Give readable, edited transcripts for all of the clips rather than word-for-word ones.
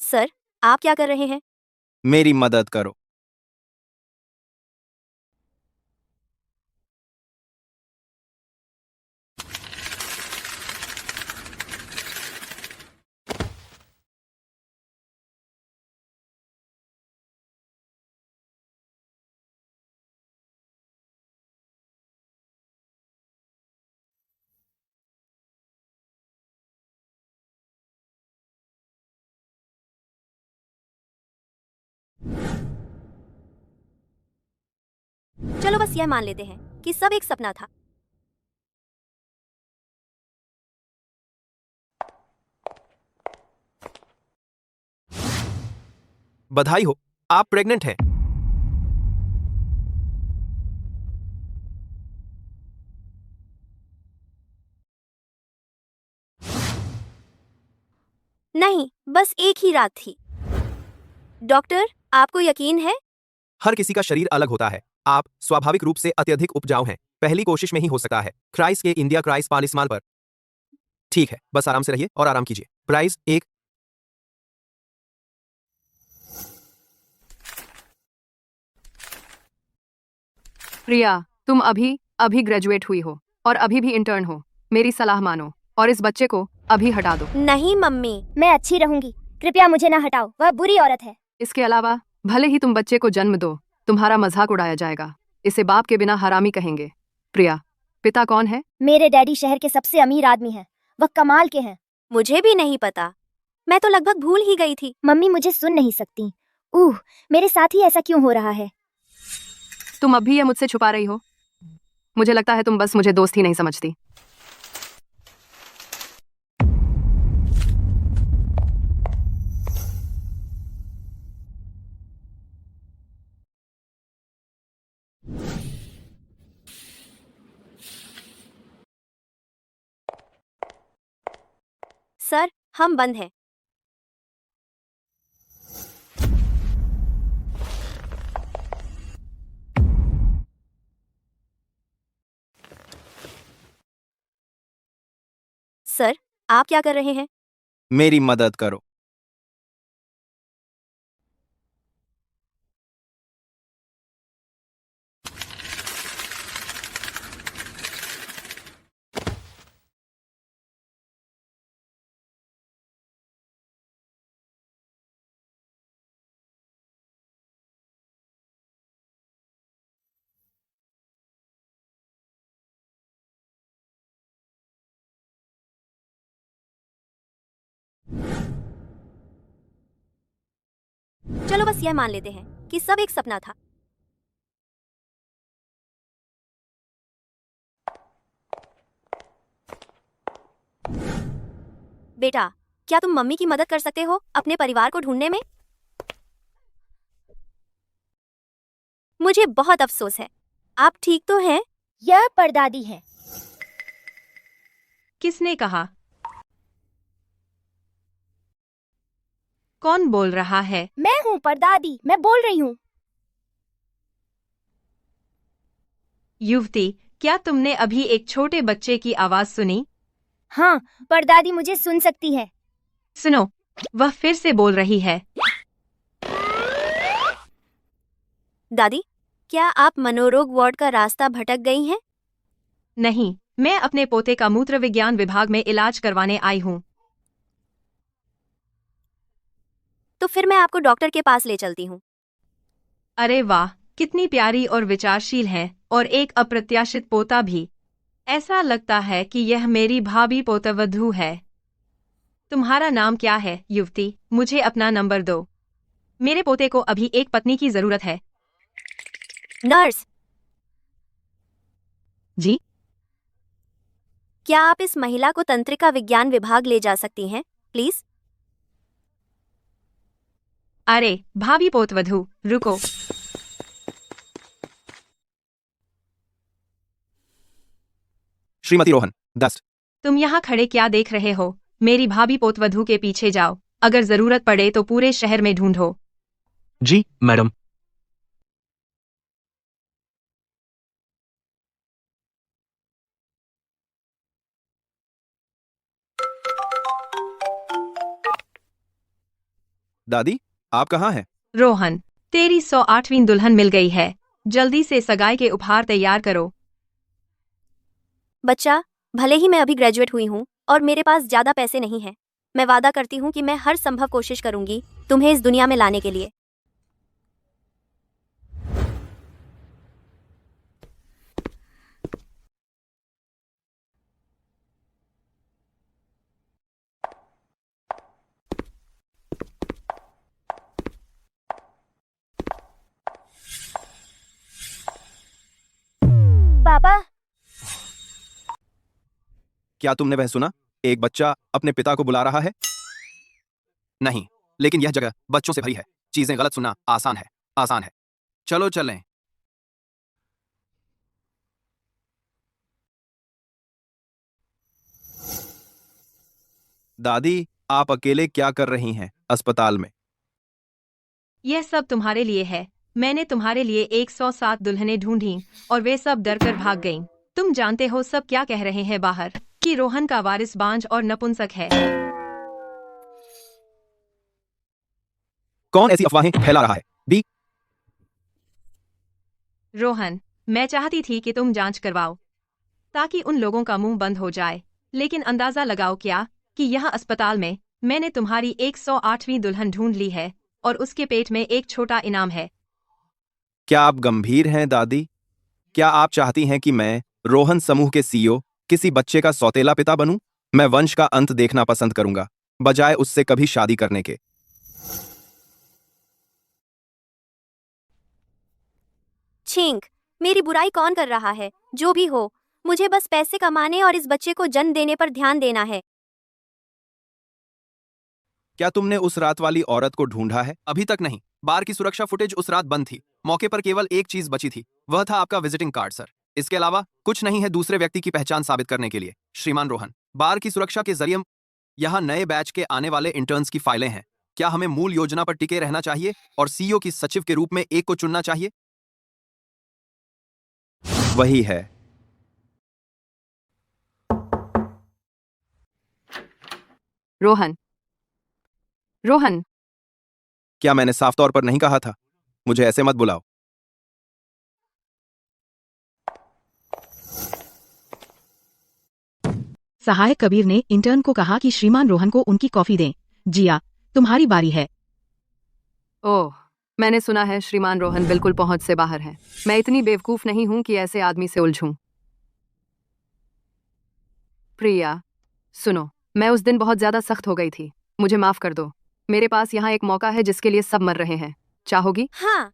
Sir, आप क्या कर रहे हैं? मेरी मदद करो। चलो बस यह मान लेते हैं कि सब एक सपना था। बधाई हो, आप प्रेग्नेंट हैं। नहीं, बस एक ही रात थी। डॉक्टर, आपको यकीन है? हर किसी का शरीर अलग होता है। आप स्वाभाविक रूप से अत्यधिक उपजाऊ हैं। पहली कोशिश में ही हो सकता है। क्राइस के इंडिया क्राइस पालिसमाल पर। ठीक है, बस आराम से रहिए और आराम कीजिए। प्राइस एक। प्रिया, तुम अभी अभी ग्रेजुएट हुई हो और अभी भी इंटर्न हो। मेरी सलाह मानो और इस बच्चे को अभी हटा दो। नहीं मम्मी। मैं अच्छी रहूंगी, कृपया मुझे न हटाओ, वह बुरी औरत है। इसके अलावा भले ही तुम बच्चे को जन्म दो, तुम्हारा मजाक उड़ाया जाएगा। इसे बाप के बिना हरामी कहेंगे। प्रिया, पिता कौन है? मेरे डैडी शहर के सबसे अमीर आदमी हैं। वह कमाल के हैं। मुझे भी नहीं पता। मैं तो लगभग भूल ही गई थी। मम्मी मुझे सुन नहीं सकती। मेरे साथ ही ऐसा क्यों हो रहा है? तुम अब भी यह मुझसे छुपा रही हो? मुझे लगता है तुम बस मुझे दोस्त ही नहीं समझती। सर, हम बंद हैं। सर, आप क्या कर रहे हैं? मेरी मदद करो। चलो बस यह मान लेते हैं कि सब एक सपना था। बेटा, क्या तुम मम्मी की मदद कर सकते हो अपने परिवार को ढूंढने में? मुझे बहुत अफसोस है। आप ठीक तो हैं? यह परदादी है। किसने कहा? कौन बोल रहा है? मैं हूँ परदादी, मैं बोल रही हूँ। युवती, क्या तुमने अभी एक छोटे बच्चे की आवाज सुनी? हाँ, परदादी मुझे सुन सकती है। सुनो, वह फिर से बोल रही है। दादी, क्या आप मनोरोग वार्ड का रास्ता भटक गई हैं? नहीं, मैं अपने पोते का मूत्र विज्ञान विभाग में इलाज करवाने आई हूँ। तो फिर मैं आपको डॉक्टर के पास ले चलती हूँ। अरे वाह, कितनी प्यारी और विचारशील है, और एक अप्रत्याशित पोता भी। ऐसा लगता है कि यह मेरी भाभी पोतवधू है। तुम्हारा नाम क्या है, युवती? मुझे अपना नंबर दो। मेरे पोते को अभी एक पत्नी की जरूरत है। नर्स, जी? क्या आप इस महिला को तंत्रिका विज्ञान विभाग ले जा सकती हैं, प्लीज? अरे भाभी पोतवधू, रुको। श्रीमती रोहन, दस्त। तुम यहाँ खड़े क्या देख रहे हो? मेरी भाभी पोतवधू के पीछे जाओ। अगर जरूरत पड़े तो पूरे शहर में ढूंढो। जी मैडम। दादी, आप कहाँ हैं? रोहन, तेरी 108वीं दुल्हन मिल गई है। जल्दी से सगाई के उपहार तैयार करो। बच्चा, भले ही मैं अभी ग्रेजुएट हुई हूँ और मेरे पास ज़्यादा पैसे नहीं हैं, मैं वादा करती हूँ कि मैं हर संभव कोशिश करूँगी तुम्हें इस दुनिया में लाने के लिए। पापा, क्या तुमने वह सुना? एक बच्चा अपने पिता को बुला रहा है। नहीं, लेकिन यह जगह बच्चों से भरी है। चीजें गलत सुनना आसान है, आसान है। चलो चलें। दादी, आप अकेले क्या कर रही हैं अस्पताल में? यह सब तुम्हारे लिए है। मैंने तुम्हारे लिए 107 दुल्हनें ढूंढी और वे सब डर कर भाग गईं। तुम जानते हो सब क्या कह रहे हैं बाहर, कि रोहन का वारिस बांझ और नपुंसक है। कौन ऐसी अफवाहें फैला रहा है? बी, रोहन, मैं चाहती थी कि तुम जांच करवाओ ताकि उन लोगों का मुंह बंद हो जाए। लेकिन अंदाजा लगाओ क्या कि यहाँ अस्पताल में मैंने तुम्हारी 108वीं दुल्हन ढूंढ ली है और उसके पेट में एक छोटा इनाम है। क्या आप गंभीर हैं दादी? क्या आप चाहती हैं कि मैं रोहन समूह के सीईओ किसी बच्चे का सौतेला पिता बनूं? मैं वंश का अंत देखना पसंद करूंगा, बजाय उससे कभी शादी करने के। छींक, मेरी बुराई कौन कर रहा है? जो भी हो, मुझे बस पैसे कमाने और इस बच्चे को जन्म देने पर ध्यान देना है। क्या तुमने उस रात वाली औरत को ढूंढा है? अभी तक नहीं। बार की सुरक्षा फुटेज उस रात बंद थी। मौके पर केवल एक चीज बची थी, वह था आपका विजिटिंग कार्ड, सर। इसके अलावा कुछ नहीं है दूसरे व्यक्ति की पहचान साबित करने के लिए। श्रीमान रोहन, बार की सुरक्षा के जरिए यहाँ नए बैच के आने वाले इंटर्न्स की फाइलें हैं। क्या हमें मूल योजना पर टिके रहना चाहिए और सीईओ की सचिव के रूप में एक को चुनना चाहिए? वही है। रोहन, रोहन, क्या मैंने साफ तौर पर नहीं कहा था? मुझे ऐसे मत बुलाओ। सहायक कबीर ने इंटर्न को कहा कि श्रीमान रोहन को उनकी कॉफी दें। जिया, तुम्हारी बारी है। ओह, मैंने सुना है श्रीमान रोहन बिल्कुल पहुंच से बाहर है। मैं इतनी बेवकूफ नहीं हूं कि ऐसे आदमी से उलझूं। प्रिया, सुनो, मैं उस दिन बहुत ज्यादा सख्त हो गई थी। मुझे माफ कर दो। मेरे पास यहाँ एक मौका है जिसके लिए सब मर रहे हैं। चाहोगी? हाँ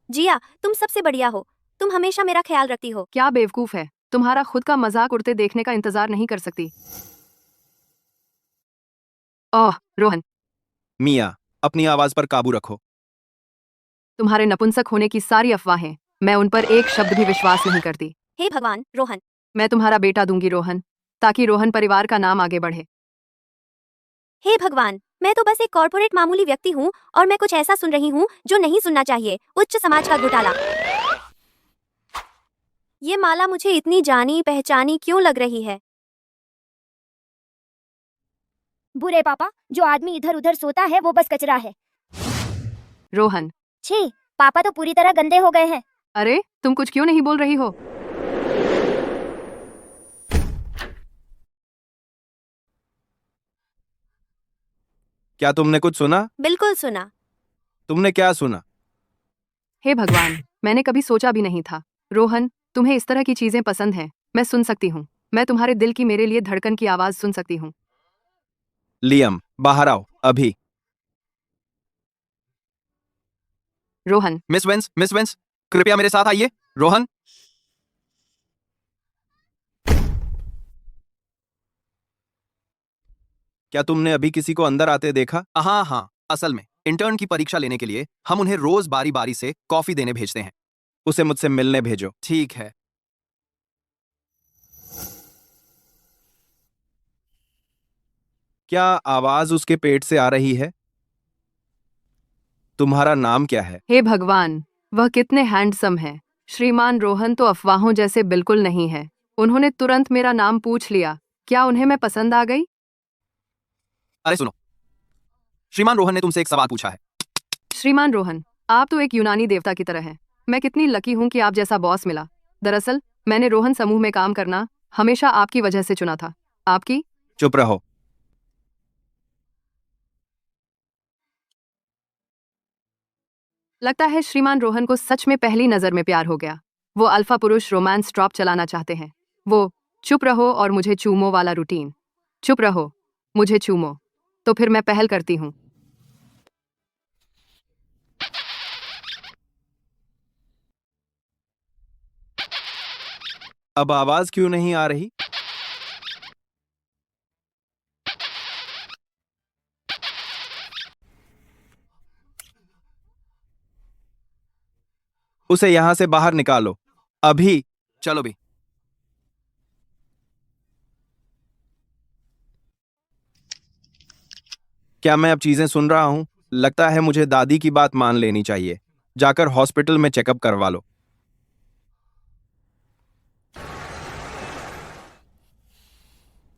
जिया, तुम सबसे बढ़िया हो। तुम हमेशा मेरा ख्याल रखती हो। क्या बेवकूफ है? तुम्हारा खुद का मजाक उड़ते देखने का इंतजार नहीं कर सकती। ओह रोहन, मिया, अपनी आवाज पर काबू रखो। तुम्हारे नपुंसक होने की सारी अफवाहें, मैं उन पर एक शब्द भी विश्वास नहीं करती। हे भगवान, रोहन। मैं तुम्हारा बेटा दूंगी रोहन, ताकि रोहन परिवार का नाम आगे बढ़े। हे भगवान, मैं तो बस एक कॉर्पोरेट मामूली व्यक्ति हूँ और मैं कुछ ऐसा सुन रही हूँ जो नहीं सुनना चाहिए। उच्च समाज का घोटाला। ये माला मुझे इतनी जानी पहचानी क्यों लग रही है? बुरे पापा, जो आदमी इधर उधर सोता है वो बस कचरा है। रोहन, छी, पापा तो पूरी तरह गंदे हो गए हैं। अरे तुम कुछ क्यों नहीं बोल रही हो? क्या तुमने कुछ सुना? बिल्कुल सुना। तुमने क्या सुना? हे भगवान, मैंने कभी सोचा भी नहीं था। रोहन, तुम्हें इस तरह की चीजें पसंद हैं। मैं सुन सकती हूँ। मैं तुम्हारे दिल की मेरे लिए धड़कन की आवाज सुन सकती हूँ। लियम, बाहर आओ अभी। रोहन, मिस वेंस, कृपया मेरे साथ आइए। रोहन, क्या तुमने अभी किसी को अंदर आते देखा? हाँ हाँ, असल में इंटर्न की परीक्षा लेने के लिए हम उन्हें रोज बारी बारी से कॉफी देने भेजते हैं। उसे मुझसे मिलने भेजो। ठीक है। क्या आवाज उसके पेट से आ रही है? तुम्हारा नाम क्या है? हे भगवान, वह कितने हैंडसम हैं। श्रीमान रोहन तो अफवाहों जैसे बिल्कुल नहीं है। उन्होंने तुरंत मेरा नाम पूछ लिया। क्या उन्हें मैं पसंद आ गई? अरे सुनो, श्रीमान रोहन ने तुमसे एक सवाल पूछा है। श्रीमान रोहन, आप तो एक यूनानी देवता की तरह हैं। मैं कितनी लकी हूँ कि आप जैसा बॉस मिला। दरअसल मैंने रोहन समूह में काम करना हमेशा आपकी वजह से चुना था। आपकी। चुप रहो। लगता है श्रीमान रोहन को सच में पहली नजर में प्यार हो गया। वो अल्फा पुरुष रोमांस ड्रॉप चलाना चाहते हैं। वो चुप रहो और मुझे चूमो वाला रूटीन। चुप रहो, मुझे चूमो। तो फिर मैं पहल करती हूँ। अब आवाज क्यों नहीं आ रही? उसे यहां से बाहर निकालो अभी। चलो भी। क्या मैं अब चीजें सुन रहा हूं? लगता है मुझे दादी की बात मान लेनी चाहिए। जाकर हॉस्पिटल में चेकअप करवा लो।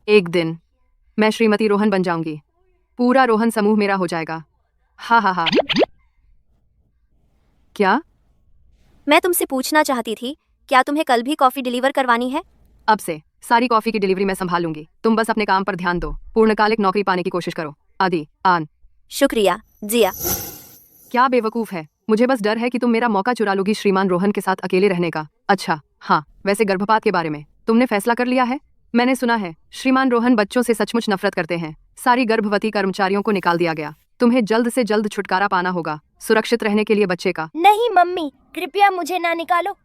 एक दिन मैं श्रीमती रोहन बन जाऊंगी। पूरा रोहन समूह मेरा हो जाएगा। हा हा हा। क्या? मैं तुमसे पूछना चाहती थी, क्या तुम्हें कल भी कॉफी डिलीवर करवानी है? अब से सारी कॉफी की डिलीवरी मैं संभालूंगी। तुम बस अपने काम पर ध्यान दो। पूर्णकालिक नौकरी पाने की कोशिश करो। आदि आन। शुक्रिया जिया। क्या बेवकूफ है। मुझे बस डर है कि तुम मेरा मौका चुरा लोगी श्रीमान रोहन के साथ अकेले रहने का। अच्छा हाँ, वैसे गर्भपात के बारे में तुमने फैसला कर लिया है? मैंने सुना है श्रीमान रोहन बच्चों से सचमुच नफरत करते हैं। सारी गर्भवती कर्मचारियों को निकाल दिया गया। तुम्हें जल्द से जल्द छुटकारा पाना होगा, सुरक्षित रहने के लिए बच्चे का। नहीं मम्मी, कृपया मुझे ना निकालो।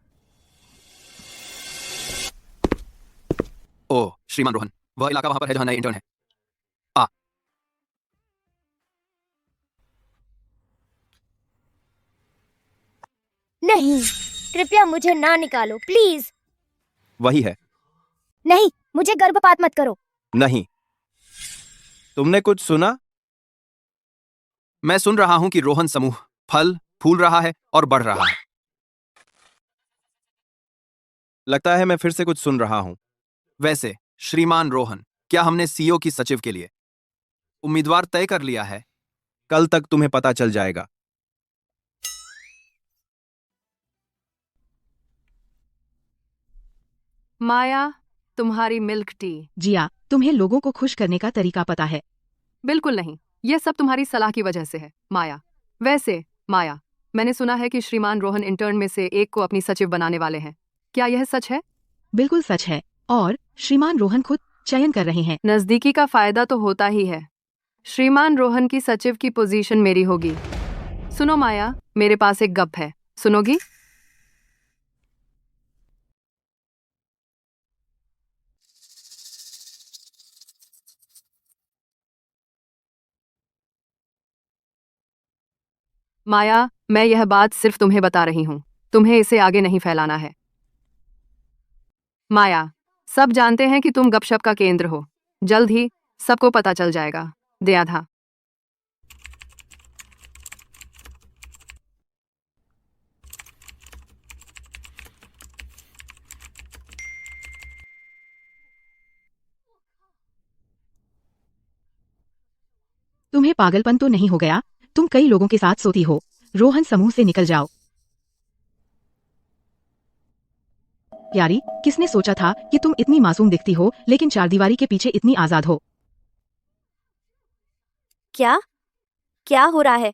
ओह श्रीमान रोहन, वह इलाका वहां पर है जहां नए इंटर्न है। नहीं, कृपया मुझे ना निकालो प्लीज। वही है। नहीं, मुझे गर्भपात मत करो। नहीं। तुमने कुछ सुना? मैं सुन रहा हूं कि रोहन समूह फल फूल रहा है और बढ़ रहा है। लगता है मैं फिर से कुछ सुन रहा हूं। वैसे श्रीमान रोहन, क्या हमने सीईओ की सचिव के लिए उम्मीदवार तय कर लिया है? कल तक तुम्हें पता चल जाएगा। माया, तुम्हारी मिल्क टी। जिया, तुम्हें लोगों को खुश करने का तरीका पता है। बिल्कुल नहीं, यह सब तुम्हारी सलाह की वजह से है माया। वैसे माया, मैंने सुना है कि श्रीमान रोहन इंटर्न में से एक को अपनी सचिव बनाने वाले हैं। क्या यह सच है? बिल्कुल सच है, और श्रीमान रोहन खुद चयन कर रहे हैं। नजदीकी का फायदा तो होता ही है। श्रीमान रोहन की सचिव की पोजीशन मेरी होगी। सुनो माया, मेरे पास एक गप है, सुनोगी? माया, मैं यह बात सिर्फ तुम्हें बता रही हूं, तुम्हें इसे आगे नहीं फैलाना है। माया, सब जानते हैं कि तुम गपशप का केंद्र हो। जल्द ही सबको पता चल जाएगा। दया था। तुम्हें पागलपन तो नहीं हो गया? तुम कई लोगों के साथ सोती हो। रोहन समूह से निकल जाओ। प्यारी, किसने सोचा था कि तुम इतनी मासूम दिखती हो लेकिन चारदीवारी के पीछे इतनी आजाद हो। क्या क्या हो रहा है?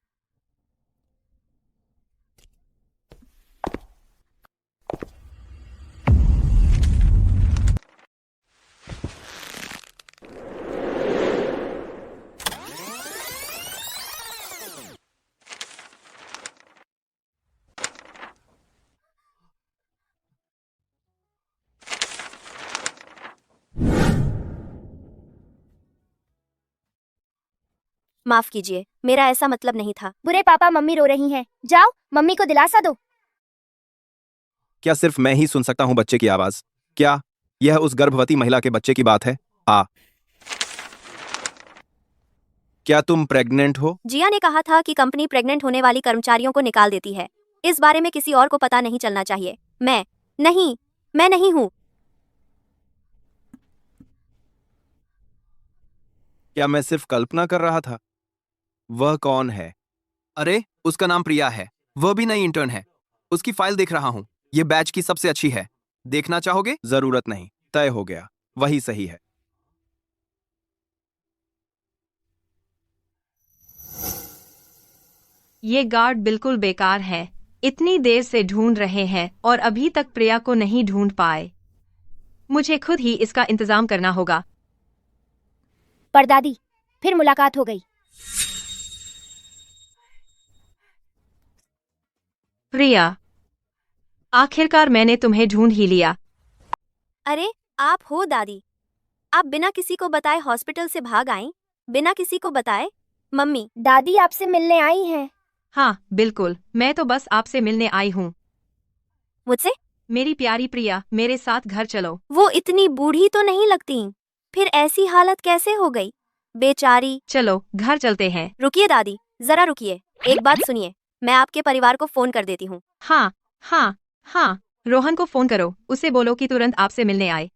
माफ कीजिए, मेरा ऐसा मतलब नहीं था। बुरे पापा मम्मी रो रही हैं। जाओ, मम्मी को दिलासा दो। क्या सिर्फ मैं ही सुन सकता हूं बच्चे की आवाज? क्या यह उस गर्भवती महिला के बच्चे की बात है? क्या तुम प्रेग्नेंट हो? जिया ने कहा था कि कंपनी प्रेग्नेंट होने वाली कर्मचारियों को निकाल देती है। इस बारे में किसी और को पता नहीं चलना चाहिए। मैं नहीं हूँ। क्या मैं सिर्फ कल्पना कर रहा था? वह कौन है? अरे, उसका नाम प्रिया है। वह भी नई इंटर्न है। उसकी फाइल देख रहा हूँ। ये बैच की सबसे अच्छी है। देखना चाहोगे? जरूरत नहीं, तय हो गया। वही सही है। ये गार्ड बिल्कुल बेकार है। इतनी देर से ढूंढ रहे हैं और अभी तक प्रिया को नहीं ढूंढ पाए। मुझे खुद ही इसका इंतजाम करना होगा। परदादी, फिर मुलाकात हो गई। प्रिया, आखिरकार मैंने तुम्हें ढूंढ ही लिया। अरे, आप हो दादी। आप बिना किसी को बताए हॉस्पिटल से भाग आईं, बिना किसी को बताए। मम्मी, दादी आपसे मिलने आई हैं। हाँ, बिल्कुल, मैं तो बस आपसे मिलने आई हूँ। मुझसे? मेरी प्यारी प्रिया, मेरे साथ घर चलो। वो इतनी बूढ़ी तो नहीं लगती। फिर ऐसी हालत कैसे हो गई? बेचारी। चलो, घर चलते हैं। रुकिए दादी, जरा रुकिए। एक बात सुनिए, मैं आपके परिवार को फोन कर देती हूँ। हाँ, हाँ, हाँ, रोहन को फोन करो। उसे बोलो कि तुरंत आपसे मिलने आए।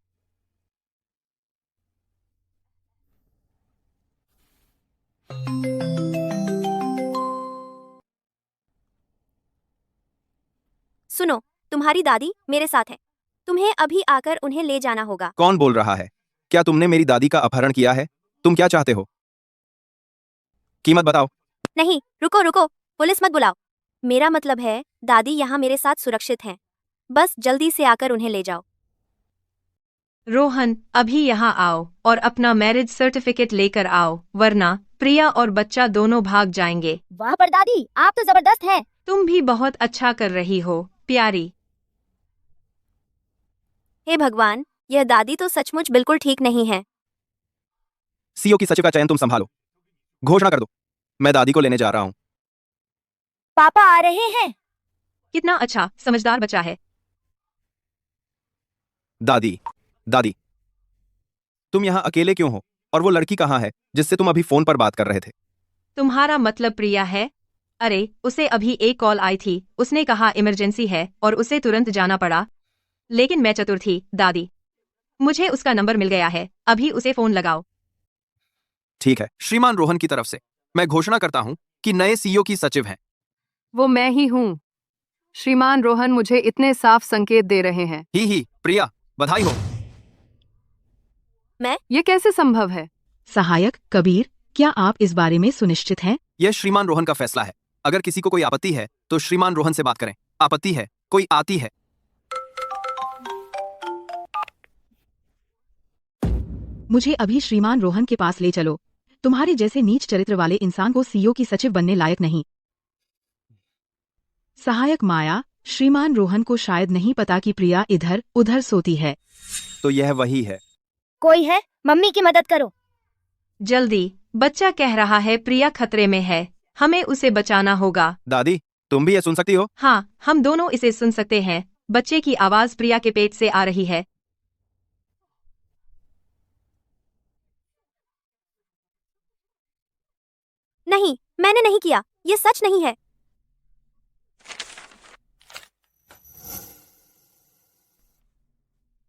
सुनो, तुम्हारी दादी मेरे साथ है। तुम्हें अभी आकर उन्हें ले जाना होगा। कौन बोल रहा है? क्या तुमने मेरी दादी का अपहरण किया है? तुम क्या चाहते हो? कीमत बताओ। नहीं, रुको रुको, पुलिस मत बुलाओ। मेरा मतलब है, दादी यहाँ मेरे साथ सुरक्षित हैं। बस जल्दी से आकर उन्हें ले जाओ। रोहन, अभी यहाँ आओ और अपना मैरिज सर्टिफिकेट लेकर आओ, वरना प्रिया और बच्चा दोनों भाग जाएंगे। वाह परदादी, आप तो जबरदस्त हैं। तुम भी बहुत अच्छा कर रही हो, प्यारी। हे भगवान, यह दादी तो सचमुच बिल्कुल ठीक नहीं है। सीओ की सचिव का चयन तुम संभालो। घोषणा कर दो। मैं दादी को लेने जा रहा हूँ। पापा आ रहे हैं। कितना अच्छा, समझदार बच्चा है। दादी, दादी, तुम यहाँ अकेले क्यों हो? और वो लड़की कहाँ है जिससे तुम अभी फोन पर बात कर रहे थे? तुम्हारा मतलब प्रिया है? अरे, उसे अभी एक कॉल आई थी। उसने कहा इमरजेंसी है और उसे तुरंत जाना पड़ा। लेकिन मैं चतुर थी, दादी। मुझे उसका नंबर मिल गया है। अभी उसे फोन लगाओ। ठीक है, श्रीमान रोहन की तरफ से मैं घोषणा करता हूँ कि नए सीईओ की सचिव हैं। वो मैं ही हूँ। श्रीमान रोहन मुझे इतने साफ संकेत दे रहे हैं। ही, प्रिया, बधाई हो। ये कैसे संभव है? सहायक कबीर, क्या आप इस बारे में सुनिश्चित हैं? यह श्रीमान रोहन का फैसला है। अगर किसी को कोई आपत्ति है तो श्रीमान रोहन से बात करें। आपत्ति है, कोई आती है। मुझे अभी श्रीमान रोहन के पास ले चलो। तुम्हारे जैसे नीच चरित्र वाले इंसान को सीईओ की सचिव बनने लायक नहीं। सहायक माया, श्रीमान रोहन को शायद नहीं पता कि प्रिया इधर उधर सोती है। तो यह वही है। कोई है? मम्मी की मदद करो। जल्दी, बच्चा कह रहा है प्रिया खतरे में है। हमें उसे बचाना होगा। दादी, तुम भी ये सुन सकती हो? हाँ, हम दोनों इसे सुन सकते हैं। बच्चे की आवाज प्रिया के पेट से आ रही है। नहीं, मैंने नहीं किया। ये सच नहीं है।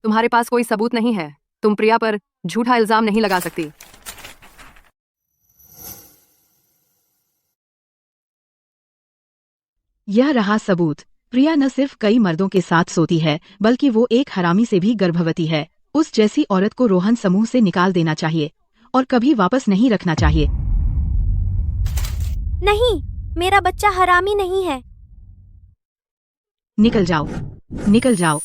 तुम्हारे पास कोई सबूत नहीं है। तुम प्रिया पर झूठा इल्जाम नहीं लगा सकती। यह रहा सबूत। प्रिया न सिर्फ कई मर्दों के साथ सोती है, बल्कि वो एक हरामी से भी गर्भवती है। उस जैसी औरत को रोहन समूह से निकाल देना चाहिए और कभी वापस नहीं रखना चाहिए। नहीं, मेरा बच्चा हरामी नहीं है। निकल जाओ, निकल जाओ।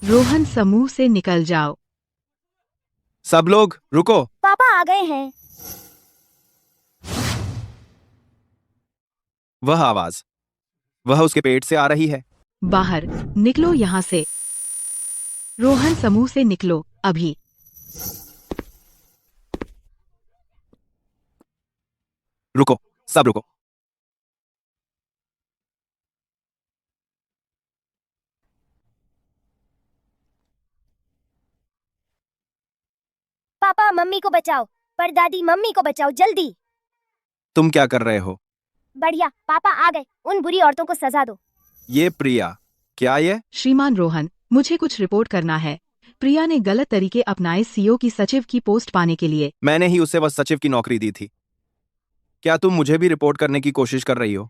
रोहन समूह से निकल जाओ। सब लोग रुको। पापा आ गए हैं। वह आवाज, वह उसके पेट से आ रही है। बाहर निकलो यहाँ से। रोहन समूह से निकलो अभी। रुको, सब रुको। पापा मम्मी को बचाओ। परदादी मम्मी को बचाओ जल्दी। तुम क्या कर रहे हो? बढ़िया, पापा आ गए। उन बुरी औरतों को सजा दो। ये प्रिया, क्या ये? श्रीमान रोहन, मुझे कुछ रिपोर्ट करना है। प्रिया ने गलत तरीके अपनाए सीईओ की सचिव की पोस्ट पाने के लिए। मैंने ही उसे वह सचिव की नौकरी दी थी। क्या तुम मुझे भी रिपोर्ट करने की कोशिश कर रही हो?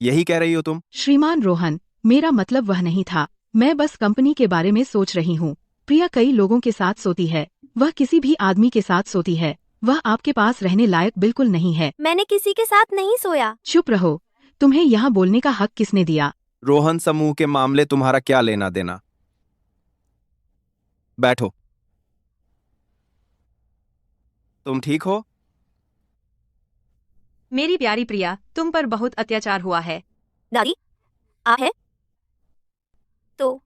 यही कह रही हो तुम? श्रीमान रोहन, मेरा मतलब वह नहीं था। मैं बस कंपनी के बारे में सोच रही हूँ। प्रिया कई लोगों के साथ सोती है, वह किसी भी आदमी के साथ सोती है। वह आपके पास रहने लायक बिल्कुल नहीं है। मैंने किसी के साथ नहीं सोया। चुप रहो। तुम्हें यहाँ बोलने का हक किसने दिया? रोहन समूह के मामले तुम्हारा क्या लेना देना? बैठो। तुम ठीक हो? मेरी प्यारी प्रिया, तुम पर बहुत अत्याचार हुआ है। दादी, आप है? तो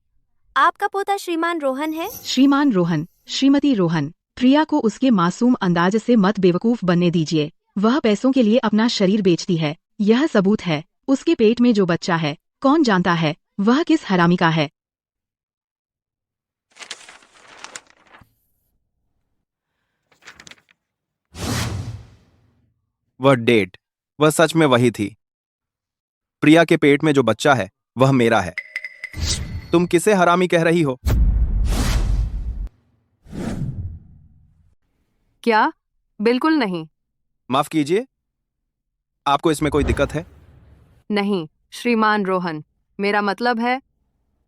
आपका पोता श्रीमान रोहन है? श्रीमान रोहन, श्रीमती रोहन, प्रिया को उसके मासूम अंदाज से मत बेवकूफ बनने दीजिए। वह पैसों के लिए अपना शरीर बेचती है। यह सबूत है। उसके पेट में जो बच्चा है, कौन जानता है वह किस हरामी का है। वह डेट, वह सच में वही थी। प्रिया के पेट में जो बच्चा है वह मेरा है। तुम किसे हरामी कह रही हो? क्या? बिल्कुल नहीं। माफ कीजिए, आपको इसमें कोई दिक्कत है? नहीं श्रीमान रोहन, मेरा मतलब है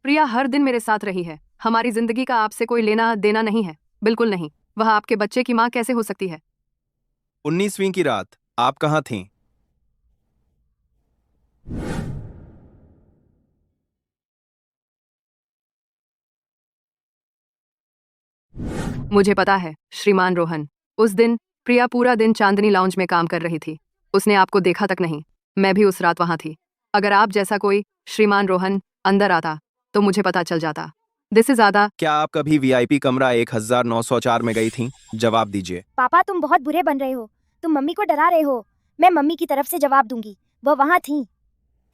प्रिया हर दिन मेरे साथ रही है। हमारी जिंदगी का आपसे कोई लेना देना नहीं है, बिल्कुल नहीं। वह आपके बच्चे की माँ कैसे हो सकती है? 19वीं की रात आप कहाँ थीं? मुझे पता है श्रीमान रोहन, उस दिन प्रिया पूरा दिन चांदनी लाउंज में काम कर रही थी। उसने आपको देखा तक नहीं। मैं भी उस रात वहां थी। अगर आप जैसा कोई श्रीमान रोहन अंदर आता तो मुझे पता चल जाता। दिस इज ज्यादा। क्या आप कभी वीआईपी कमरा 1904 में गई थीं? जवाब दीजिए। पापा तुम बहुत बुरे बन रहे हो। तुम मम्मी को डरा रहे हो। मैं मम्मी की तरफ से जवाब दूंगी। वह वहाँ थी।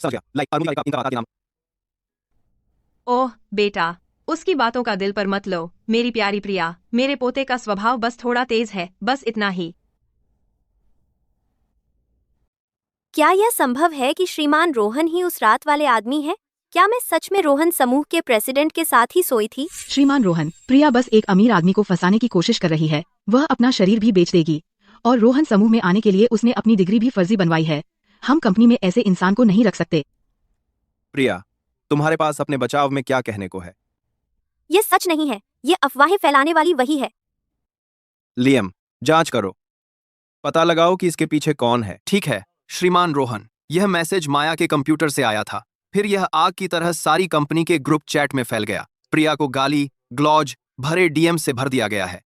समझ गया। इनका नाम। ओह बेटा, उसकी बातों का दिल पर मत लो। मेरी प्यारी प्रिया, मेरे पोते का स्वभाव बस थोड़ा तेज है, बस इतना ही। क्या यह संभव है कि श्रीमान रोहन ही उस रात वाले आदमी है? क्या मैं सच में रोहन समूह के प्रेसिडेंट के साथ ही सोई थी? श्रीमान रोहन, प्रिया बस एक अमीर आदमी को फंसाने की कोशिश कर रही है। वह अपना शरीर भी बेच देगी। और रोहन समूह में आने के लिए उसने अपनी डिग्री भी फर्जी बनवाई है। हम कंपनी में ऐसे इंसान को नहीं रख सकते। प्रिया, तुम्हारे पास अपने बचाव में क्या कहने को है? ये सच नहीं है। ये अफवाहें फैलाने वाली वही है। लियम, जांच करो। पता लगाओ कि इसके पीछे कौन है। ठीक है श्रीमान रोहन, यह मैसेज माया के कंप्यूटर से आया था। फिर यह आग की तरह सारी कंपनी के ग्रुप चैट में फैल गया। प्रिया को गाली ग्लॉज भरे डीएम से भर दिया गया है।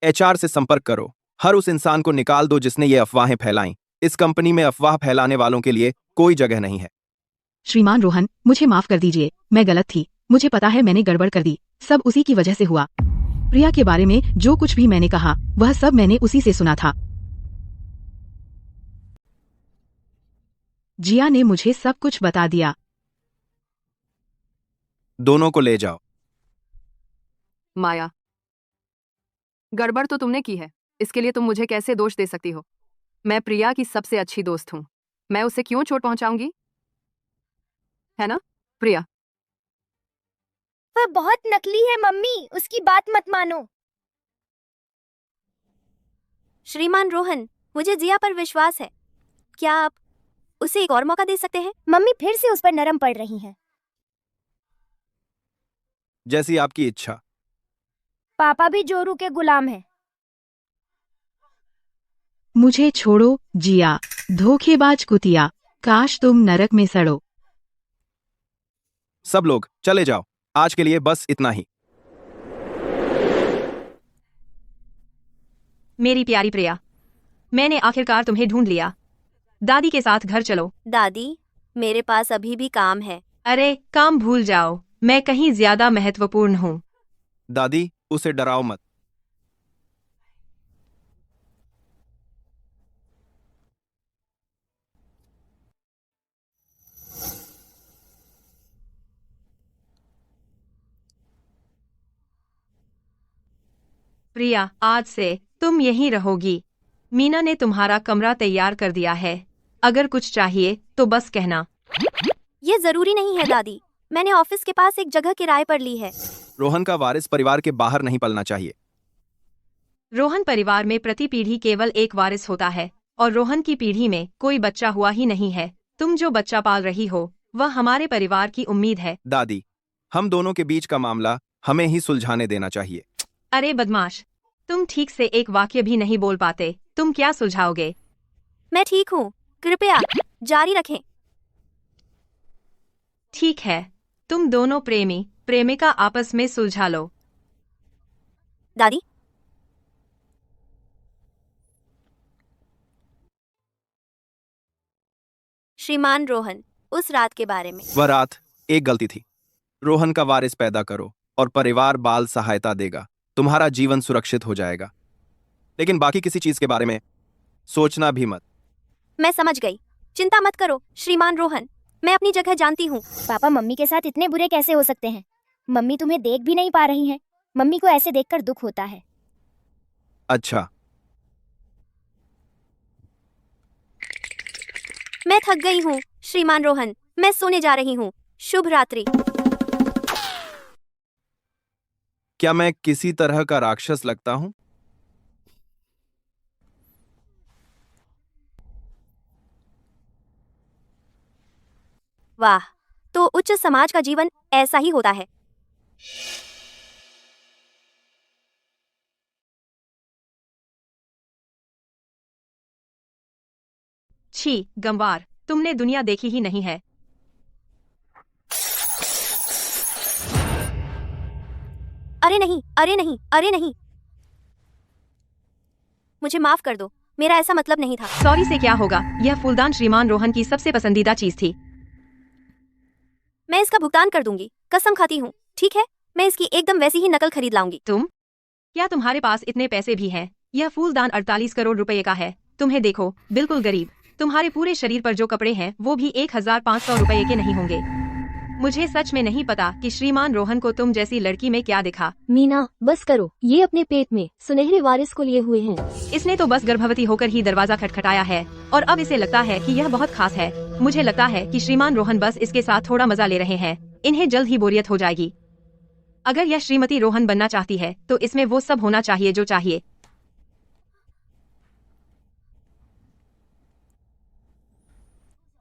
एचआर से संपर्क करो। हर उस इंसान को निकाल दो जिसने ये अफवाहें फैलाई। इस कंपनी में अफवाह फैलाने वालों के लिए कोई जगह नहीं है। श्रीमान रोहन, मुझे माफ कर दीजिए। मैं गलत थी। मुझे पता है मैंने गड़बड़ कर दी। सब उसी की वजह से हुआ। प्रिया के बारे में जो कुछ भी मैंने कहा वह सब मैंने उसी से सुना था। जिया ने मुझे सब कुछ बता दिया। दोनों को ले जाओ। माया, गड़बड़ तो तुमने की है। इसके लिए तुम मुझे कैसे दोष दे सकती हो? मैं प्रिया की सबसे अच्छी दोस्त हूँ। मैं उसे क्यों चोट पहुंचाऊंगी? है ना प्रिया? वह बहुत नकली है मम्मी, उसकी बात मत मानो। श्रीमान रोहन, मुझे जिया पर विश्वास है। क्या आप उसे एक और मौका दे सकते हैं? मम्मी फिर से उस पर नरम पड़ रही हैं। जैसी आपकी इच्छा। पापा भी जोरू के गुलाम हैं। मुझे छोड़ो जिया, धोखेबाज कुतिया। काश तुम नरक में सड़ो। सब लोग चले जाओ। आज के लिए बस इतना ही। मेरी प्यारी प्रिया, मैंने आखिरकार तुम्हें ढूंढ लिया। दादी के साथ घर चलो। दादी, मेरे पास अभी भी काम है। अरे काम भूल जाओ, मैं कहीं ज्यादा महत्वपूर्ण हूँ। दादी, उसे डराओ मत। प्रिया, आज से तुम यहीं रहोगी। मीना ने तुम्हारा कमरा तैयार कर दिया है। अगर कुछ चाहिए तो बस कहना। ये जरूरी नहीं है दादी। मैंने ऑफिस के पास एक जगह किराए पर ली है। रोहन का वारिस परिवार के बाहर नहीं पलना चाहिए। रोहन परिवार में प्रति पीढ़ी केवल एक वारिस होता है और रोहन की पीढ़ी में कोई बच्चा हुआ ही नहीं है। तुम जो बच्चा पाल रही हो वह हमारे परिवार की उम्मीद है। दादी, हम दोनों के बीच का मामला हमें ही सुलझाने देना चाहिए। अरे बदमाश, तुम ठीक से एक वाक्य भी नहीं बोल पाते, तुम क्या सुलझाओगे? मैं ठीक हूँ, कृपया जारी रखें। ठीक है, तुम दोनों प्रेमी प्रेमिका आपस में सुलझा लो। दादी, श्रीमान रोहन, उस रात के बारे में। वह रात एक गलती थी। रोहन का वारिस पैदा करो और परिवार बाल सहायता देगा, तुम्हारा जीवन सुरक्षित हो जाएगा। लेकिन बाकी किसी चीज के बारे में सोचना भी मत। मैं समझ गई, चिंता मत करो श्रीमान रोहन, मैं अपनी जगह जानती हूँ। पापा मम्मी के साथ इतने बुरे कैसे हो सकते हैं? मम्मी तुम्हें देख भी नहीं पा रही हैं। मम्मी को ऐसे देखकर दुख होता है। अच्छा, मैं थक गई हूँ श्रीमान रोहन, मैं सोने जा रही हूँ। शुभ रात्रि। क्या मैं किसी तरह का राक्षस लगता हूं? वाह, तो उच्च समाज का जीवन ऐसा ही होता है। छी गंवार, तुमने दुनिया देखी ही नहीं है। अरे नहीं, अरे नहीं, अरे नहीं, मुझे माफ कर दो, मेरा ऐसा मतलब नहीं था। सॉरी से क्या होगा, यह फूलदान श्रीमान रोहन की सबसे पसंदीदा चीज थी। मैं इसका भुगतान कर दूंगी, कसम खाती हूँ। ठीक है, मैं इसकी एकदम वैसी ही नकल खरीद लाऊंगी। तुम? क्या तुम्हारे पास इतने पैसे भी हैं? यह फूलदान 48 करोड़ रुपए का है। तुम्हें देखो, बिल्कुल गरीब। तुम्हारे पूरे शरीर पर जो कपड़े हैं वो भी 1500 रुपए के नहीं होंगे। मुझे सच में नहीं पता कि श्रीमान रोहन को तुम जैसी लड़की में क्या दिखा। मीना, बस करो, ये अपने पेट में सुनहरे वारिस को लिए हुए हैं। इसने तो बस गर्भवती होकर ही दरवाजा खटखटाया है और अब इसे लगता है कि यह बहुत खास है। मुझे लगता है कि श्रीमान रोहन बस इसके साथ थोड़ा मजा ले रहे हैं। इन्हें जल्द ही बोरियत हो जाएगी। अगर यह श्रीमती रोहन बनना चाहती है तो इसमें वो सब होना चाहिए जो चाहिए।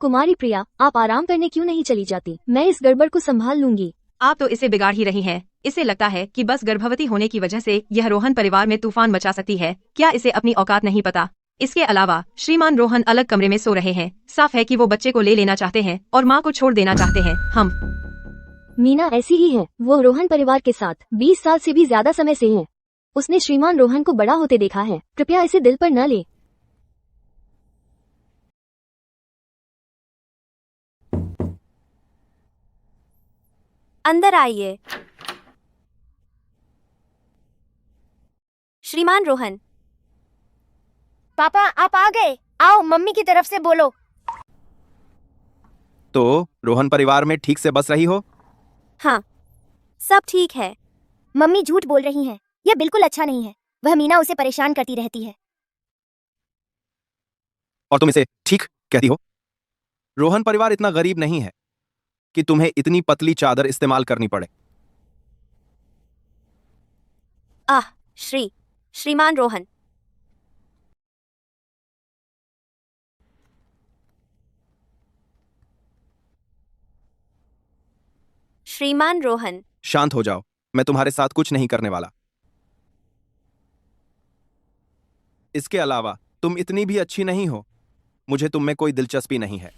कुमारी प्रिया, आप आराम करने क्यों नहीं चली जाती? मैं इस गड़बड़ को संभाल लूंगी। आप तो इसे बिगाड़ ही रही हैं। इसे लगता है कि बस गर्भवती होने की वजह से यह रोहन परिवार में तूफान मचा सकती है। क्या इसे अपनी औकात नहीं पता? इसके अलावा श्रीमान रोहन अलग कमरे में सो रहे हैं। साफ है कि वो बच्चे को ले लेना चाहते हैं और माँ को छोड़ देना चाहते हैं। हम मीना ऐसी ही है। वो रोहन परिवार के साथ 20 साल से भी ज्यादा समय से है। उसने श्रीमान रोहन को बड़ा होते देखा है। कृपया इसे दिल पर न ले। अंदर आइए। श्रीमान रोहन। पापा आप आ गए। आओ मम्मी की तरफ से बोलो। तो रोहन परिवार में ठीक से बस रही हो? हाँ, सब ठीक है। मम्मी झूठ बोल रही हैं। यह बिल्कुल अच्छा नहीं है। वह मीना उसे परेशान करती रहती है। और तुम इसे ठीक कहती हो? रोहन परिवार इतना गरीब नहीं है कि तुम्हें इतनी पतली चादर इस्तेमाल करनी पड़े। आह, श्रीमान रोहन। श्रीमान रोहन। शांत हो जाओ, मैं तुम्हारे साथ कुछ नहीं करने वाला। इसके अलावा तुम इतनी भी अच्छी नहीं हो। मुझे तुम में कोई दिलचस्पी नहीं है।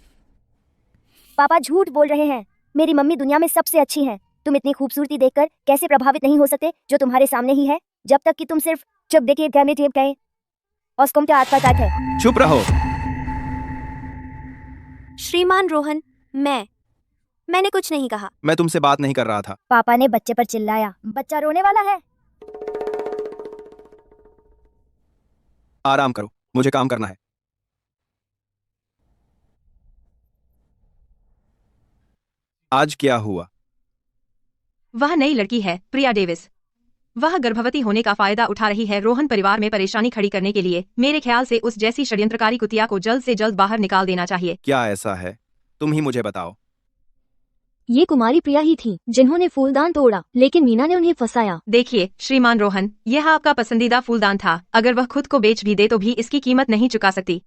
पापा झूठ बोल रहे हैं। मेरी मम्मी दुनिया में सबसे अच्छी हैं। तुम इतनी खूबसूरती देखकर कैसे प्रभावित नहीं हो सकते जो तुम्हारे सामने ही है? जब तक कि तुम सिर्फ चुप देखिए गए टेप गए और उसको क्या आता है। चुप रहो। श्रीमान रोहन, मैंने कुछ नहीं कहा। मैं तुमसे बात नहीं कर रहा था। पापा ने बच्चे पर चिल्लाया। बच्चा रोने वाला है। आराम करो, मुझे काम करना है। आज क्या हुआ? वह नई लड़की है, प्रिया डेविस। वह गर्भवती होने का फायदा उठा रही है रोहन परिवार में परेशानी खड़ी करने के लिए। मेरे ख्याल से उस जैसी षड्यंत्रकारी कुतिया को जल्द से जल्द बाहर निकाल देना चाहिए। क्या ऐसा है? तुम ही मुझे बताओ। ये कुमारी प्रिया ही थी जिन्होंने फूलदान तोड़ा, लेकिन मीना ने उन्हें फंसाया। देखिए श्रीमान रोहन, यह आपका पसंदीदा फूलदान था। अगर वह खुद को बेच भी दे तो भी इसकी कीमत नहीं चुका सकती।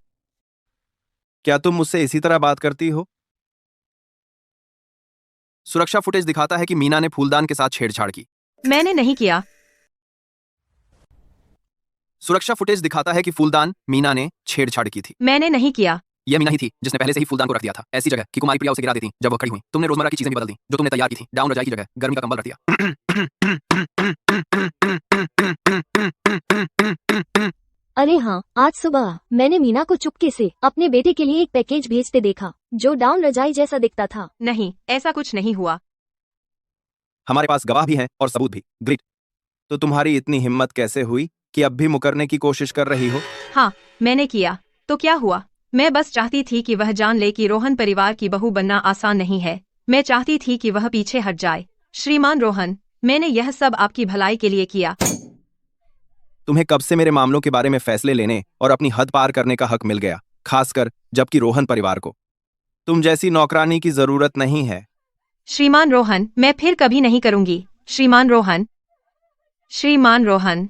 क्या तुम मुझसे इसी तरह बात करती हो? सुरक्षा फुटेज दिखाता है कि मीना ने फूलदान के साथ छेड़छाड़ की। मैंने नहीं किया। सुरक्षा फुटेज दिखाता है कि फूलदान मीना ने छेड़छाड़ की थी। मैंने नहीं किया। यह मीना ही थी जिसने पहले से ही फूलदान को रख दिया था ऐसी जगह कि कुमारी प्रिया उसे गिरा देती जब वो खड़ी हुई। तुमने रोजमर्रा की चीजें भी बदल दी जो तुमने तैयार की थी। डाउन रजाई की जगह गर्मी का कंबल रख दिया। अरे हाँ, आज सुबह मैंने मीना को चुपके से अपने बेटे के लिए एक पैकेज भेजते देखा जो डाउन रजाई जैसा दिखता था। नहीं, ऐसा कुछ नहीं हुआ। हमारे पास गवाह भी हैं और सबूत भी। ग्रेट। तो तुम्हारी इतनी हिम्मत कैसे हुई कि अब भी मुकरने की कोशिश कर रही हो? हाँ, मैंने किया। तो क्या हुआ? मैं बस चाहती थी कि वह जान ले कि रोहन परिवार की बहू बनना आसान नहीं है। मैं चाहती थी कि वह पीछे हट जाए। श्रीमान रोहन, मैंने यह सब आपकी भलाई के लिए किया। तुम्हें कब से मेरे मामलों के बारे में फैसले लेने और अपनी हद पार करने का हक मिल गया, खासकर जबकि रोहन परिवार को तुम जैसी नौकरानी की जरूरत नहीं है। श्रीमान रोहन, मैं फिर कभी नहीं करूंगी। श्रीमान रोहन, श्रीमान रोहन।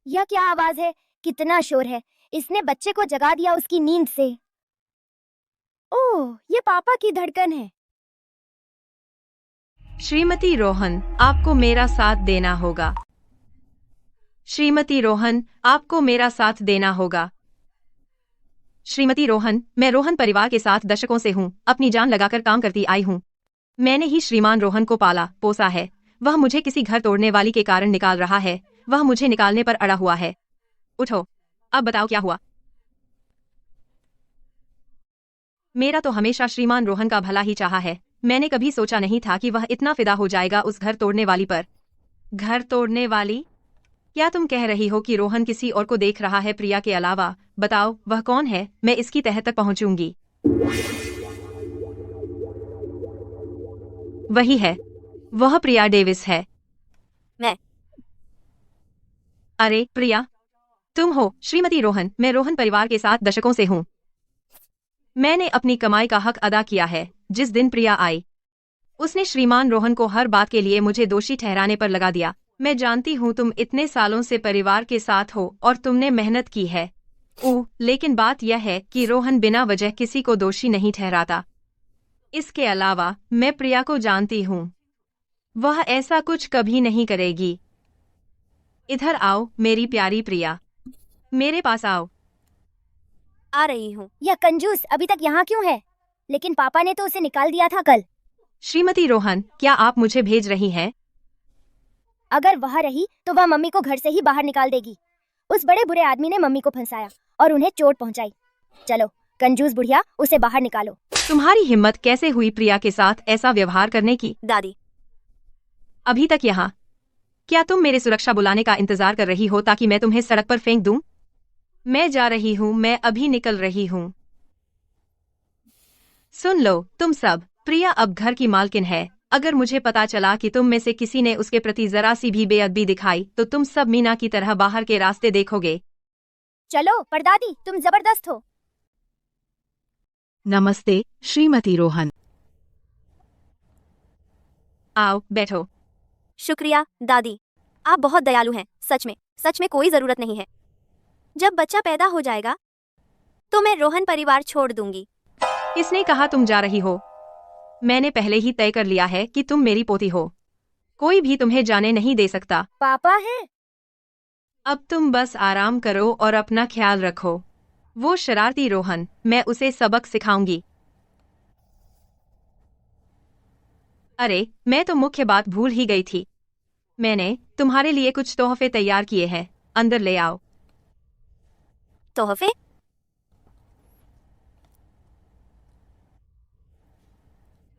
यह क्या आवाज है? कितना शोर है! इसने बच्चे को जगा दिया उसकी नींद से। ओह, ये पापा की धड़कन है। श्रीमती रोहन, आपको मेरा साथ देना होगा। श्रीमती रोहन, आपको मेरा साथ देना होगा। श्रीमती रोहन, मैं रोहन परिवार के साथ दशकों से हूँ। अपनी जान लगाकर काम करती आई हूँ। मैंने ही श्रीमान रोहन को पाला पोसा है। वह मुझे किसी घर तोड़ने वाली के कारण निकाल रहा है। वह मुझे निकालने पर अड़ा हुआ है। उठो, अब बताओ क्या हुआ। मेरा तो हमेशा श्रीमान रोहन का भला ही चाहा है। मैंने कभी सोचा नहीं था कि वह इतना फिदा हो जाएगा उस घर तोड़ने वाली पर। घर तोड़ने वाली? क्या तुम कह रही हो कि रोहन किसी और को देख रहा है प्रिया के अलावा? बताओ वह कौन है, मैं इसकी तह तक पहुंचूंगी। वही है, वह प्रिया डेविस है। मैं? अरे प्रिया, तुम हो? श्रीमती रोहन, मैं रोहन परिवार के साथ दशकों से हूँ। मैंने अपनी कमाई का हक अदा किया है। जिस दिन प्रिया आई, उसने श्रीमान रोहन को हर बात के लिए मुझे दोषी ठहराने पर लगा दिया। मैं जानती हूँ तुम इतने सालों से परिवार के साथ हो और तुमने मेहनत की है। लेकिन बात यह है कि रोहन बिना वजह किसी को दोषी नहीं ठहराता। इसके अलावा मैं प्रिया को जानती हूँ। वह ऐसा कुछ कभी नहीं करेगी। इधर आओ मेरी प्यारी प्रिया, मेरे पास आओ। आ रही हूँ। यह कंजूस अभी तक यहाँ क्यों है? लेकिन पापा ने तो उसे निकाल दिया था कल। श्रीमती रोहन, क्या आप मुझे भेज रही हैं? अगर वह रही तो वह मम्मी को घर से ही बाहर निकाल देगी। उस बड़े बुरे आदमी ने मम्मी को फंसाया और उन्हें चोट पहुंचाई। चलो कंजूस बुढ़िया, उसे बाहर निकालो। तुम्हारी हिम्मत कैसे हुई प्रिया के साथ ऐसा व्यवहार करने की? दादी, अभी तक यहाँ? क्या तुम मेरे सुरक्षा बुलाने का इंतजार कर रही हो ताकि मैं तुम्हें सड़क पर फेंक दूं? मैं जा रही हूँ, मैं अभी निकल रही हूँ। सुन लो तुम सब, प्रिया अब घर की मालकिन है। अगर मुझे पता चला कि तुम में से किसी ने उसके प्रति जरा सी भी बेअदबी दिखाई तो तुम सब मीना की तरह बाहर के रास्ते देखोगे। चलो परदादी, तुम जबरदस्त हो। नमस्ते श्रीमती रोहन। आओ बैठो। शुक्रिया दादी, आप बहुत दयालु हैं। सच में कोई जरूरत नहीं है। जब बच्चा पैदा हो जाएगा तो मैं रोहन परिवार छोड़ दूंगी। किसने कहा तुम जा रही हो? मैंने पहले ही तय कर लिया है कि तुम मेरी पोती हो। कोई भी तुम्हें जाने नहीं दे सकता। पापा है? अब तुम बस आराम करो और अपना ख्याल रखो। वो शरारती रोहन, मैं उसे सबक सिखाऊंगी। अरे मैं तो मुख्य बात भूल ही गई थी। मैंने तुम्हारे लिए कुछ तोहफे तैयार किए हैं, अंदर ले आओ। तोहफे?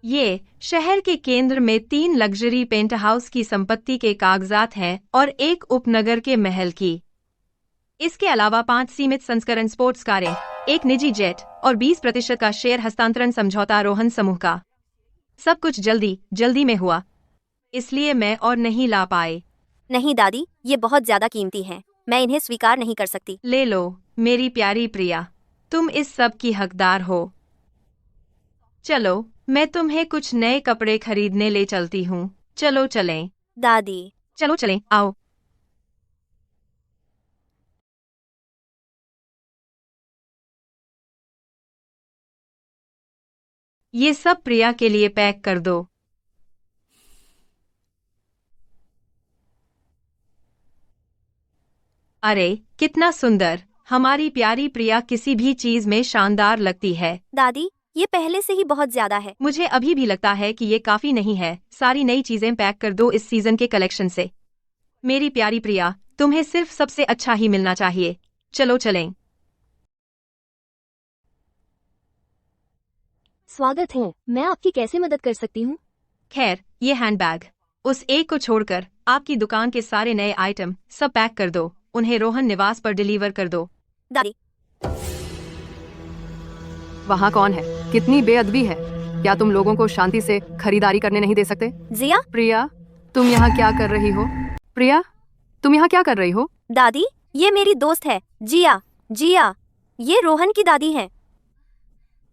ये शहर के केंद्र में 3 लग्जरी पेंट हाउस की संपत्ति के कागजात हैं और एक उपनगर के महल की। इसके अलावा 5 सीमित संस्करण स्पोर्ट्स कारें, एक निजी जेट और 20% का शेयर हस्तांतरण समझौता रोहन समूह का। सब कुछ जल्दी में हुआ, इसलिए मैं और नहीं ला पाए। नहीं दादी, ये बहुत ज्यादा कीमती हैं। मैं इन्हें स्वीकार नहीं कर सकती। ले लो मेरी प्यारी प्रिया, तुम इस सब की हकदार हो। चलो मैं तुम्हें कुछ नए कपड़े खरीदने ले चलती हूँ। चलो चलें। दादी, चलो चलें, आओ। ये सब प्रिया के लिए पैक कर दो। अरे कितना सुंदर, हमारी प्यारी प्रिया किसी भी चीज में शानदार लगती है। दादी, ये पहले से ही बहुत ज्यादा है। मुझे अभी भी लगता है कि ये काफी नहीं है। सारी नई चीजें पैक कर दो इस सीजन के कलेक्शन से। मेरी प्यारी प्रिया, तुम्हें सिर्फ सबसे अच्छा ही मिलना चाहिए। चलो चलें। स्वागत है, मैं आपकी कैसे मदद कर सकती हूँ? खैर, ये हैंडबैग, उस एक को छोड़कर आपकी दुकान के सारे नए आइटम सब पैक कर दो। उन्हें रोहन निवास पर डिलीवर कर दो। दादी, वहाँ कौन है? कितनी बेअदबी है। क्या तुम लोगों को शांति से खरीदारी करने नहीं दे सकते? जिया, प्रिया, तुम यहाँ क्या कर रही हो? प्रिया, तुम यहाँ क्या कर रही हो? दादी, ये मेरी दोस्त है जिया, ये रोहन की दादी है।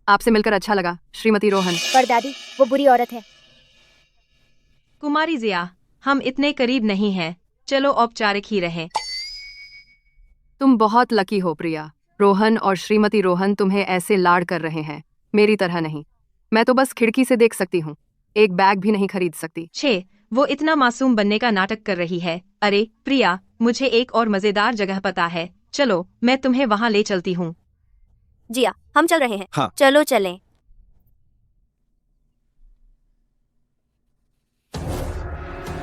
आपसे मिलकर अच्छा लगा, श्रीमती रोहन। पर दादी, वो बुरी औरत है। कुमारी जिया, हम इतने करीब नहीं हैं। चलो औपचारिक ही रहें। तुम बहुत लकी हो प्रिया। रोहन और श्रीमती रोहन तुम्हें ऐसे लाड कर रहे हैं, मेरी तरह नहीं। मैं तो बस खिड़की से देख सकती हूँ, एक बैग भी नहीं खरीद सकती। वो इतना मासूम बनने का नाटक कर रही है। अरे प्रिया, मुझे एक और मजेदार जगह पता है। चलो मैं तुम्हें वहाँ ले चलती हूँ। जिया, हम चल रहे हैं। हाँ। चलो चलें।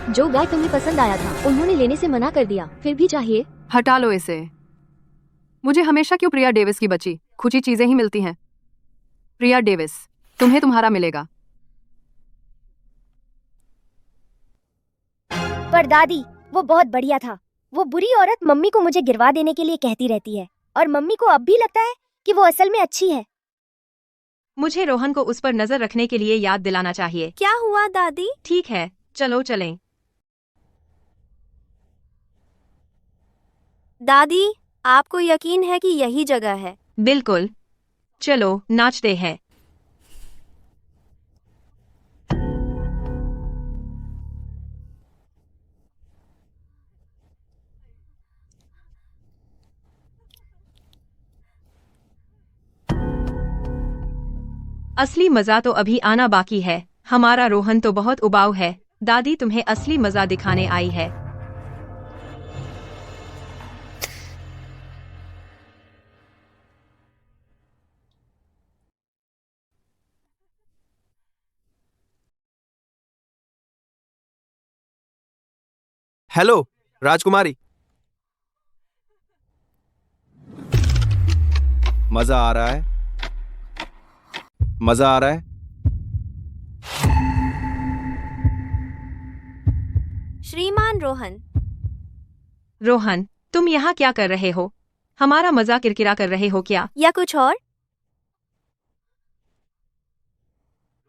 जो बैग तुम्हें पसंद आया था उन्होंने लेने से मना कर दिया, फिर भी चाहिए। हटा लो इसे। मुझे हमेशा क्यों प्रिया डेविस की बची खुची चीजें ही मिलती हैं? प्रिया डेविस, तुम्हें तुम्हारा मिलेगा। पर दादी, वो बहुत बढ़िया था। वो बुरी औरत मम्मी को मुझे गिरवा देने के लिए कहती रहती है, और मम्मी को अब भी लगता है कि वो असल में अच्छी है। मुझे रोहन को उस पर नजर रखने के लिए याद दिलाना चाहिए। क्या हुआ दादी? ठीक है, चलो चलें। दादी, आपको यकीन है कि यही जगह है? बिल्कुल, चलो नाचते हैं। असली मजा तो अभी आना बाकी है। हमारा रोहन तो बहुत उबाऊ है। दादी तुम्हें असली मजा दिखाने आई है। हेलो राजकुमारी, मजा आ रहा है? मजा आ रहा है? श्रीमान रोहन, रोहन, तुम यहाँ क्या कर रहे हो? हमारा मजा किरकिरा कर रहे हो क्या? या कुछ और?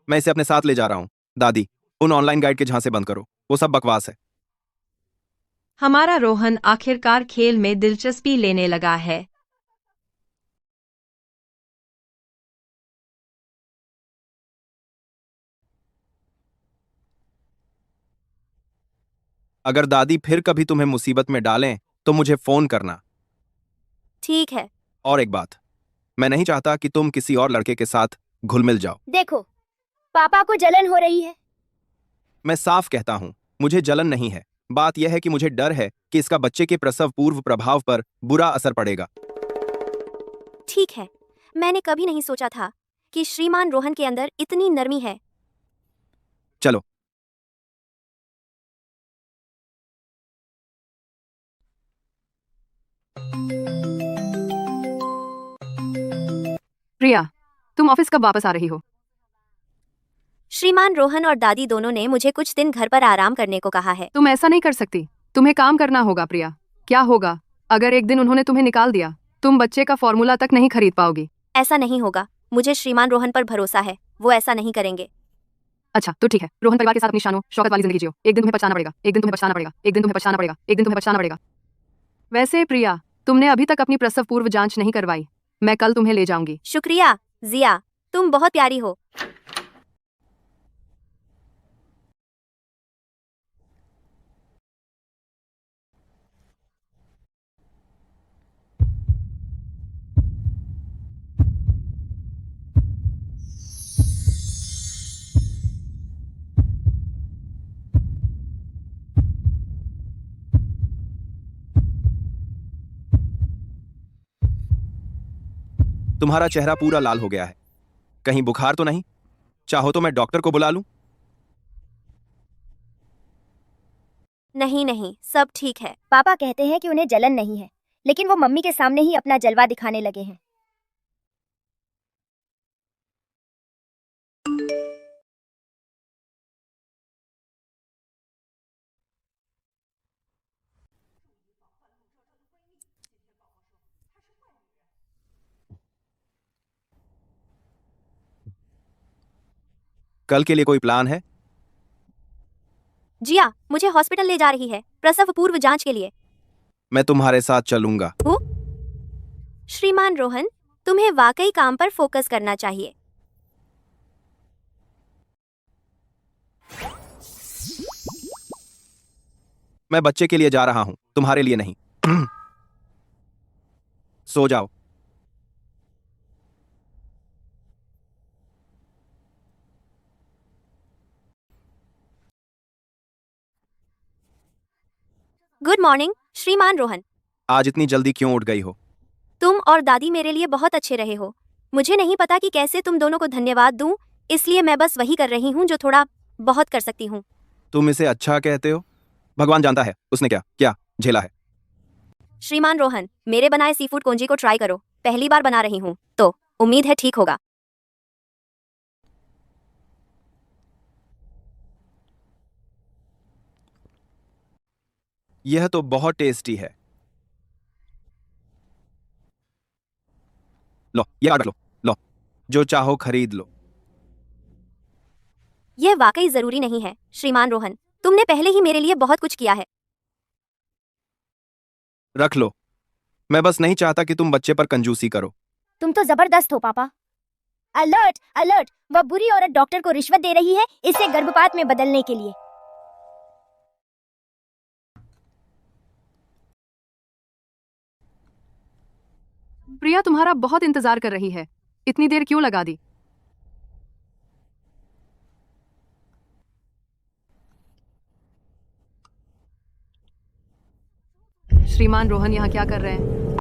मैं इसे अपने साथ ले जा रहा हूं। दादी, उन ऑनलाइन गाइड के झांसे बंद करो, वो सब बकवास है। हमारा रोहन आखिरकार खेल में दिलचस्पी लेने लगा है। अगर दादी फिर कभी तुम्हें मुसीबत में डालें तो मुझे फोन करना। ठीक है। और एक बात, मैं नहीं चाहता कि तुम किसी और लड़के के साथ घुल मिल जाओ। देखो, पापा को जलन हो रही है। मैं साफ कहता हूं, मुझे जलन नहीं है। बात यह है कि मुझे डर है कि इसका बच्चे के प्रसव पूर्व प्रभाव पर बुरा असर पड़ेगा। ठीक है, मैंने कभी नहीं सोचा था कि श्रीमान रोहन के अंदर इतनी नरमी है। चलो। प्रिया, तुम ऑफिस कब वापस आ रही हो? श्रीमान रोहन और दादी दोनों ने मुझे कुछ दिन घर पर आराम करने को कहा है। तुम ऐसा नहीं कर सकती, तुम्हें काम करना होगा प्रिया। क्या होगा अगर एक दिन उन्होंने तुम्हें निकाल दिया? तुम बच्चे का फॉर्मूला तक नहीं खरीद पाओगी। ऐसा नहीं होगा, मुझे श्रीमान रोहन पर भरोसा है, वो ऐसा नहीं करेंगे। अच्छा तो ठीक है, रोहन परिवार के साथ अपनी शानो शौकत वाली जिंदगी जियो। एक दिन तुम्हें पछताना पड़ेगा, एक दिन तुम्हें पछताना पड़ेगा, एक दिन तुम्हें पछताना पड़ेगा, एक दिन तुम्हें पछताना पड़ेगा। वैसे प्रिया, तुमने अभी तक अपनी प्रसव पूर्व जांच नहीं करवाई। मैं कल तुम्हें ले जाऊंगी। शुक्रिया जिया, तुम बहुत प्यारी हो। तुम्हारा चेहरा पूरा लाल हो गया है, कहीं बुखार तो नहीं? चाहो तो मैं डॉक्टर को बुला लूं? नहीं नहीं, सब ठीक है। पापा कहते हैं कि उन्हें जलन नहीं है, लेकिन वो मम्मी के सामने ही अपना जलवा दिखाने लगे हैं। कल के लिए कोई प्लान है? जिया मुझे हॉस्पिटल ले जा रही है प्रसव पूर्व जांच के लिए। मैं तुम्हारे साथ चलूंगा। श्रीमान रोहन, तुम्हें वाकई काम पर फोकस करना चाहिए। मैं बच्चे के लिए जा रहा हूं, तुम्हारे लिए नहीं। सो जाओ। गुड मॉर्निंग श्रीमान रोहन। आज इतनी जल्दी क्यों उठ गई हो? तुम और दादी मेरे लिए बहुत अच्छे रहे हो। मुझे नहीं पता कि कैसे तुम दोनों को धन्यवाद दूं, इसलिए मैं बस वही कर रही हूं जो थोड़ा बहुत कर सकती हूं। तुम इसे अच्छा कहते हो? भगवान जानता है उसने क्या क्या झेला है। श्रीमान रोहन, मेरे बनाए सीफूड कोंजी को ट्राई करो। पहली बार बना रही हूं, तो उम्मीद है ठीक होगा। यह तो बहुत टेस्टी है। लो ये ऑर्डर लो, लो जो चाहो खरीद लो। यह वाकई जरूरी नहीं है श्रीमान रोहन, तुमने पहले ही मेरे लिए बहुत कुछ किया है। रख लो, मैं बस नहीं चाहता कि तुम बच्चे पर कंजूसी करो। तुम तो जबरदस्त हो पापा। अलर्ट अलर्ट, वह बुरी औरत डॉक्टर को रिश्वत दे रही है इसे गर्भपात में बदलने के लिए। प्रिया तुम्हारा बहुत इंतजार कर रही है, इतनी देर क्यों लगा दी? श्रीमान रोहन यहाँ क्या कर रहे हैं?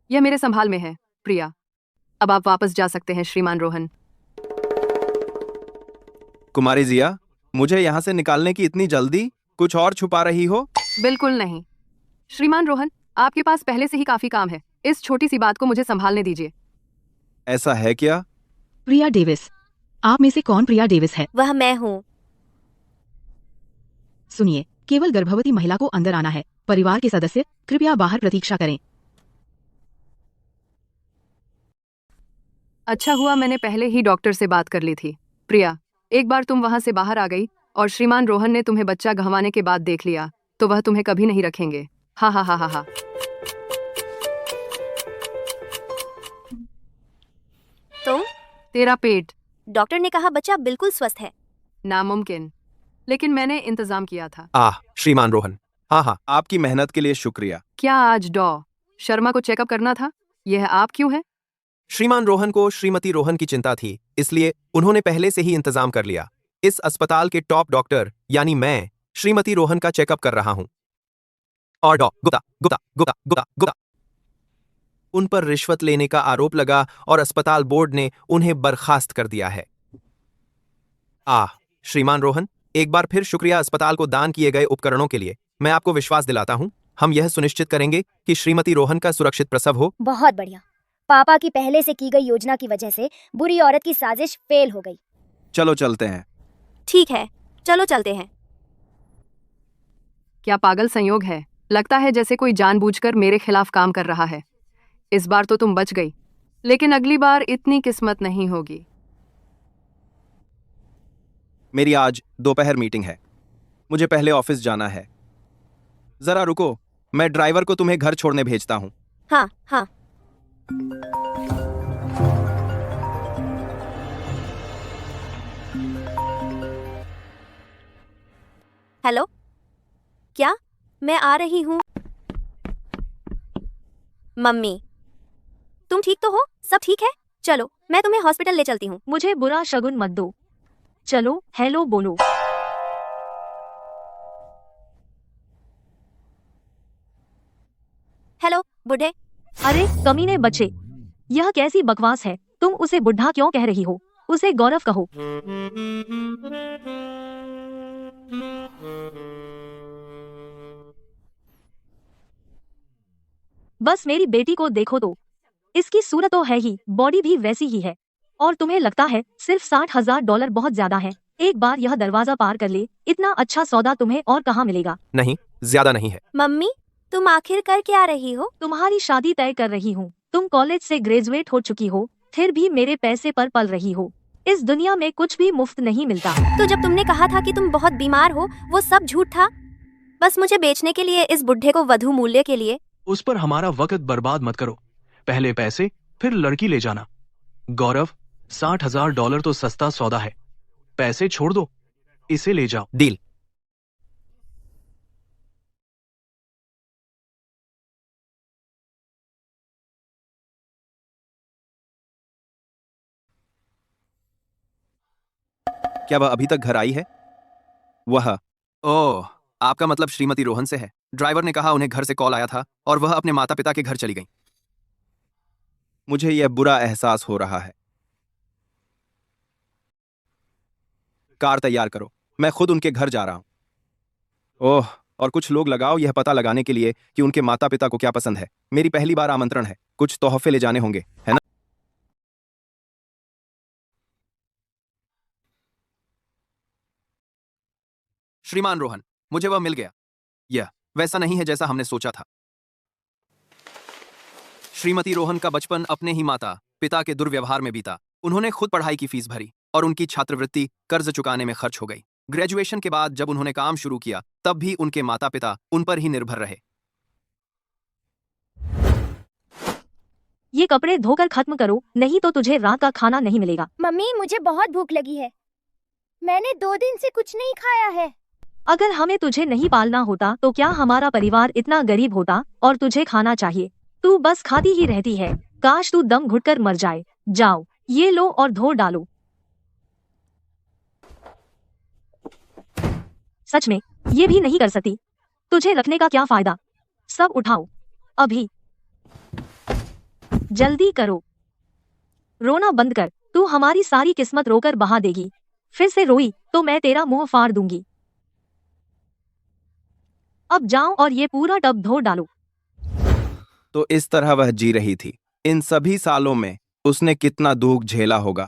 यह मेरे संभाल में है प्रिया, अब आप वापस जा सकते हैं श्रीमान रोहन। कुमारी जिया, मुझे यहाँ से निकालने की इतनी जल्दी? कुछ और छुपा रही हो? बिल्कुल नहीं श्रीमान रोहन, आपके पास पहले से ही काफी काम है, इस छोटी सी बात को मुझे संभालने दीजिए। ऐसा है क्या? प्रिया डेविस, आप में से कौन प्रिया डेविस है? वह मैं हूँ। सुनिए, केवल गर्भवती महिला को अंदर आना है। परिवार के सदस्य कृपया बाहर प्रतीक्षा करें। अच्छा हुआ मैंने पहले ही डॉक्टर से बात कर ली थी। प्रिया, एक बार तुम वहां से बाहर आ गई और श्रीमान रोहन ने तुम्हें बच्चा गंवाने के बाद देख लिया, तो वह तुम्हें कभी नहीं रखेंगे। हा हा हा हा हा। तुम? तेरा पेट। डॉक्टर ने कहा बच्चा बिल्कुल स्वस्थ है। नामुमकिन, लेकिन मैंने इंतजाम किया था। श्रीमान रोहन, हाँ हाँ, आपकी मेहनत के लिए शुक्रिया। क्या आज डॉ शर्मा को चेकअप करना था? यह आप क्यों है? श्रीमान रोहन को श्रीमती रोहन की चिंता थी, इसलिए उन्होंने पहले से ही इंतजाम कर लिया। इस अस्पताल के टॉप डॉक्टर यानी मैं श्रीमती रोहन का चेकअप कर रहा हूं। और डॉ गुप्ता गुप्ता गुप्ता गुप्ता गुप्ता उन पर रिश्वत लेने का आरोप लगा और अस्पताल बोर्ड ने उन्हें बर्खास्त कर दिया है। श्रीमान रोहन, एक बार फिर शुक्रिया अस्पताल को दान किए गए उपकरणों के लिए। मैं आपको विश्वास दिलाता हूं, हम यह सुनिश्चित करेंगे कि श्रीमती रोहन का सुरक्षित प्रसव हो। बहुत बढ़िया, पापा की पहले से की गई योजना की वजह से बुरी औरत की साजिश फेल हो गई। चलो चलते हैं। ठीक है, चलो चलते हैं। क्या पागल संयोग है, लगता है जैसे कोई जानबूझकर मेरे खिलाफ काम कर रहा है। इस बार तो तुम बच गई, लेकिन अगली बार इतनी किस्मत नहीं होगी। मेरी आज दोपहर मीटिंग है, मुझे पहले ऑफिस जाना है। जरा रुको, मैं ड्राइवर को तुम्हें घर छोड़ने भेजता हूँ। हाँ हाँ। हेलो, क्या मैं आ रही हूँ? मम्मी, तुम ठीक तो हो? सब ठीक है? चलो मैं तुम्हें हॉस्पिटल ले चलती हूँ। मुझे बुरा शगुन मत दो। चलो हेलो बोलो। हेलो बुढ़े। अरे कमीने बच्चे, यह कैसी बकवास है? तुम उसे बुढ़ा क्यों कह रही हो? उसे गौरव कहो। बस मेरी बेटी को देखो तो, इसकी सूरत तो है ही, बॉडी भी वैसी ही है। और तुम्हें लगता है सिर्फ $60,000 बहुत ज्यादा है? एक बार यह दरवाजा पार कर ले, इतना अच्छा सौदा तुम्हें और कहाँ मिलेगा? नहीं, ज्यादा नहीं है। मम्मी, तुम आखिर कर क्या रही हो? तुम्हारी शादी तय कर रही हूँ। तुम कॉलेज से ग्रेजुएट हो चुकी हो, फिर भी मेरे पैसे पर पल रही हो। इस दुनिया में कुछ भी मुफ्त नहीं मिलता। तो जब तुमने कहा था कि तुम बहुत बीमार हो, वो सब झूठ था? बस मुझे बेचने के लिए, इस बुढ़े को वधू मूल्य के लिए? उस पर हमारा वक्त बर्बाद मत करो। पहले पैसे, फिर लड़की ले जाना। गौरव, $60,000 तो सस्ता सौदा है। पैसे छोड़ दो, इसे ले जाओ। डील। क्या वह अभी तक घर आई है? वह, ओह, आपका मतलब श्रीमती रोहन से है। ड्राइवर ने कहा उन्हें घर से कॉल आया था और वह अपने माता पिता के घर चली गई। मुझे यह बुरा एहसास हो रहा है। कार तैयार करो, मैं खुद उनके घर जा रहा हूं। ओह, और कुछ लोग लगाओ यह पता लगाने के लिए कि उनके माता पिता को क्या पसंद है। मेरी पहली बार आमंत्रण है, कुछ तोहफे ले जाने होंगे, है ना? श्रीमान रोहन, मुझे वह मिल गया। यह वैसा नहीं है जैसा हमने सोचा था। श्रीमती रोहन का बचपन अपने ही माता पिता के दुर्व्यवहार में बीता। उन्होंने खुद पढ़ाई की फीस भरी और उनकी छात्रवृत्ति कर्ज चुकाने में खर्च हो गई। ग्रेजुएशन के बाद जब उन्होंने काम शुरू किया, तब भी उनके माता पिता उन पर ही निर्भर रहे। ये कपड़े धोकर खत्म करो, नहीं तो तुझे रात का खाना नहीं मिलेगा। मम्मी, मुझे बहुत भूख लगी है। मैंने 2 दिन से कुछ नहीं खाया है। अगर हमें तुझे नहीं पालना होता तो क्या हमारा परिवार इतना गरीब होता? और तुझे खाना चाहिए, तू बस खाती ही रहती है। काश तू दम घुटकर मर जाए। जाओ, ये लो और धो डालो। सच में ये भी नहीं कर सकती? तुझे रखने का क्या फायदा? सब उठाओ अभी, जल्दी करो। रोना बंद कर, तू हमारी सारी किस्मत रोकर बहा देगी। फिर से रोई तो मैं तेरा मुंह फाड़ दूंगी। अब जाओ और ये पूरा टब धो डालो। तो इस तरह वह जी रही थी। इन सभी सालों में उसने कितना दुख झेला होगा।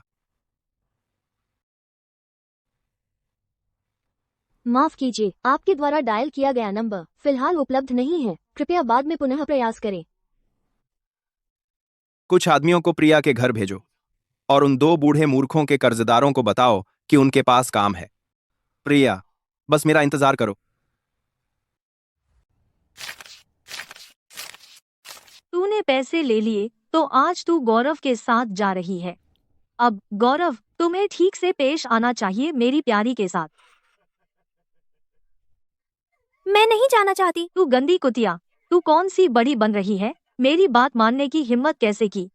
माफ कीजिए, आपके द्वारा डायल किया गया नंबर फिलहाल उपलब्ध नहीं है। कृपया बाद में पुनः प्रयास करें। कुछ आदमियों को प्रिया के घर भेजो और उन 2 बूढ़े मूर्खों के कर्जदारों को बताओ कि उनके पास काम है। प्रिया, बस मेरा इंतजार करो। तूने पैसे ले लिए तो आज तू गौरव के साथ जा रही है। अब गौरव, तुम्हें ठीक से पेश आना चाहिए मेरी प्यारी के साथ। मैं नहीं जाना चाहती। तू गंदी कुतिया, तू कौन सी बड़ी बन रही है? मेरी बात मानने की हिम्मत कैसे की?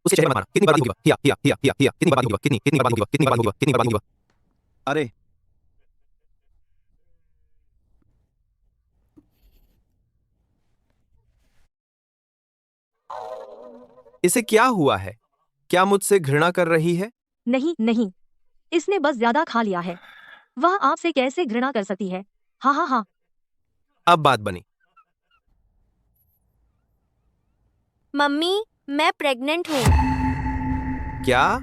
उसके चेहरे मत मारना। कितनी बर्बादी होगी? हिया, कितनी बर्बादी होगी? कितनी बर्बादी होगी? कितनी बर्बादी होगी? कितनी बर्बादी होगी? अरे, इसे क्या हुआ है? क्या मुझसे घृणा कर रही है? नहीं नहीं, इसने बस ज्यादा खा लिया है। वह आपसे कैसे घृणा कर सकती है? हाँ हाँ हाँ। अब बात बनी। मम्मी, मैं प्रेग्नेंट हूँ। क्या?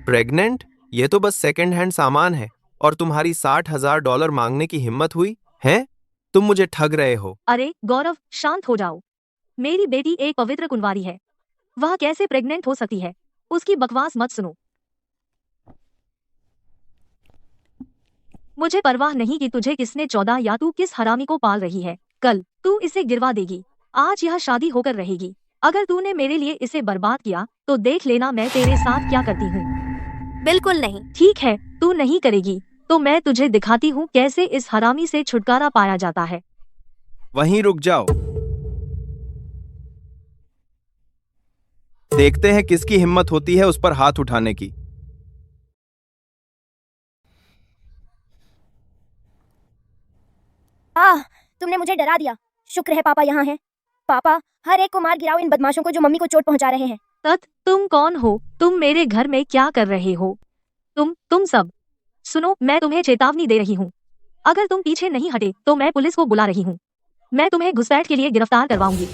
प्रेग्नेंट? ये तो बस सेकंड हैंड सामान है और तुम्हारी $60,000 मांगने की हिम्मत हुई है? तुम मुझे ठग रहे हो। अरे गौरव, शांत हो जाओ। मेरी बेटी एक पवित्र कुंवारी है, वह कैसे प्रेग्नेंट हो सकती है? उसकी बकवास मत सुनो। मुझे परवाह नहीं कि तुझे किसने 14 या तू किस हरामी को पाल रही है। कल तू इसे गिरवा देगी। आज यह शादी होकर रहेगी। अगर तूने मेरे लिए इसे बर्बाद किया तो देख लेना मैं तेरे साथ क्या करती हूँ। बिल्कुल नहीं। ठीक है, तू नहीं करेगी तो मैं तुझे दिखाती हूँ कैसे इस हरामी से छुटकारा पाया जाता है। वहीं रुक जाओ। देखते हैं किसकी हिम्मत होती है उस पर हाथ उठाने की। तुमने मुझे डरा दिया। शुक्र है पापा यहाँ हैं। पापा, हर एक को मार गिराओ इन बदमाशों को जो मम्मी को चोट पहुंचा रहे हैं। तत, तुम कौन हो? तुम मेरे घर में क्या कर रहे हो? तुम सब सुनो, मैं तुम्हें चेतावनी दे रही हूँ। अगर तुम पीछे नहीं हटे तो मैं पुलिस को बुला रही हूँ। मैं तुम्हें घुसपैठ के लिए गिरफ्तार करवाऊंगी।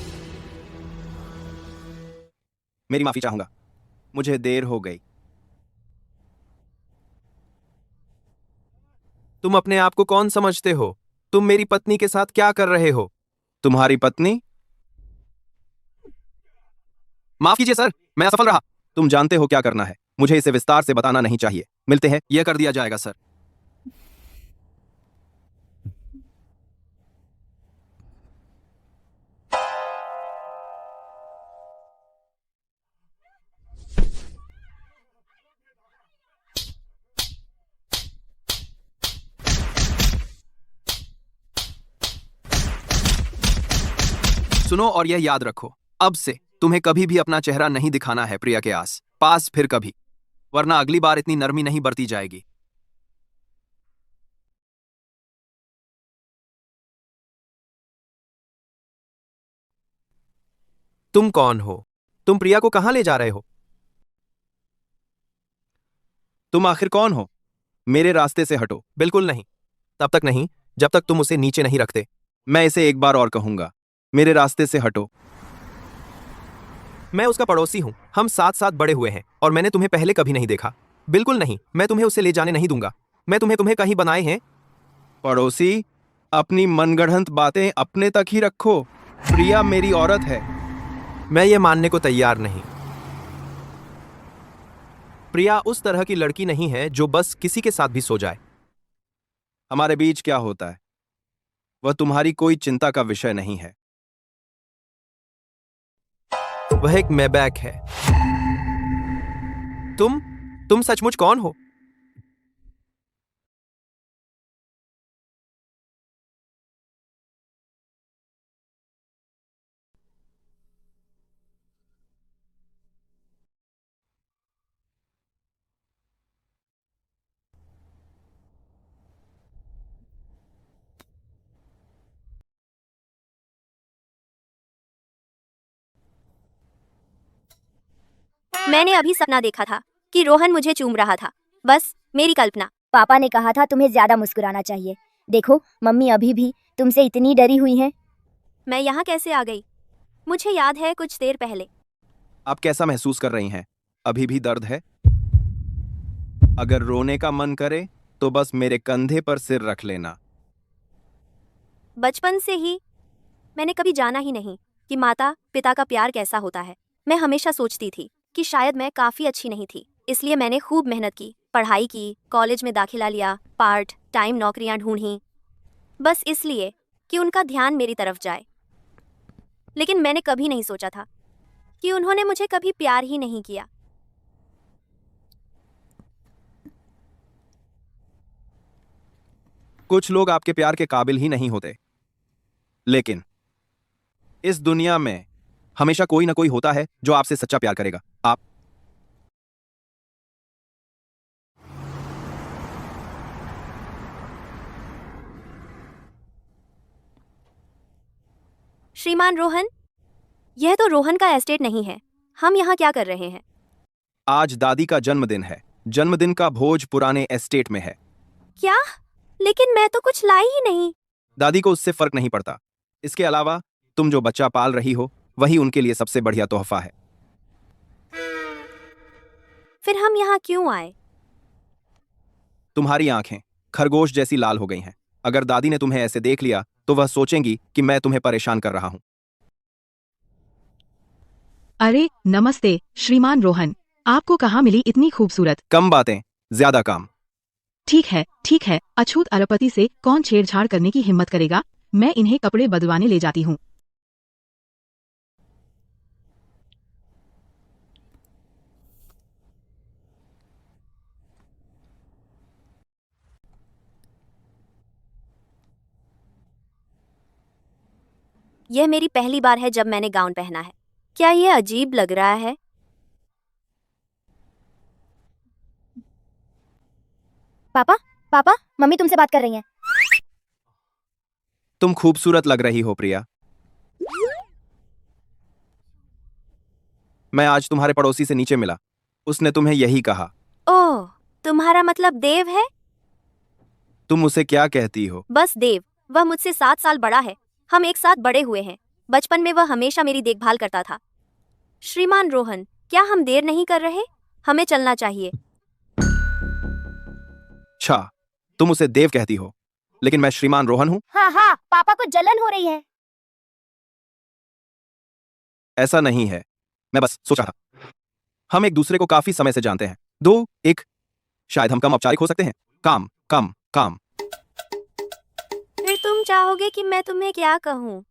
मेरी माफी चाहूंगा, मुझे देर हो गई। तुम अपने आप को कौन समझते हो? तुम मेरी पत्नी के साथ क्या कर रहे हो? तुम्हारी पत्नी? माफ कीजिए सर, मैं असफल रहा। तुम जानते हो क्या करना है, मुझे इसे विस्तार से बताना नहीं चाहिए। मिलते हैं, यह कर दिया जाएगा सर। सुनो और यह याद रखो, अब से तुम्हें कभी भी अपना चेहरा नहीं दिखाना है प्रिया के पास फिर कभी, वरना अगली बार इतनी नरमी नहीं बरती जाएगी। तुम कौन हो? तुम प्रिया को कहां ले जा रहे हो? तुम आखिर कौन हो? मेरे रास्ते से हटो। बिल्कुल नहीं, तब तक नहीं जब तक तुम उसे नीचे नहीं रखते। मैं इसे एक बार और कहूंगा, मेरे रास्ते से हटो। मैं उसका पड़ोसी हूं, हम साथ साथ बड़े हुए हैं और मैंने तुम्हें पहले कभी नहीं देखा। बिल्कुल नहीं, मैं तुम्हें उसे ले जाने नहीं दूंगा। मैं तुम्हें कहीं बनाए हैं। पड़ोसी, अपनी मनगढ़ंत बातें अपने तक ही रखो। प्रिया मेरी औरत है। मैं ये मानने को तैयार नहीं। प्रिया उस तरह की लड़की नहीं है जो बस किसी के साथ भी सो जाए। हमारे बीच क्या होता है वह तुम्हारी कोई चिंता का विषय नहीं है। वह एक मैबैक है। तुम सचमुच कौन हो? मैंने अभी सपना देखा था कि रोहन मुझे चूम रहा था। बस मेरी कल्पना। पापा ने कहा था तुम्हें ज्यादा मुस्कुराना चाहिए। देखो, मम्मी अभी भी तुमसे इतनी डरी हुई हैं। मैं यहाँ कैसे आ गई? मुझे याद है कुछ देर पहले। आप कैसा महसूस कर रही हैं? अभी भी दर्द है? अगर रोने का मन करे तो बस मेरे कंधे पर सिर रख लेना। बचपन से ही मैंने कभी जाना ही नहीं कि माता पिता का प्यार कैसा होता है। मैं हमेशा सोचती थी कि शायद मैं काफ़ी अच्छी नहीं थी, इसलिए मैंने खूब मेहनत की, पढ़ाई की, कॉलेज में दाखिला लिया, पार्ट टाइम नौकरियां ढूंढी, बस इसलिए कि उनका ध्यान मेरी तरफ जाए। लेकिन मैंने कभी नहीं सोचा था कि उन्होंने मुझे कभी प्यार ही नहीं किया। कुछ लोग आपके प्यार के काबिल ही नहीं होते, लेकिन इस दुनिया में हमेशा कोई ना कोई होता है जो आपसे सच्चा प्यार करेगा। आप श्रीमान रोहन, यह तो रोहन का एस्टेट नहीं है। हम यहाँ क्या कर रहे हैं? आज दादी का जन्मदिन है। जन्मदिन का भोज पुराने एस्टेट में है। क्या? लेकिन मैं तो कुछ लाई ही नहीं। दादी को उससे फर्क नहीं पड़ता। इसके अलावा तुम जो बच्चा पाल रही हो वही उनके लिए सबसे बढ़िया तोहफा है। फिर हम यहाँ क्यों आए? तुम्हारी आंखें खरगोश जैसी लाल हो गई हैं। अगर दादी ने तुम्हें ऐसे देख लिया तो वह सोचेंगी कि मैं तुम्हें परेशान कर रहा हूं। अरे नमस्ते श्रीमान रोहन, आपको कहाँ मिली इतनी खूबसूरत? कम बातें, ज्यादा काम। ठीक है, अछूत अरबपति से कौन छेड़छाड़ करने की हिम्मत करेगा? मैं इन्हें कपड़े बदलवाने ले जाती हूँ। यह मेरी पहली बार है जब मैंने गाउन पहना है। क्या यह अजीब लग रहा है? पापा पापा, मम्मी तुमसे बात कर रही हैं। तुम खूबसूरत लग रही हो प्रिया। मैं आज तुम्हारे पड़ोसी से नीचे मिला, उसने तुम्हें यही कहा। ओह, तुम्हारा मतलब देव है? तुम उसे क्या कहती हो? बस देव। वह मुझसे 7 साल बड़ा है। हम एक साथ बड़े हुए हैं। बचपन में वह हमेशा मेरी देखभाल करता था। श्रीमान रोहन, क्या हम देर नहीं कर रहे? हमें चलना चाहिए। अच्छा, तुम उसे देव कहती हो, लेकिन मैं श्रीमान रोहन हूं। हाँ हाँ, पापा को जलन हो रही है। ऐसा नहीं है, मैं बस सोचा था। हम एक दूसरे को काफी समय से जानते हैं। 2 1 शायद हम कम औपचारिक हो सकते हैं। काम काम काम। फिर तुम चाहोगे कि मैं तुम्हें क्या कहूँ?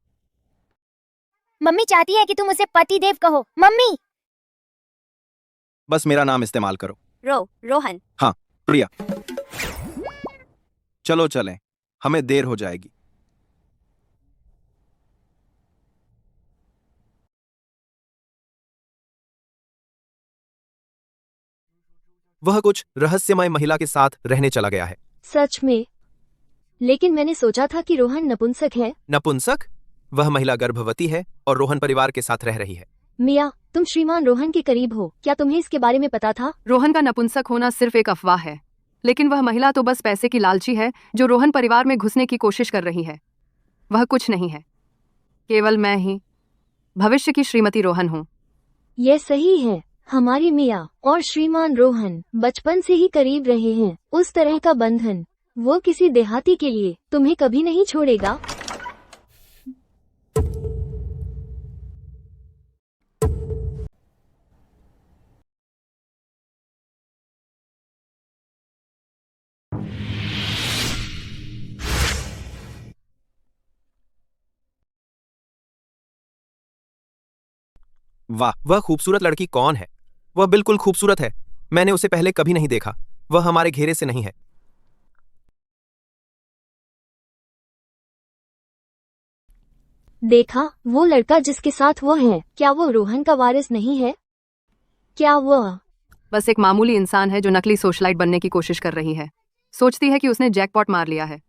मम्मी चाहती है कि तुम उसे पति देव कहो। मम्मी। बस मेरा नाम इस्तेमाल करो। रोहन। हाँ प्रिया। चलो चलें, हमें देर हो जाएगी। वह कुछ रहस्यमय महिला के साथ रहने चला गया है। सच में? लेकिन मैंने सोचा था कि रोहन नपुंसक है। नपुंसक? वह महिला गर्भवती है और रोहन परिवार के साथ रह रही है। मिया, तुम श्रीमान रोहन के करीब हो, क्या तुम्हें इसके बारे में पता था? रोहन का नपुंसक होना सिर्फ एक अफवाह है, लेकिन वह महिला तो बस पैसे की लालची है जो रोहन परिवार में घुसने की कोशिश कर रही है। वह कुछ नहीं है, केवल मैं ही भविष्य की श्रीमती रोहन हूँ। यह सही है। हमारी मिया और श्रीमान रोहन बचपन से ही करीब रहे हैं। उस तरह का बंधन वो किसी देहाती के लिए तुम्हें कभी नहीं छोड़ेगा। वाह, वह खूबसूरत लड़की कौन है? वह बिल्कुल खूबसूरत है। मैंने उसे पहले कभी नहीं देखा। वह हमारे घेरे से नहीं है। देखा, वो लड़का जिसके साथ वो है, क्या वो रोहन का वारिस नहीं है? क्या वह बस एक मामूली इंसान है जो नकली सोशलाइट बनने की कोशिश कर रही है। सोचती है कि उसने जैकपॉट मार लिया है।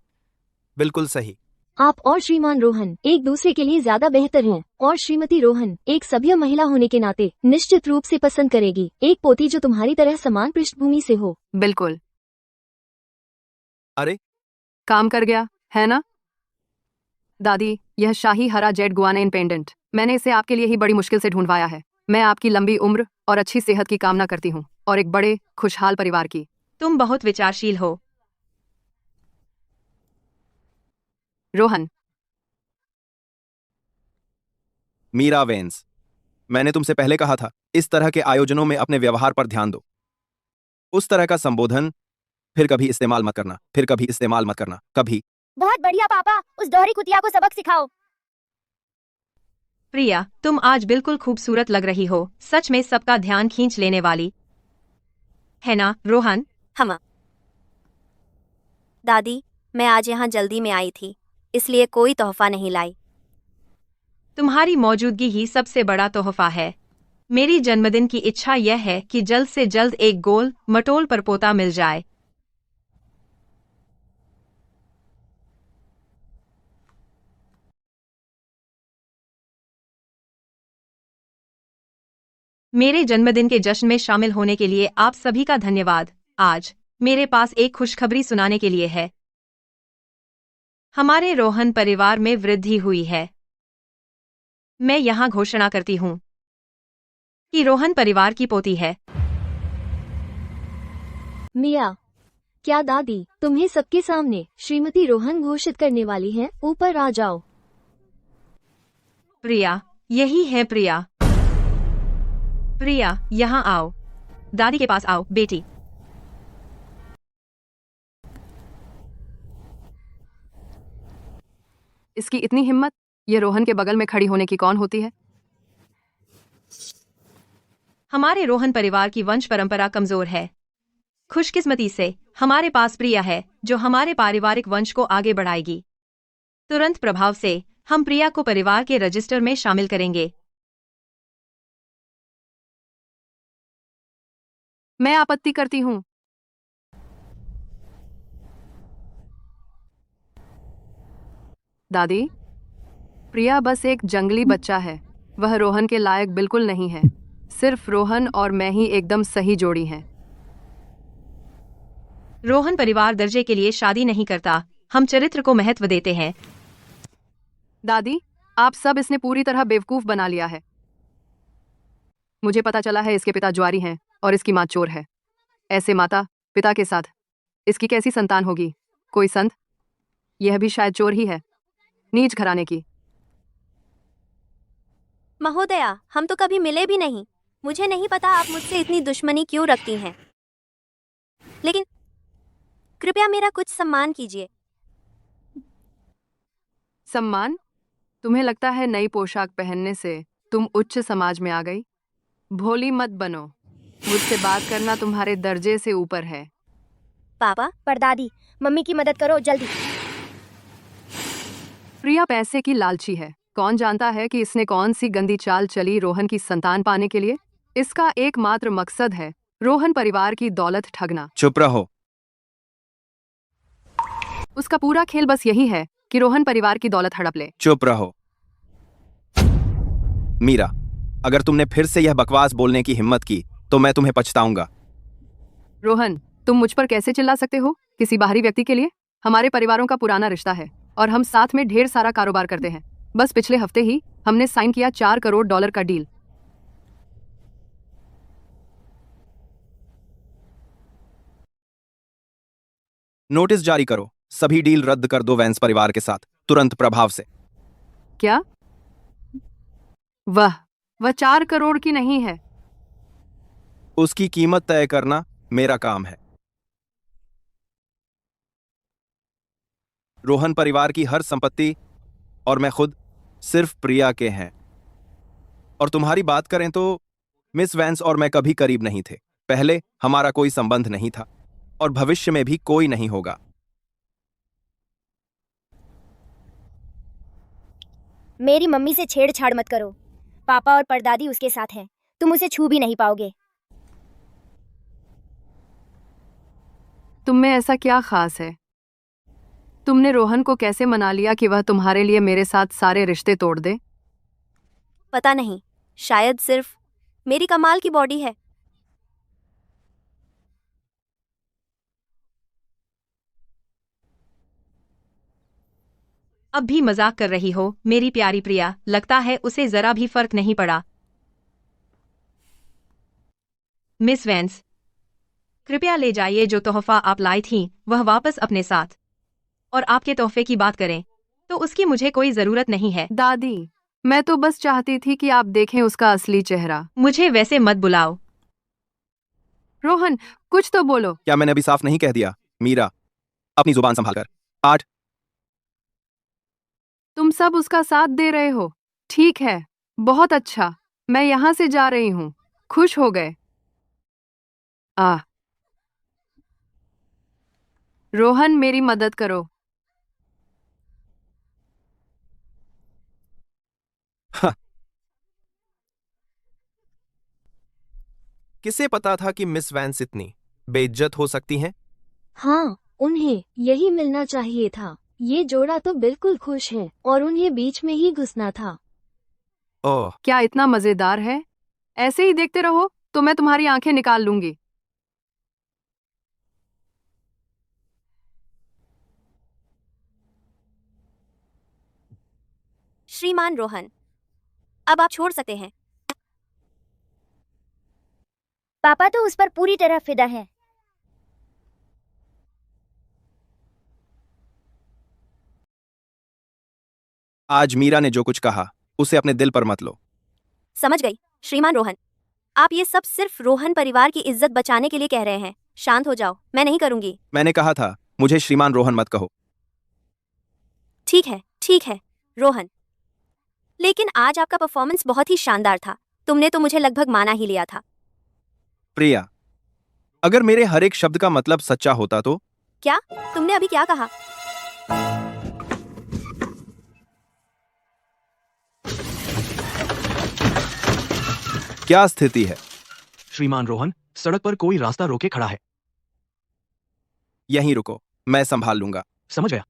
बिल्कुल सही। आप और श्रीमान रोहन एक दूसरे के लिए ज्यादा बेहतर हैं, और श्रीमती रोहन एक सभ्य महिला होने के नाते निश्चित रूप से पसंद करेगी एक पोती जो तुम्हारी तरह समान पृष्ठभूमि से हो। बिल्कुल। अरे, काम कर गया है ना? दादी, यह शाही हरा जेड गुआनाइन पेंडेंट मैंने इसे आपके लिए ही बड़ी मुश्किल से ढूंढवाया है। मैं आपकी लंबी उम्र और अच्छी सेहत की कामना करती हूँ, और एक बड़े खुशहाल परिवार की। तुम बहुत विचारशील हो। रोहन। मीरा वेंस, मैंने तुमसे पहले कहा था, इस तरह के आयोजनों में अपने व्यवहार पर ध्यान दो। उस तरह का संबोधन फिर कभी इस्तेमाल मत करना, फिर कभी इस्तेमाल मत करना, कभी। बहुत बढ़िया पापा, उस दोहरी कुतिया को सबक सिखाओ। प्रिया, तुम आज बिल्कुल खूबसूरत लग रही हो। सच में सबका ध्यान खींच लेने वाली है ना रोहन? हम। दादी, मैं आज यहाँ जल्दी में आई थी, इसलिए कोई तोहफा नहीं लाई। तुम्हारी मौजूदगी ही सबसे बड़ा तोहफा है। मेरी जन्मदिन की इच्छा यह है कि जल्द से जल्द एक गोल मटोल परपोता मिल जाए। मेरे जन्मदिन के जश्न में शामिल होने के लिए आप सभी का धन्यवाद। आज मेरे पास एक खुशखबरी सुनाने के लिए है। हमारे रोहन परिवार में वृद्धि हुई है। मैं यहाँ घोषणा करती हूँ कि रोहन परिवार की पोती है। मिया, क्या दादी तुम्हें सबके सामने श्रीमती रोहन घोषित करने वाली हैं? ऊपर आ जाओ। प्रिया, यही है प्रिया। प्रिया, यहाँ आओ। दादी के पास आओ बेटी। इसकी इतनी हिम्मत? ये रोहन के बगल में खड़ी होने की कौन होती है? हमारे रोहन परिवार की वंश परंपरा कमजोर है। खुशकिस्मती से हमारे पास प्रिया है जो हमारे पारिवारिक वंश को आगे बढ़ाएगी। तुरंत प्रभाव से हम प्रिया को परिवार के रजिस्टर में शामिल करेंगे। मैं आपत्ति करती हूँ। दादी, प्रिया बस एक जंगली बच्चा है। वह रोहन के लायक बिल्कुल नहीं है। सिर्फ रोहन और मैं ही एकदम सही जोड़ी हैं। रोहन परिवार दर्जे के लिए शादी नहीं करता, हम चरित्र को महत्व देते हैं। दादी, आप सब इसने पूरी तरह बेवकूफ बना लिया है। मुझे पता चला है इसके पिता जुआरी हैं और इसकी माँ चोर है। ऐसे माता पिता के साथ इसकी कैसी संतान होगी? कोई संत? यह भी शायद चोर ही है, नीच घराने की। महोदया, हम तो कभी मिले भी नहीं। मुझे नहीं पता आप मुझसे इतनी दुश्मनी क्यों रखती हैं। लेकिन कृपया मेरा कुछ सम्मान कीजिए। सम्मान? तुम्हें लगता है नई पोशाक पहनने से तुम उच्च समाज में आ गई? भोली मत बनो। मुझसे बात करना तुम्हारे दर्जे से ऊपर है। पापा, पर दादी, मम्मी की मदद करो जल्दी। प्रिया पैसे की लालची है। कौन जानता है कि इसने कौन सी गंदी चाल चली रोहन की संतान पाने के लिए? इसका एकमात्र मकसद है रोहन परिवार की दौलत ठगना। चुप रहो। उसका पूरा खेल बस यही है कि रोहन परिवार की दौलत हड़प ले। चुप रहो। मीरा, अगर तुमने फिर से यह बकवास बोलने की हिम्मत की तो मैं तुम्हें पछताऊंगा। रोहन, तुम मुझ पर कैसे चिल्ला सकते हो किसी बाहरी व्यक्ति के लिए? हमारे परिवारों का पुराना रिश्ता है और हम साथ में ढेर सारा कारोबार करते हैं। बस पिछले हफ्ते ही हमने साइन किया $4 करोड़ का डील। नोटिस जारी करो। सभी डील रद्द कर दो वैंस परिवार के साथ, तुरंत प्रभाव से। क्या? वह 4 करोड़ की नहीं है। उसकी कीमत तय करना मेरा काम है। रोहन परिवार की हर संपत्ति और मैं खुद सिर्फ प्रिया के हैं। और तुम्हारी बात करें तो मिस वैंस और मैं कभी करीब नहीं थे। पहले हमारा कोई संबंध नहीं था और भविष्य में भी कोई नहीं होगा। मेरी मम्मी से छेड़छाड़ मत करो। पापा और परदादी उसके साथ हैं, तुम उसे छू भी नहीं पाओगे। तुम में ऐसा क्या खास है? तुमने रोहन को कैसे मना लिया कि वह तुम्हारे लिए मेरे साथ सारे रिश्ते तोड़ दे? पता नहीं, शायद सिर्फ मेरी कमाल की बॉडी है। अब भी मजाक कर रही हो मेरी प्यारी प्रिया? लगता है उसे जरा भी फर्क नहीं पड़ा। मिस वैंस, कृपया ले जाइए जो तोहफा आप लाई थी वह वापस अपने साथ। और आपके तोहफे की बात करें तो उसकी मुझे कोई जरूरत नहीं है। दादी, मैं तो बस चाहती थी कि आप देखें उसका असली चेहरा। मुझे वैसे मत बुलाओ। रोहन, कुछ तो बोलो। क्या मैंने अभी साफ नहीं कह दिया? मीरा, अपनी जुबान संभाल कर। 8। तुम सब उसका साथ दे रहे हो। ठीक है, बहुत अच्छा। मैं यहाँ से जा रही हूँ। खुश हो गए? रोहन, मेरी मदद करो। किसे पता था कि मिस वैंस इतनी बेइज्जत हो सकती हैं? हाँ, उन्हें यही मिलना चाहिए था। ये जोड़ा तो बिल्कुल खुश है और उन्हें बीच में ही घुसना था। ओह, क्या इतना मजेदार है? ऐसे ही देखते रहो तो मैं तुम्हारी आंखें निकाल लूंगी। श्रीमान रोहन, अब आप छोड़ सकते हैं। पापा तो उस पर पूरी तरह फिदा है। आज मीरा ने जो कुछ कहा उसे अपने दिल पर मत लो। समझ गई श्रीमान रोहन, आप ये सब सिर्फ रोहन परिवार की इज्जत बचाने के लिए कह रहे हैं। शांत हो जाओ, मैं नहीं करूंगी। मैंने कहा था मुझे श्रीमान रोहन मत कहो। ठीक है रोहन, लेकिन आज आपका परफॉर्मेंस बहुत ही शानदार था। तुमने तो मुझे लगभग माना ही लिया था। प्रिया, अगर मेरे हर एक शब्द का मतलब सच्चा होता तो। क्या? तुमने अभी क्या कहा? क्या स्थिति है? श्रीमान रोहन, सड़क पर कोई रास्ता रोके खड़ा है। यहीं रुको, मैं संभाल लूंगा। समझ गया।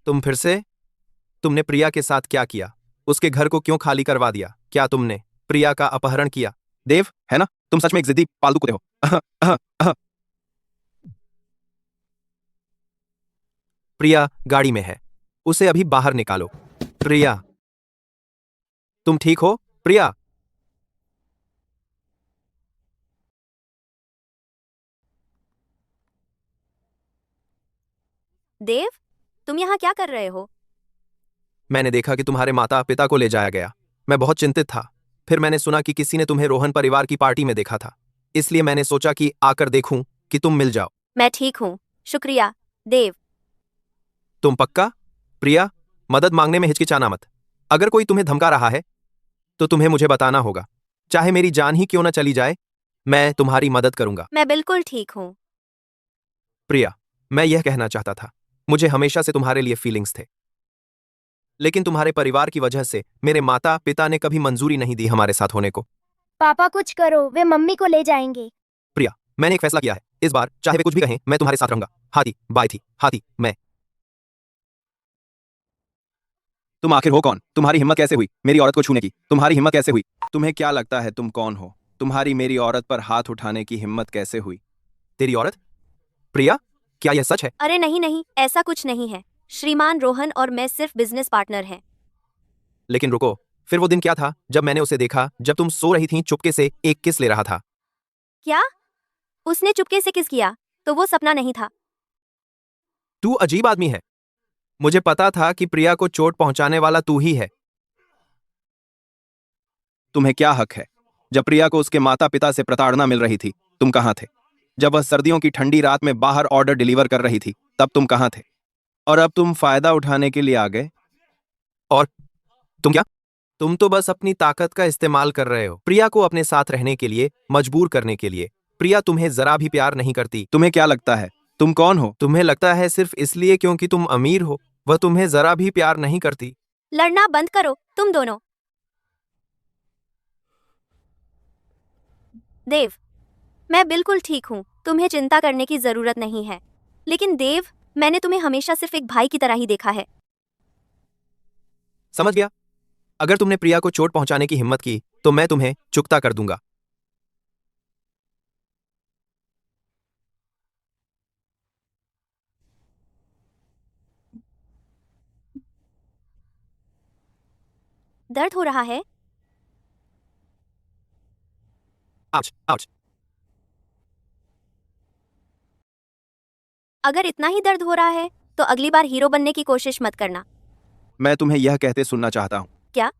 तुम फिर से? तुमने प्रिया के साथ क्या किया? उसके घर को क्यों खाली करवा दिया? क्या तुमने प्रिया का अपहरण किया? देव, है ना? तुम सच में एक जिद्दी पालतू कुत्ते हो। प्रिया गाड़ी में है, उसे अभी बाहर निकालो। प्रिया, तुम ठीक हो? प्रिया। देव, तुम यहाँ क्या कर रहे हो? मैंने देखा कि तुम्हारे माता पिता को ले जाया गया। मैं बहुत चिंतित था। फिर मैंने सुना कि किसी ने तुम्हें रोहन परिवार की पार्टी में देखा था, इसलिए मैंने सोचा कि आकर देखूं कि तुम मिल जाओ। मैं ठीक हूँ, शुक्रिया देव। तुम पक्का? प्रिया, मदद मांगने में हिचकिचाना मत। अगर कोई तुम्हें धमका रहा है तो तुम्हें मुझे बताना होगा। चाहे मेरी जान ही क्यों न चली जाए, मैं तुम्हारी मदद करूंगा। मैं बिल्कुल ठीक हूँ। प्रिया, मैं यह कहना चाहता था, मुझे हमेशा से तुम्हारे लिए फीलिंग्स थे, लेकिन तुम्हारे परिवार की वजह से मेरे माता पिता ने कभी मंजूरी नहीं दी हमारे साथ होने को। पापा कुछ करो, वे मम्मी को ले जाएंगे। प्रिया, मैंने एक फैसला किया है। इस बार चाहे वे कुछ भी कहें, मैं तुम्हारे साथ रहूंगा। हाथी बाय थी, हाथी मैं। तुम आखिर हो कौन? तुम्हारी हिम्मत कैसे हुई मेरी औरत को छूने की? तुम्हारी हिम्मत कैसे हुई? तुम्हें क्या लगता है तुम कौन हो? तुम्हारी मेरी औरत पर हाथ उठाने की हिम्मत कैसे हुई? तेरी औरत? प्रिया, क्या यह सच है? अरे नहीं, ऐसा कुछ नहीं है। श्रीमान रोहन और मैं सिर्फ बिजनेस पार्टनर हैं। लेकिन रुको, फिर वो दिन क्या था जब मैंने उसे देखा जब तुम सो रही थी, चुपके से एक किस ले रहा था? क्या? उसने चुपके से किस किया? तो वो सपना नहीं था। तू अजीब आदमी है। मुझे पता था कि प्रिया को चोट पहुंचाने वाला तू ही है। तुम्हें क्या हक है? जब प्रिया को उसके माता पिता से प्रताड़ना मिल रही थी, तुम कहां थे? जब वह सर्दियों की ठंडी रात में बाहर ऑर्डर डिलीवर कर रही थी, तब तुम कहां थे? और अब तुम फायदा उठाने के लिए आ गए। और तुम क्या? तुम तो बस अपनी ताकत का इस्तेमाल कर रहे हो, प्रिया को अपने साथ रहने के लिए मजबूर करने के लिए। प्रिया तुम्हें जरा भी प्यार नहीं करती। तुम्हें क्या लगता है तुम कौन हो? तुम्हें लगता है सिर्फ इसलिए क्योंकि तुम अमीर हो, वह तुम्हें जरा भी प्यार नहीं करती। लड़ना बंद करो तुम दोनों। देव, मैं बिल्कुल ठीक हूँ, तुम्हें चिंता करने की जरूरत नहीं है। लेकिन देव, मैंने तुम्हें हमेशा सिर्फ एक भाई की तरह ही देखा है। समझ गया? अगर तुमने प्रिया को चोट पहुंचाने की हिम्मत की तो मैं तुम्हें चुकता कर दूंगा। दर्द हो रहा है? Ouch, ouch. अगर इतना ही दर्द हो रहा है तो अगली बार हीरो बनने की कोशिश मत करना। मैं तुम्हें यह कहते सुनना चाहता हूं। क्या?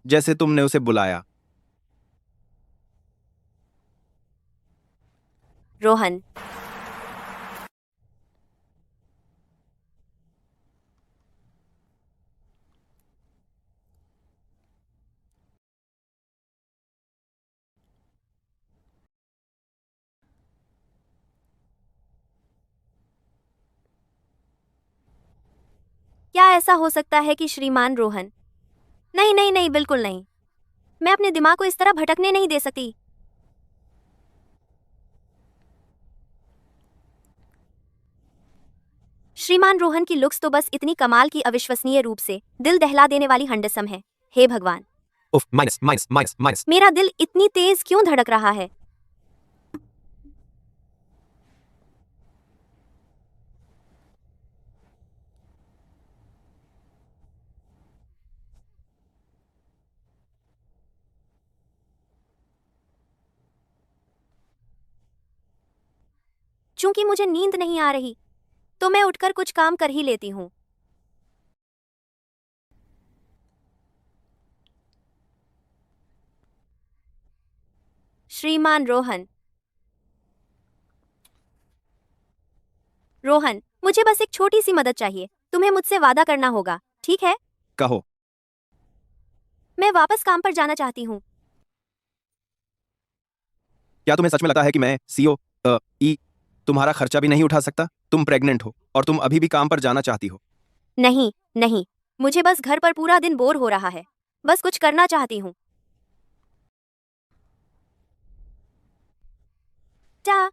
जैसे तुमने उसे बुलाया। रोहन, क्या ऐसा हो सकता है कि श्रीमान रोहन? नहीं, बिल्कुल नहीं। मैं अपने दिमाग को इस तरह भटकने नहीं दे सकती। श्रीमान रोहन की लुक्स तो बस इतनी कमाल की अविश्वसनीय रूप से दिल दहला देने वाली हंडसम है। हे भगवान, उफ, माइनस माइनस माइनस माइनस। मेरा दिल इतनी तेज क्यों धड़क रहा है? चूंकि मुझे नींद नहीं आ रही तो मैं उठकर कुछ काम कर ही लेती हूँ। श्रीमान रोहन। रोहन, मुझे बस एक छोटी सी मदद चाहिए। तुम्हें मुझसे वादा करना होगा, ठीक है? कहो। मैं वापस काम पर जाना चाहती हूँ। क्या तुम्हें सच में लगता है कि मैं सीओ ई तुम्हारा खर्चा भी नहीं उठा सकता? तुम प्रेग्नेंट हो और तुम अभी भी काम पर जाना चाहती हो। नहीं नहीं, मुझे बस घर पर पूरा दिन बोर हो रहा है। बस कुछ करना चाहती हूँ। टा,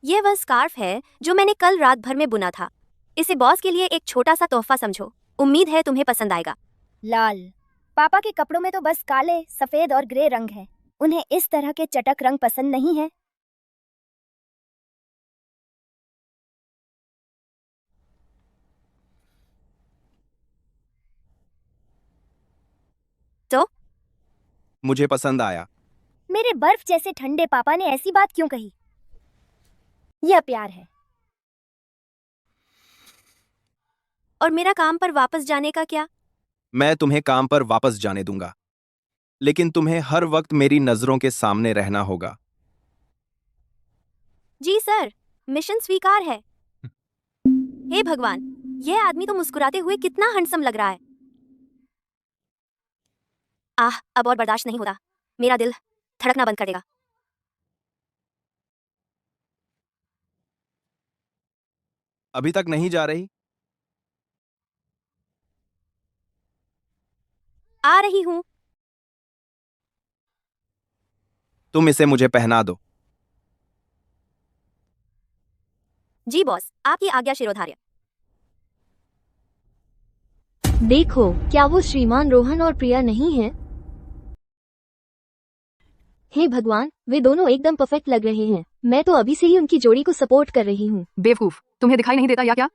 ये वह स्कार्फ है जो मैंने कल रात भर में बुना था। इसे बॉस के लिए एक छोटा सा तोहफा समझो। उम्मीद है तुम्हें पसंद आएगा। लाल। पापा के कपड़ों में तो बस काले, सफेद और ग्रे रंग है। उन्हें इस तरह के चटक रंग पसंद नहीं है। तो मुझे पसंद आया। मेरे बर्फ जैसे ठंडे पापा ने ऐसी बात क्यों कही? यह प्यार है। और मेरा काम पर वापस जाने का क्या? मैं तुम्हें काम पर वापस जाने दूंगा, लेकिन तुम्हें हर वक्त मेरी नजरों के सामने रहना होगा। जी सर, मिशन स्वीकार है। हे भगवान, यह आदमी तो मुस्कुराते हुए कितना हंडसम लग रहा है। अब और बर्दाश्त नहीं होता। मेरा दिल धड़कना बंद कर देगा। अभी तक नहीं जा रही? आ रही हूँ। तुम इसे मुझे पहना दो। जी बॉस, आपकी आज्ञा शिरोधार्य। देखो, क्या वो श्रीमान रोहन और प्रिया नहीं है? हे भगवान, वे दोनों एकदम परफेक्ट लग रहे हैं। मैं तो अभी से ही उनकी जोड़ी को सपोर्ट कर रही हूँ। बेवकूफ, तुम्हें दिखाई नहीं देता या क्या?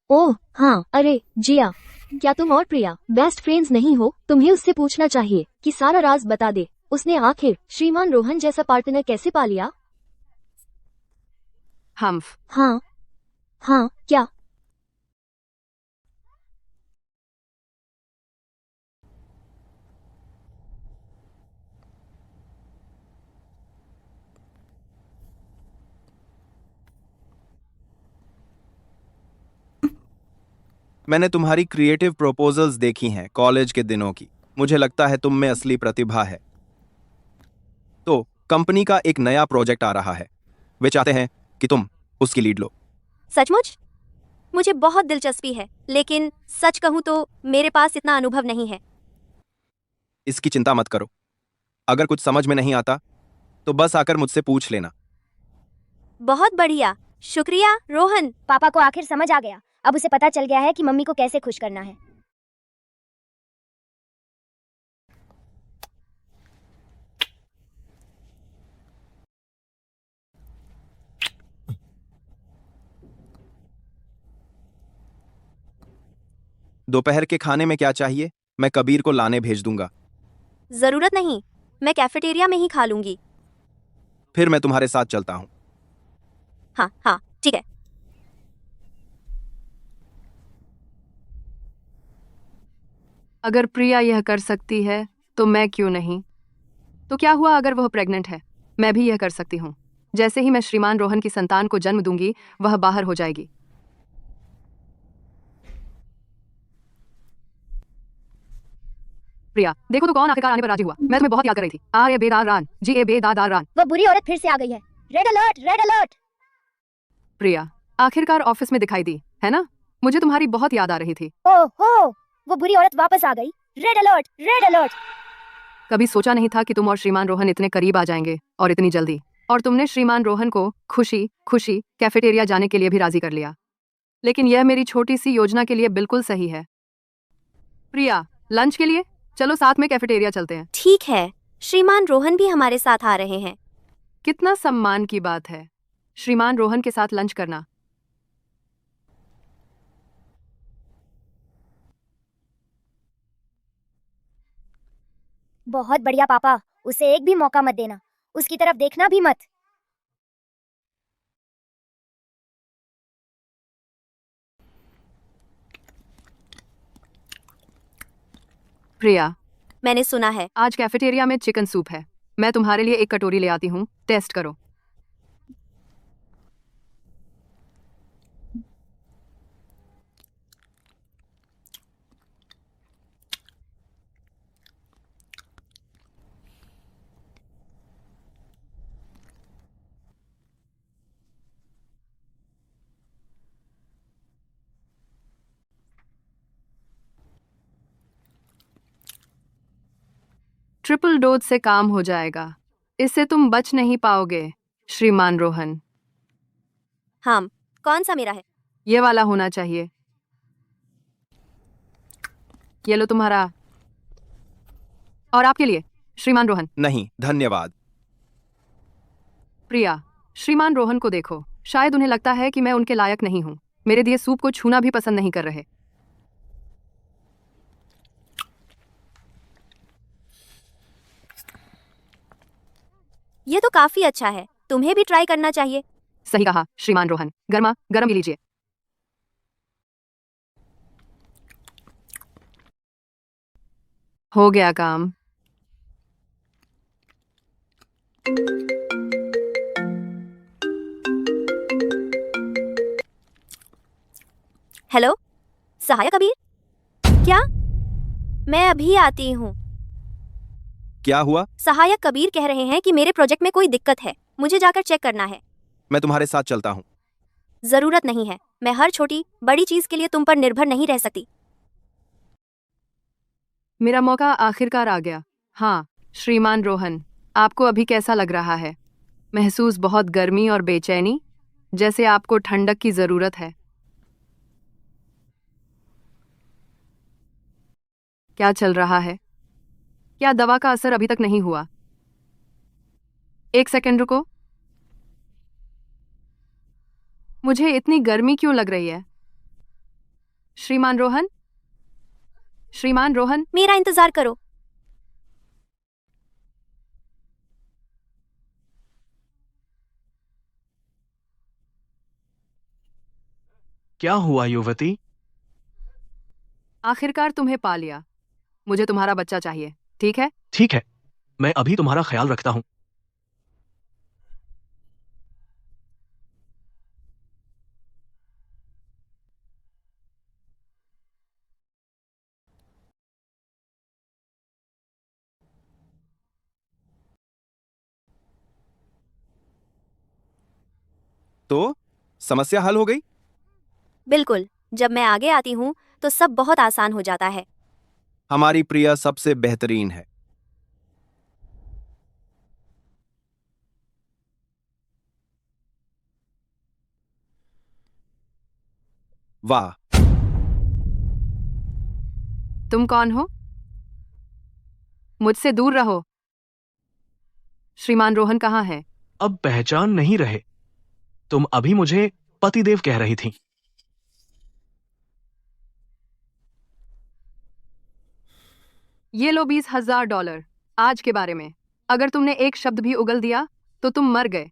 ओह हाँ, अरे जिया, क्या तुम और प्रिया बेस्ट फ्रेंड्स नहीं हो? तुम्हें उससे पूछना चाहिए कि सारा राज बता दे। उसने आखिर श्रीमान रोहन जैसा पार्टनर कैसे पा लिया? हम्फ। हाँ हाँ, क्या? मैंने तुम्हारी क्रिएटिव प्रपोजल्स देखी हैं कॉलेज के दिनों की। मुझे लगता है तुम में असली प्रतिभा है। तो कंपनी का एक नया प्रोजेक्ट आ रहा है। वे चाहते हैं कि तुम उसकी लीड लो। सचमुच? मुझे बहुत दिलचस्पी है, लेकिन सच कहूँ तो मेरे पास इतना अनुभव नहीं है। इसकी चिंता मत करो। अगर कुछ समझ में नहीं आता तो बस आकर मुझसे पूछ लेना। बहुत बढ़िया, शुक्रिया रोहन। पापा को आखिर समझ आ गया। अब उसे पता चल गया है कि मम्मी को कैसे खुश करना है। दोपहर के खाने में क्या चाहिए? मैं कबीर को लाने भेज दूंगा। जरूरत नहीं, मैं कैफेटेरिया में ही खा लूंगी। फिर मैं तुम्हारे साथ चलता हूँ। हाँ हाँ, ठीक है। अगर प्रिया यह कर सकती है तो मैं क्यों नहीं? तो क्या हुआ अगर वह प्रेग्नेंट है? मैं भी यह कर सकती हूँ। जैसे ही मैं श्रीमान रोहन की संतान को जन्म दूंगी, वह बाहर हो जाएगी। प्रिया, देखो तो कौन आखिरकार आने पर राजी हुआ। मैं तुम्हें बहुत याद कर रही थी। ए बेदार रान, जी ए बेदार रान। वह बुरी औरत फिर से आ गई है। Red alert, red alert. Priya, आखिरकार ऑफिस में दिखाई दी, है ना? मुझे तुम्हारी बहुत याद आ रही थी। ओहो, वो बुरी औरत वापस आ गई। Red alert, red alert. कभी सोचा नहीं था कि तुम और श्रीमान रोहन इतने करीब आ जाएंगे, और इतनी जल्दी। और तुमने श्रीमान रोहन को खुशी खुशी कैफेटेरिया जाने के लिए भी राजी कर लिया। लेकिन यह मेरी छोटी सी योजना के लिए बिल्कुल सही है। प्रिया, लंच के लिए चलो, साथ में कैफेटेरिया चलते हैं। ठीक है, श्रीमान रोहन भी हमारे साथ आ रहे हैं। कितना सम्मान की बात है, श्रीमान रोहन के साथ लंच करना। बहुत बढ़िया पापा, उसे एक भी मौका मत देना। उसकी तरफ देखना भी मत। प्रिया, मैंने सुना है। आज कैफेटेरिया में चिकन सूप है। मैं तुम्हारे लिए एक कटोरी ले आती हूँ, टेस्ट करो। ट्रिपल डोज से काम हो जाएगा। इससे तुम बच नहीं पाओगे, श्रीमान रोहन। हाँ, कौन सा मेरा है? ये वाला होना चाहिए। ये लो तुम्हारा। और आपके लिए, श्रीमान रोहन। नहीं, धन्यवाद। प्रिया, श्रीमान रोहन को देखो। शायद उन्हें लगता है कि मैं उनके लायक नहीं हूँ। मेरे दिए सूप को छूना भी पसंद नहीं कर रहे। ये तो काफी अच्छा है, तुम्हें भी ट्राई करना चाहिए। सही कहा, श्रीमान रोहन। गर्मा गर्म ही लीजिए। हो गया काम। हेलो, सहायक कबीर। क्या? मैं अभी आती हूँ। क्या हुआ? सहायक कबीर कह रहे हैं कि मेरे प्रोजेक्ट में कोई दिक्कत है, मुझे जाकर चेक करना है। मैं तुम्हारे साथ चलता हूँ। जरूरत नहीं है, मैं हर छोटी बड़ी चीज के लिए तुम पर निर्भर नहीं रह सकती। मेरा मौका आखिरकार आ गया। हाँ, श्रीमान रोहन, आपको अभी कैसा लग रहा है? महसूस बहुत गर्मी और बेचैनी, जैसे आपको ठंडक की जरूरत है। क्या चल रहा है? क्या दवा का असर अभी तक नहीं हुआ? एक सेकंड रुको। मुझे इतनी गर्मी क्यों लग रही है? श्रीमान रोहन? श्रीमान रोहन? मेरा इंतजार करो। क्या हुआ युवती? आखिरकार तुम्हें पा लिया। मुझे तुम्हारा बच्चा चाहिए, ठीक है? ठीक है, मैं अभी तुम्हारा ख्याल रखता हूँ। तो समस्या हल हो गई? बिल्कुल, जब मैं आगे आती हूँ तो सब बहुत आसान हो जाता है। हमारी प्रिया सबसे बेहतरीन है। वाह। तुम कौन हो? मुझसे दूर रहो। श्रीमान रोहन कहाँ है? अब पहचान नहीं रहे। तुम अभी मुझे पतिदेव कह रही थी। ये लो $20,000 आज के बारे में। अगर तुमने एक शब्द भी उगल दिया तो तुम मर गए।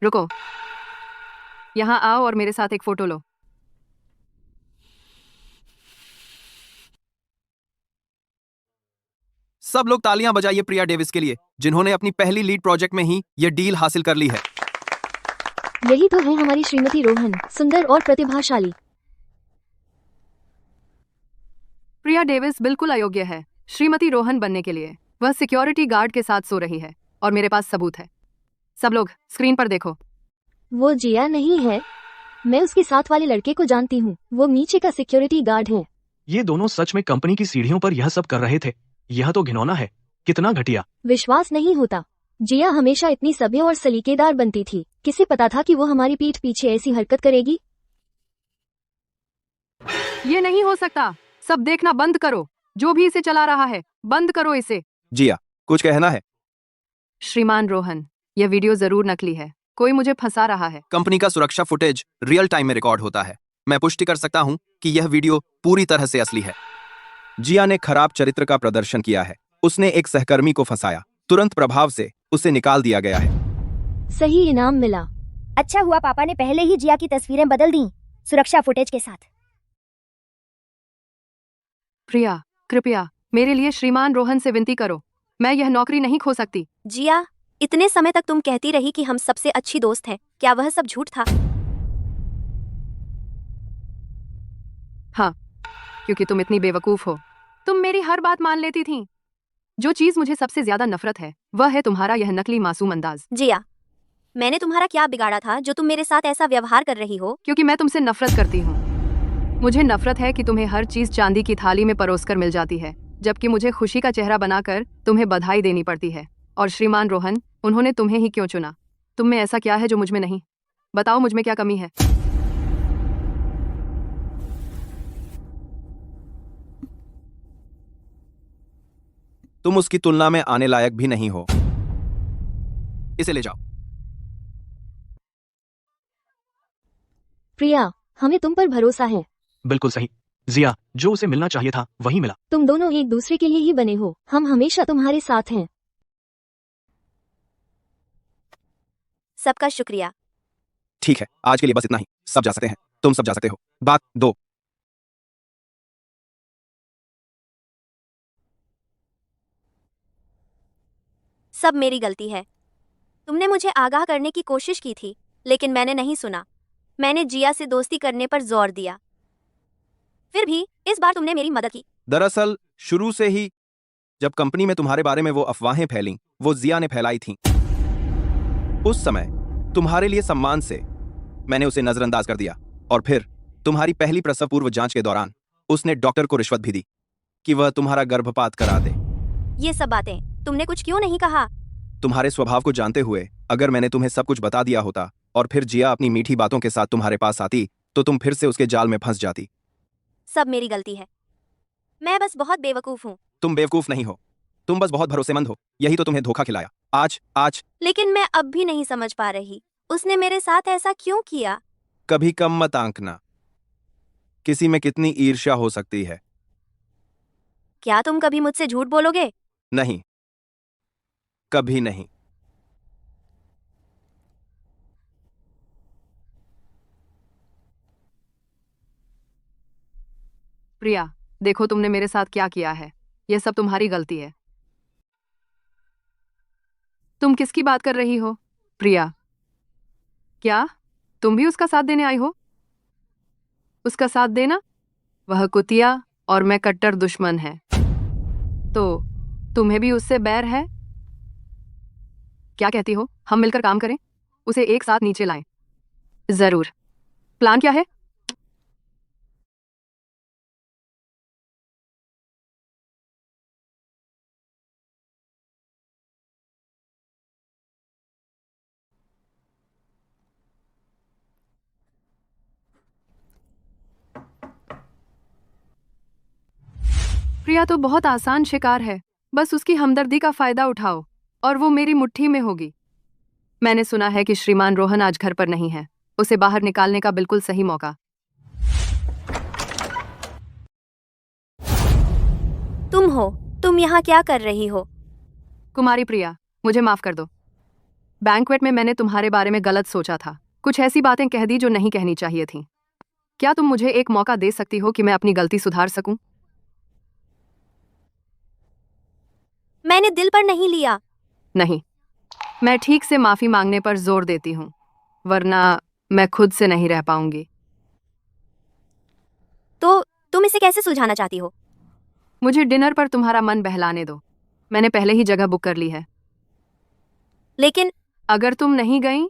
रुको, यहां आओ और मेरे साथ एक फोटो लो। सब लोग तालियां बजाइए प्रिया डेविस के लिए, जिन्होंने अपनी पहली लीड प्रोजेक्ट में ही ये डील हासिल कर ली है। यही तो है हमारी श्रीमती रोहन, सुंदर और प्रतिभाशाली। प्रिया डेविस बिल्कुल अयोग्य है श्रीमती रोहन बनने के लिए। वह सिक्योरिटी गार्ड के साथ सो रही है और मेरे पास सबूत है। सब लोग स्क्रीन पर देखो। वो जिया नहीं है। मैं उसके साथ वाले लड़के को जानती हूँ, वो नीचे का सिक्योरिटी गार्ड है। ये दोनों सच में कंपनी की सीढ़ियों पर यह सब कर रहे थे। यह तो घिनौना है। कितना घटिया। विश्वास नहीं होता। जिया हमेशा इतनी सभ्य और सलीकेदार बनती थी। किसे पता था कि वो हमारी पीठ पीछे ऐसी हरकत करेगी? ये नहीं हो सकता। सब देखना बंद करो। जो भी इसे चला रहा है, बंद करो इसे। जिया, कुछ कहना है? श्रीमान रोहन, यह वीडियो जरूर नकली है। कोई मुझे फंसा रहा है। कंपनी का सुरक्षा फुटेज रियल टाइम में रिकॉर्ड होता है। मैं पुष्टि कर सकता हूं कि यह वीडियो पूरी तरह से असली है। जिया ने खराब चरित्र का प्रदर्शन किया है। उसने एक सहकर्मी को फंसाया। तुरंत प्रभाव से उसे निकाल दिया गया है। सही इनाम मिला। अच्छा हुआ पापा ने पहले ही जिया की तस्वीरें बदल दी, सुरक्षा फुटेज के साथ। प्रिया, कृपया मेरे लिए श्रीमान रोहन से विनती करो। मैं यह नौकरी नहीं खो सकती। जिया, इतने समय तक तुम कहती रही कि हम सबसे अच्छी दोस्त हैं, क्या वह सब झूठ था? हाँ, क्योंकि तुम इतनी बेवकूफ हो। तुम मेरी हर बात मान लेती थी। जो चीज मुझे सबसे ज्यादा नफरत है वह है तुम्हारा यह नकली मासूम अंदाज। जिया, मैंने तुम्हारा क्या बिगाड़ा था जो तुम मेरे साथ ऐसा व्यवहार कर रही हो? क्योंकि मैं तुमसे नफरत करती हूँ। मुझे नफरत है कि तुम्हें हर चीज चांदी की थाली में परोसकर मिल जाती है, जबकि मुझे खुशी का चेहरा बनाकर तुम्हें बधाई देनी पड़ती है। और श्रीमान रोहन, उन्होंने तुम्हें ही क्यों चुना? तुम में ऐसा क्या है जो मुझ में नहीं? बताओ, मुझ में क्या कमी है? तुम उसकी तुलना में आने लायक भी नहीं हो। इसे ले जाओ। प्रिया, हमें तुम पर भरोसा है। बिल्कुल सही। जिया, जो उसे मिलना चाहिए था वही मिला। तुम दोनों एक दूसरे के लिए ही बने हो। हम हमेशा तुम्हारे साथ हैं। सबका शुक्रिया। ठीक है, आज के लिए बस इतना ही। सब जा सकते हैं। तुम सब जा सकते हो। बात 2। सब मेरी गलती है। तुमने मुझे आगाह करने की कोशिश की थी, लेकिन मैंने नहीं सुना। मैंने जिया से दोस्ती करने पर जोर दिया। फिर भी इस बार तुमने मेरी मदद की। दरअसल शुरू से ही जब कंपनी में तुम्हारे बारे में वो अफवाहें फैलीं, वो जिया ने फैलाई थीं। उस समय तुम्हारे लिए सम्मान से मैंने उसे नजरअंदाज कर दिया, और फिर तुम्हारी पहली प्रसव पूर्व जांच के दौरान उसने डॉक्टर को रिश्वत भी दी कि वह तुम्हारा गर्भपात करा दे। ये सब बातें तुमने कुछ क्यों नहीं कहा? तुम्हारे स्वभाव को जानते हुए अगर मैंने तुम्हें सब कुछ बता दिया होता और फिर जिया अपनी मीठी बातों के साथ तुम्हारे पास आती, तो तुम फिर से उसके जाल में फंस जाती। सब मेरी गलती है। मैं बस बहुत बेवकूफ हूँ। तुम बेवकूफ नहीं हो, तुम बस बहुत भरोसेमंद हो। यही तो तुम्हें धोखा खिलाया। आज लेकिन मैं अब भी नहीं समझ पा रही, उसने मेरे साथ ऐसा क्यों किया? कभी कम मत आंकना। किसी में कितनी ईर्ष्या हो सकती है। क्या तुम कभी मुझसे झूठ बोलोगे? नहीं, कभी नहीं। प्रिया, देखो तुमने मेरे साथ क्या किया है। यह सब तुम्हारी गलती है। तुम किसकी बात कर रही हो? प्रिया, क्या तुम भी उसका साथ देने आई हो? उसका साथ देना? वह कुतिया और मैं कट्टर दुश्मन है। तो तुम्हें भी उससे बैर है? क्या कहती हो, हम मिलकर काम करें, उसे एक साथ नीचे लाएं? जरूर। प्लान क्या है? प्रिया तो बहुत आसान शिकार है। बस उसकी हमदर्दी का फायदा उठाओ और वो मेरी मुट्ठी में होगी। मैंने सुना है कि श्रीमान रोहन आज घर पर नहीं है। उसे बाहर निकालने का बिल्कुल सही मौका। तुम हो, तुम यहाँ क्या कर रही हो? कुमारी प्रिया, मुझे माफ कर दो। बैंक्वेट में मैंने तुम्हारे बारे में गलत सोचा था। कुछ ऐसी बातें कह दी जो नहीं कहनी चाहिए थी। क्या तुम मुझे एक मौका दे सकती हो कि मैं अपनी गलती सुधार सकूं? मैंने दिल पर नहीं लिया। नहीं, मैं ठीक से माफी मांगने पर जोर देती हूँ, वरना मैं खुद से नहीं रह पाऊंगी। तो तुम इसे कैसे सुलझाना चाहती हो? मुझे डिनर पर तुम्हारा मन बहलाने दो। मैंने पहले ही जगह बुक कर ली है। लेकिन अगर तुम नहीं गई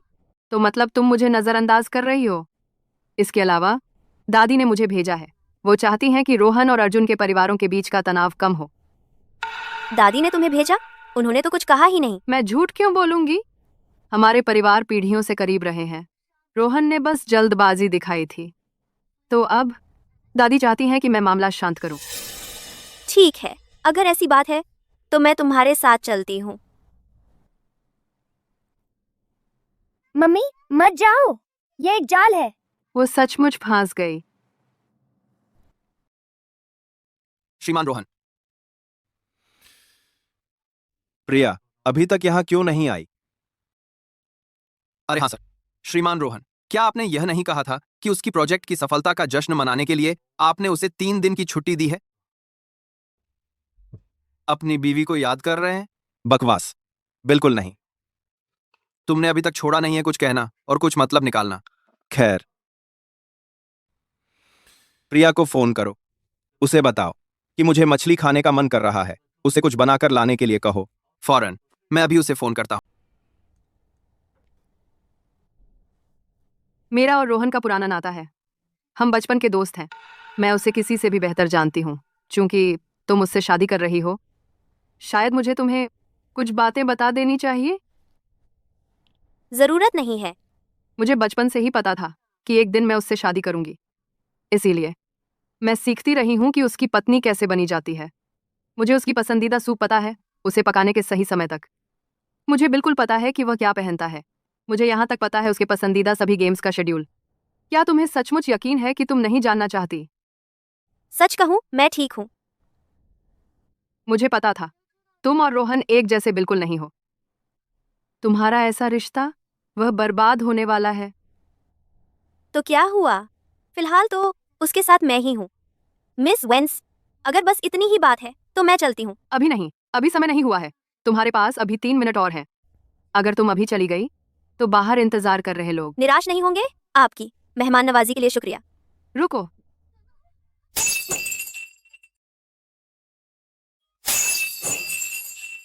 तो मतलब तुम मुझे नजरअंदाज कर रही हो। इसके अलावा दादी ने मुझे भेजा है। वो चाहती हैं कि रोहन और अर्जुन के परिवारों के बीच का तनाव कम हो। दादी ने तुम्हें भेजा? उन्होंने तो कुछ कहा ही नहीं। मैं झूठ क्यों बोलूंगी? हमारे परिवार पीढ़ियों से करीब रहे हैं। रोहन ने बस जल्दबाजी दिखाई थी। तो अब दादी चाहती हैं कि मैं मामला शांत करूं। ठीक है, अगर ऐसी बात है तो मैं तुम्हारे साथ चलती हूँ। मम्मी, मत जाओ, ये एक जाल है। वो सचमुच फंस गई। श्रीमान रोहन। प्रिया अभी तक यहां क्यों नहीं आई? अरे हाँ सर। श्रीमान रोहन, क्या आपने यह नहीं कहा था कि उसकी प्रोजेक्ट की सफलता का जश्न मनाने के लिए आपने उसे 3 दिन की छुट्टी दी है? अपनी बीवी को याद कर रहे हैं? बकवास, बिल्कुल नहीं। तुमने अभी तक छोड़ा नहीं है कुछ कहना और कुछ मतलब निकालना। खैर, प्रिया को फोन करो, उसे बताओ कि मुझे मछली खाने का मन कर रहा है, उसे कुछ बनाकर लाने के लिए कहो, फौरन। मैं अभी उसे फोन करता हूं। मेरा और रोहन का पुराना नाता है। हम बचपन के दोस्त हैं। मैं उसे किसी से भी बेहतर जानती हूँ। चूंकि तुम उससे शादी कर रही हो, शायद मुझे तुम्हें कुछ बातें बता देनी चाहिए। जरूरत नहीं है। मुझे बचपन से ही पता था कि एक दिन मैं उससे शादी करूंगी। इसीलिए मैं सीखती रही हूं कि उसकी पत्नी कैसे बनी जाती है। मुझे उसकी पसंदीदा सूप पता है, उसे पकाने के सही समय तक। मुझे बिल्कुल पता है कि वह क्या पहनता है। मुझे यहाँ तक पता है उसके पसंदीदा सभी गेम्स का शेड्यूल। क्या तुम्हें सचमुच यकीन है कि तुम नहीं जानना चाहती? सच कहूं, मैं ठीक हूं। मुझे पता था तुम और रोहन एक जैसे बिल्कुल नहीं हो। तुम्हारा ऐसा रिश्ता, वह बर्बाद होने वाला है। तो क्या हुआ? फिलहाल तो उसके साथ मैं ही हूं। मिस वेंस, अगर बस इतनी ही बात है तो मैं चलती हूं। अभी नहीं, अभी समय नहीं हुआ है। तुम्हारे पास अभी 3 मिनट और हैं। अगर तुम अभी चली गई तो बाहर इंतजार कर रहे लोग। निराश नहीं होंगे? आपकी मेहमान नवाजी के लिए शुक्रिया। रुको,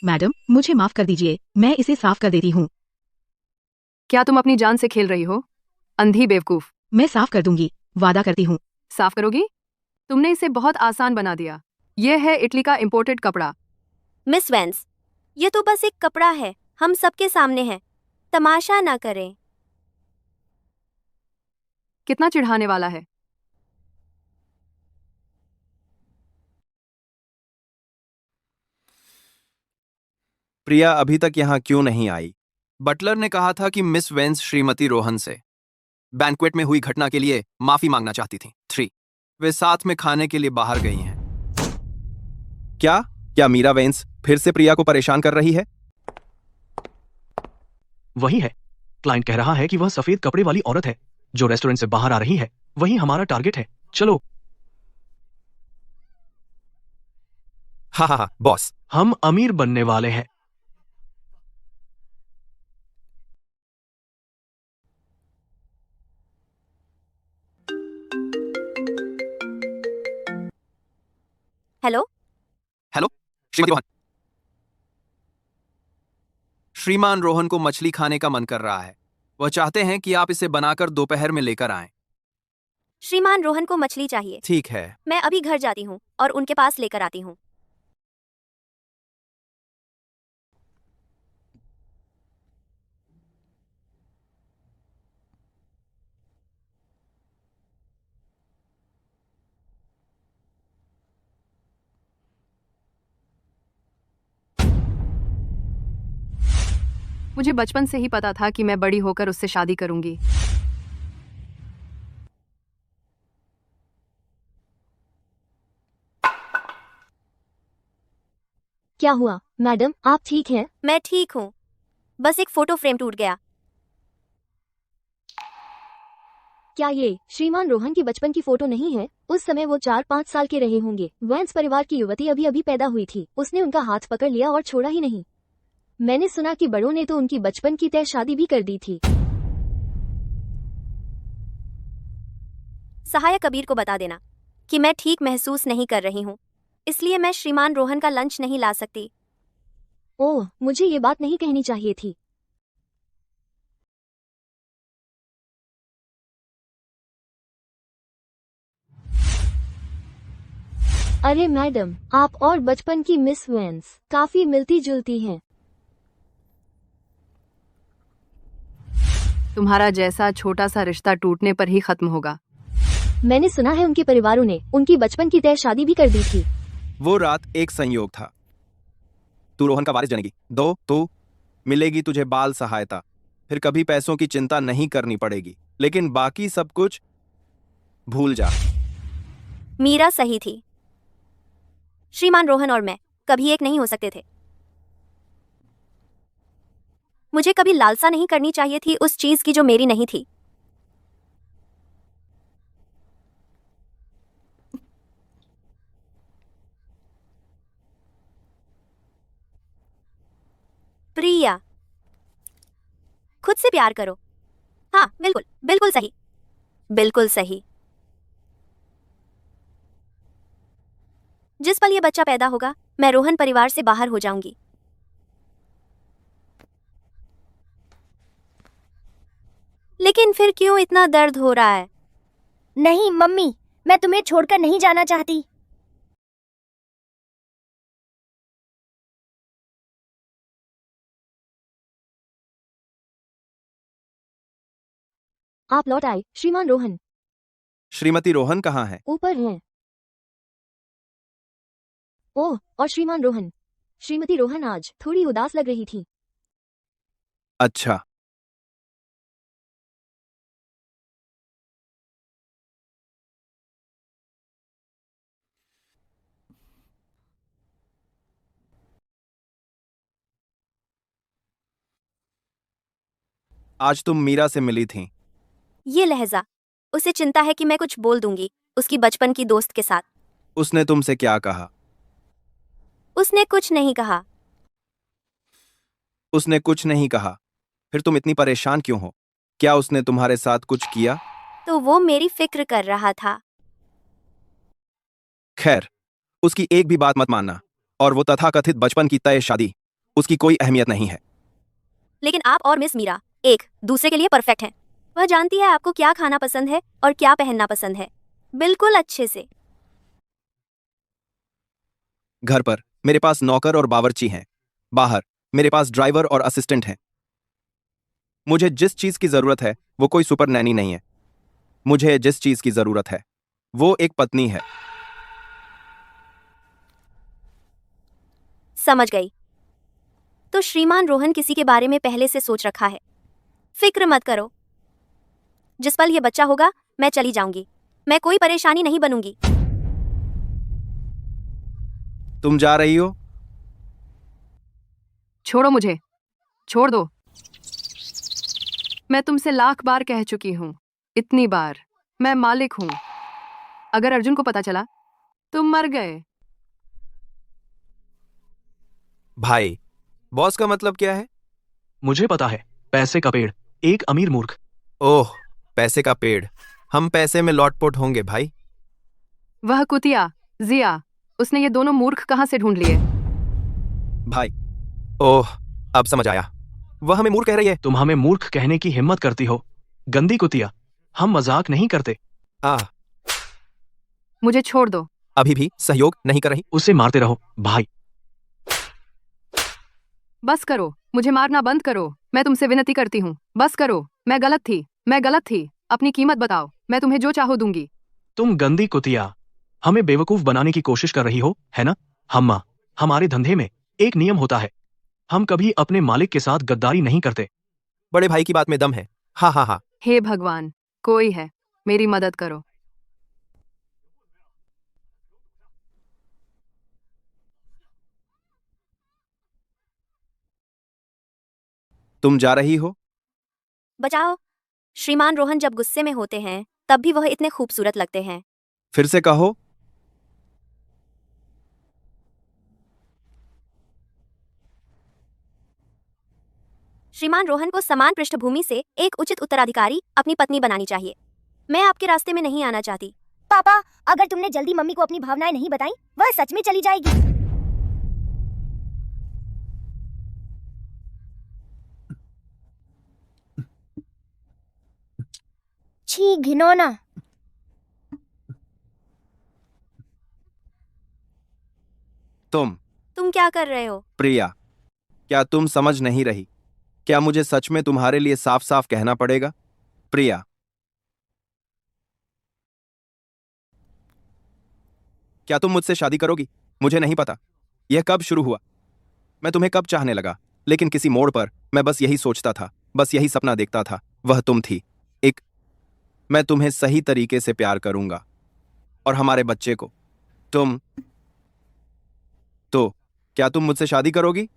मैडम, मुझे माफ कर दीजिए, मैं इसे साफ कर देती हूँ। क्या तुम अपनी जान से खेल रही हो? अंधी बेवकूफ। मैं साफ कर दूंगी, वादा करती हूँ। साफ करोगी? तुमने इसे बहुत आसान बना दिया। यह है इटली का इंपोर्टेड कपड़ा। मिस वेंस, ये तो बस एक कपड़ा है, हम सबके सामने है। तमाशा ना करें। कितना चिढ़ाने वाला है। प्रिया अभी तक यहाँ क्यों नहीं आई? बटलर ने कहा था कि मिस वेंस श्रीमती रोहन से बैंक्वेट में हुई घटना के लिए माफी मांगना चाहती थी। 3 वे साथ में खाने के लिए बाहर गई हैं। क्या क्या मीरा वेंस फिर से प्रिया को परेशान कर रही है? वही है। क्लाइंट कह रहा है कि वह सफेद कपड़े वाली औरत है जो रेस्टोरेंट से बाहर आ रही है। वही हमारा टारगेट है। चलो। हाँ हाँ हाँ बॉस। हम अमीर बनने वाले हैं। हेलो। हेलो श्रीमती रोहन। श्रीमान रोहन को मछली खाने का मन कर रहा है। वह चाहते हैं कि आप इसे बनाकर दोपहर में लेकर आएं। श्रीमान रोहन को मछली चाहिए। ठीक है। मैं अभी घर जाती हूँ और उनके पास लेकर आती हूँ। मुझे बचपन से ही पता था कि मैं बड़ी होकर उससे शादी करूंगी। क्या हुआ मैडम, आप ठीक हैं? मैं ठीक हूँ, बस एक फोटो फ्रेम टूट गया। क्या ये श्रीमान रोहन की बचपन की फोटो नहीं है? उस समय वो 4-5 साल के रहे होंगे। वेंस परिवार की युवती अभी अभी पैदा हुई थी। उसने उनका हाथ पकड़ लिया और छोड़ा ही नहीं। मैंने सुना कि बड़ों ने तो उनकी बचपन की तय शादी भी कर दी थी। सहायक कबीर को बता देना कि मैं ठीक महसूस नहीं कर रही हूँ, इसलिए मैं श्रीमान रोहन का लंच नहीं ला सकती। ओह, मुझे ये बात नहीं कहनी चाहिए थी। अरे मैडम, आप और बचपन की मिस वेंस काफी मिलती जुलती हैं। तुम्हारा जैसा छोटा सा रिश्ता टूटने पर ही खत्म होगा। मैंने सुना है उनके परिवारों ने उनकी बचपन की तय शादी भी कर दी थी। वो रात एक संयोग था। तू रोहन का वारिस जनेगी। 2 तू मिलेगी तुझे बाल सहायता, फिर कभी पैसों की चिंता नहीं करनी पड़ेगी, लेकिन बाकी सब कुछ भूल जा। मीरा सही थी। श्रीमान रोहन और मैं कभी एक नहीं हो सकते थे। मुझे कभी लालसा नहीं करनी चाहिए थी उस चीज की जो मेरी नहीं थी। प्रिया, खुद से प्यार करो। हाँ, बिल्कुल बिल्कुल सही, बिल्कुल सही। जिस पल ये बच्चा पैदा होगा, मैं रोहन परिवार से बाहर हो जाऊंगी। लेकिन फिर क्यों इतना दर्द हो रहा है? नहीं मम्मी, मैं तुम्हें छोड़कर नहीं जाना चाहती। आप लौट आए श्रीमान रोहन। श्रीमती रोहन कहाँ है? ऊपर हैं। ओह, और श्रीमान रोहन, श्रीमती रोहन आज थोड़ी उदास लग रही थी। अच्छा, आज तुम मीरा से मिली थी। ये लहजा, उसे चिंता है कि मैं कुछ बोल दूंगी उसकी बचपन की दोस्त के साथ। उसने तुमसे क्या कहा? उसने कुछ नहीं कहा। उसने कुछ नहीं कहा। फिर तुम इतनी परेशान क्यों हो? क्या उसने तुम्हारे साथ कुछ किया? तो वो मेरी फिक्र कर रहा था। खैर, उसकी एक भी बात मत मानना। और वो तथाकथित बचपन की तय शादी, उसकी कोई अहमियत नहीं है। लेकिन आप और मिस मीरा एक दूसरे के लिए परफेक्ट हैं। वह जानती है आपको क्या खाना पसंद है और क्या पहनना पसंद है, बिल्कुल अच्छे से। घर पर मेरे पास नौकर और बावर्ची हैं। बाहर मेरे पास ड्राइवर और असिस्टेंट हैं। मुझे जिस चीज की जरूरत है वो कोई सुपर नैनी नहीं है। मुझे जिस चीज की जरूरत है वो एक पत्नी है। समझ गई। तो श्रीमान रोहन किसी के बारे में पहले से सोच रखा है। फिक्र मत करो, जिस पल ये बच्चा होगा मैं चली जाऊंगी। मैं कोई परेशानी नहीं बनूंगी। तुम जा रही हो? छोड़ो मुझे, छोड़ दो। मैं तुमसे लाख बार कह चुकी हूँ, इतनी बार। मैं मालिक हूँ। अगर अर्जुन को पता चला, तुम मर गए। भाई, बॉस का मतलब क्या है? मुझे पता है, पैसे का पेड़, एक अमीर मूर्ख। ओह, पैसे का पेड़। हम पैसे में लौटपोट होंगे भाई। वह कुतिया, जिया, उसने ये दोनों मूर्ख कहाँ से ढूंढ लिए? भाई, ओह, अब समझ आया। वह हमें मूर्ख कह रही है। तुम हमें मूर्ख कहने की हिम्मत करती हो? गंदी कुतिया, हम मजाक नहीं करते। आह, मुझे छोड़ दो। अभी भी सहयोग नहीं कर रही? उसे मारते रहो भाई। बस करो, मुझे मारना बंद करो। मैं तुमसे विनती करती हूँ, बस करो। मैं गलत थी, मैं गलत थी। अपनी कीमत बताओ, मैं तुम्हें जो चाहो दूंगी। तुम गंदी कुतिया, हमें बेवकूफ बनाने की कोशिश कर रही हो, है ना? हमारे धंधे में एक नियम होता है, हम कभी अपने मालिक के साथ गद्दारी नहीं करते। बड़े भाई की बात में दम है। हाँ हाँ हाँ। हे भगवान, कोई है, मेरी मदद करो। तुम जा रही हो? बचाओ। श्रीमान रोहन जब गुस्से में होते हैं तब भी वह इतने खूबसूरत लगते हैं। फिर से कहो। श्रीमान रोहन को समान पृष्ठभूमि से एक उचित उत्तराधिकारी अपनी पत्नी बनानी चाहिए। मैं आपके रास्ते में नहीं आना चाहती। पापा, अगर तुमने जल्दी मम्मी को अपनी भावनाएं नहीं बताई, वह सच में चली जाएगी। छी, घिनौना। तुम क्या कर रहे हो? प्रिया, क्या तुम समझ नहीं रही? क्या मुझे सच में तुम्हारे लिए साफ साफ कहना पड़ेगा? प्रिया, क्या तुम मुझसे शादी करोगी? मुझे नहीं पता यह कब शुरू हुआ, मैं तुम्हें कब चाहने लगा, लेकिन किसी मोड़ पर मैं बस यही सोचता था, बस यही सपना देखता था, वह तुम थी। एक मैं तुम्हें सही तरीके से प्यार करूंगा और हमारे बच्चे को। तुम तो क्या तुम मुझसे शादी करोगी?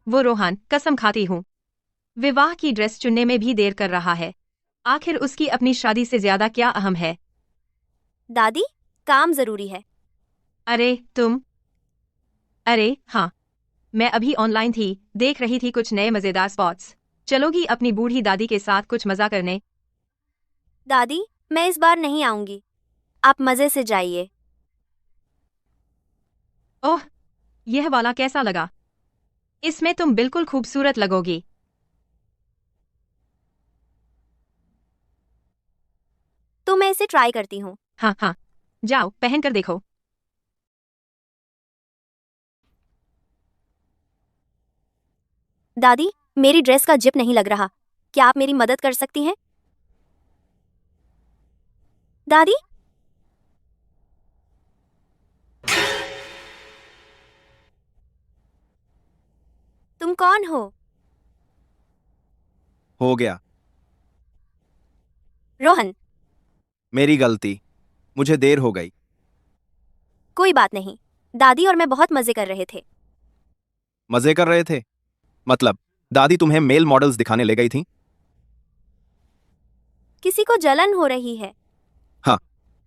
वो रोहन, कसम खाती हूँ, विवाह की ड्रेस चुनने में भी देर कर रहा है। आखिर उसकी अपनी शादी से ज्यादा क्या अहम है? दादी, काम जरूरी है। अरे तुम। अरे हाँ, मैं अभी ऑनलाइन थी, देख रही थी कुछ नए मजेदार स्पॉट्स। चलोगी अपनी बूढ़ी दादी के साथ कुछ मजा करने? दादी, मैं इस बार नहीं आऊंगी। आप मजे से जाइए। ओह, यह वाला कैसा लगा? इसमें तुम बिल्कुल खूबसूरत लगोगी। तो मैं इसे ट्राई करती हूँ। हाँ हाँ, जाओ पहन कर देखो। दादी, मेरी ड्रेस का जिप नहीं लग रहा। क्या आप मेरी मदद कर सकती हैं? दादी, तुम कौन हो? हो गया। रोहन, मेरी गलती। मुझे देर हो गई। कोई बात नहीं। दादी और मैं बहुत मजे कर रहे थे। मजे कर रहे थे? मतलब दादी तुम्हें मेल मॉडल्स दिखाने ले गई थी? किसी को जलन हो रही है। हाँ,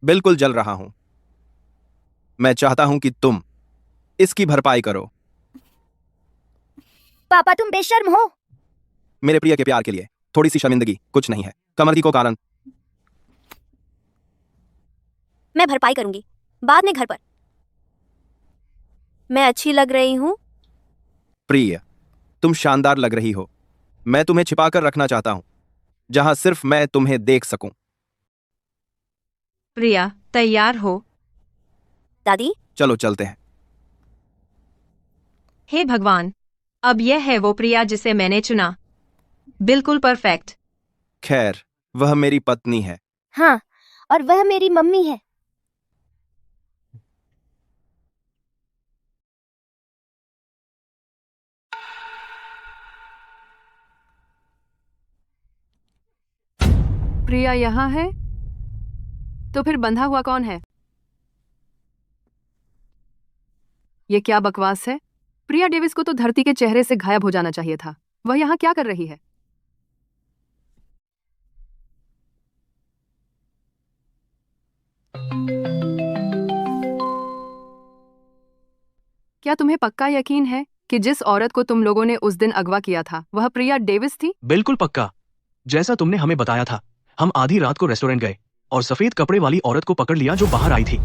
बिल्कुल जल रहा हूं। मैं चाहता हूं कि तुम इसकी भरपाई करो। पापा तुम बेशर्म हो। मेरे प्रिय के प्यार के लिए थोड़ी सी शर्मिंदगी कुछ नहीं है। कमर की को कारण। मैं भरपाई करूंगी, बाद में घर पर। मैं अच्छी लग रही हूँ? प्रिय, तुम शानदार लग रही हो। मैं तुम्हें छिपाकर रखना चाहता हूं, जहां सिर्फ मैं तुम्हें देख सकूं। प्रिया, तैयार हो? दादी, चलो चलते हैं। हे भगवान, अब यह है वो प्रिया जिसे मैंने चुना। बिल्कुल परफेक्ट। खैर, वह मेरी पत्नी है। हाँ, और वह मेरी मम्मी है। प्रिया यहाँ है? तो फिर बंधा हुआ कौन है? ये क्या बकवास है? प्रिया डेविस को तो धरती के चेहरे से गायब हो जाना चाहिए था। वह यहाँ क्या कर रही है? क्या तुम्हें पक्का यकीन है कि जिस औरत को तुम लोगों ने उस दिन अगवा किया था वह प्रिया डेविस थी? बिल्कुल पक्का। जैसा तुमने हमें बताया था। हम आधी रात को रेस्टोरेंट गए और सफेद कपड़े वाली औरत को पकड़ लिया जो बाहर आई थी।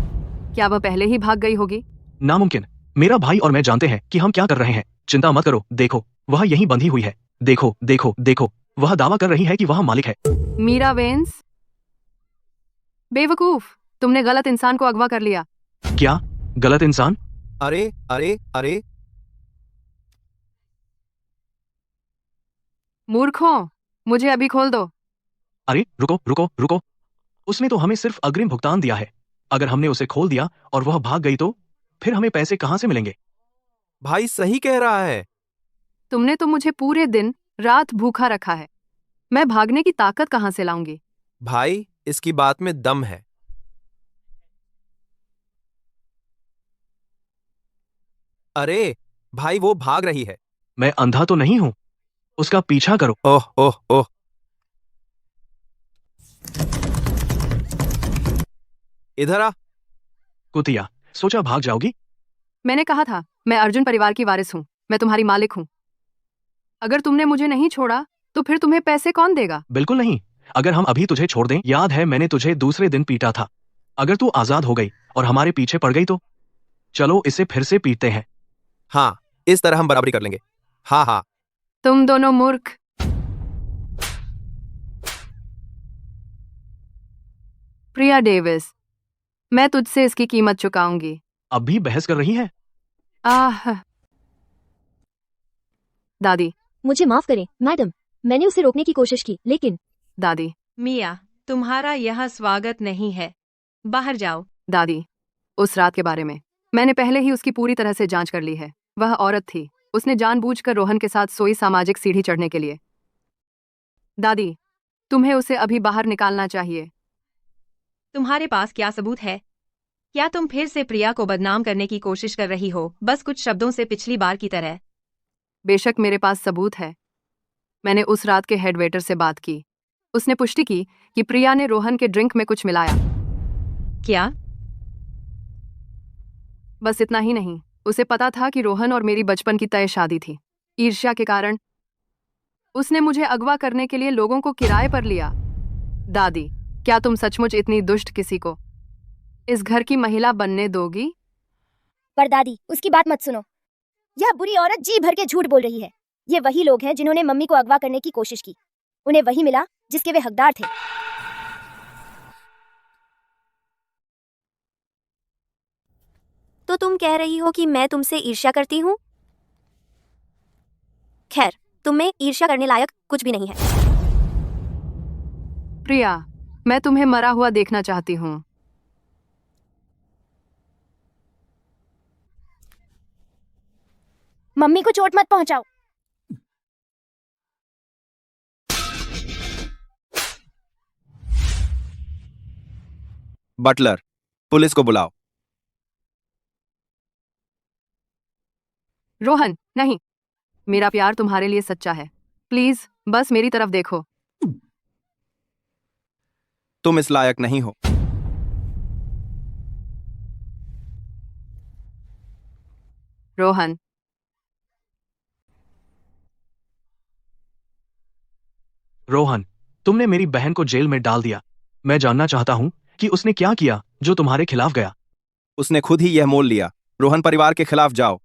क्या वह पहले ही भाग गई होगी? नामुमकिन। मेरा भाई और मैं जानते हैं कि हम क्या कर रहे हैं। चिंता मत करो, देखो वह यहीं बंधी हुई है। देखो देखो देखो, वह दावा कर रही है कि वह मालिक है। मीरा वेंस? बेवकूफ, तुमने गलत इंसान को अगवा कर लिया। क्या गलत इंसान? अरे अरे अरे, मूर्खों, मुझे अभी खोल दो। अरे रुको रुको रुको, उसने तो हमें सिर्फ अग्रिम भुगतान दिया है। अगर हमने उसे खोल दिया और वह भाग गई तो फिर हमें पैसे कहाँ से मिलेंगे? भाई सही कह रहा है। तुमने तो मुझे पूरे दिन रात भूखा रखा है। मैं भागने की ताकत कहाँ से लाऊंगी? भाई, इसकी बात में दम है। अरे भाई, वो भाग रही है। मैं अंधा तो नहीं हूँ। उसका पीछा करो। ओह ओह ओह, इधर आ। कुतिया, सोचा भाग जाओगी? मैंने कहा था, मैं अर्जुन परिवार की वारिस हूँ। मैं तुम्हारी मालिक हूँ। अगर तुमने मुझे नहीं छोड़ा तो फिर तुम्हें पैसे कौन देगा? बिल्कुल नहीं। अगर हम अभी तुझे छोड़ दें, याद है मैंने तुझे दूसरे दिन पीटा था। अगर तू आजाद हो गई और हमारे पीछे पड़ गई तो चलो इसे फिर से पीटते हैं। हाँ, इस तरह हम बराबरी कर लेंगे। हाँ हाँ। तुम दोनों मूर्ख। प्रिया डेविस, मैं तुझसे इसकी कीमत चुकाऊंगी। अब भी बहस कर रही है? आह। दादी। मुझे माफ करें मैडम, मैंने उसे रोकने की कोशिश की लेकिन। दादी। मिया, तुम्हारा यह स्वागत नहीं है। बाहर जाओ। दादी, उस रात के बारे में मैंने पहले ही उसकी पूरी तरह से जांच कर ली है। वह औरत थी। उसने जानबूझकर रोहन के साथ सोई सामाजिक सीढ़ी चढ़ने के लिए। दादी, तुम्हें उसे अभी बाहर निकालना चाहिए। तुम्हारे पास क्या सबूत है? क्या तुम फिर से प्रिया को बदनाम करने की कोशिश कर रही हो, बस कुछ शब्दों से पिछली बार की तरह? बेशक मेरे पास सबूत है। मैंने उस रात के हेड वेटर से बात की। उसने पुष्टि की कि प्रिया ने रोहन के ड्रिंक में कुछ मिलाया। क्या? बस इतना ही नहीं, उसे पता था कि रोहन और मेरी बचपन की तय शादी थी। ईर्ष्या के कारण उसने मुझे अगवा करने के लिए लोगों को किराए पर लिया। दादी, क्या तुम सचमुच इतनी दुष्ट किसी को इस घर की महिला बनने दोगी? पर दादी, उसकी बात मत सुनो। यह बुरी औरत जी भर के झूठ बोल रही है। ये वही लोग हैं जिन्होंने मम्मी को अगवा करने की कोशिश की। उन्हें वही मिला जिसके वे हकदार थे। तो तुम कह रही हो कि मैं तुमसे ईर्ष्या करती हूँ? खैर, तुम में ईर्ष्या करने लायक कुछ भी नहीं है। प्रिया, मैं तुम्हें मरा हुआ देखना चाहती हूँ। मम्मी को चोट मत पहुंचाओ। बटलर, पुलिस को बुलाओ। रोहन, नहीं, मेरा प्यार तुम्हारे लिए सच्चा है। प्लीज बस मेरी तरफ देखो। तुम इस लायक नहीं हो। रोहन, रोहन, तुमने मेरी बहन को जेल में डाल दिया। मैं जानना चाहता हूँ कि उसने क्या किया जो तुम्हारे खिलाफ गया। उसने खुद ही यह मोल लिया। रोहन परिवार के खिलाफ जाओ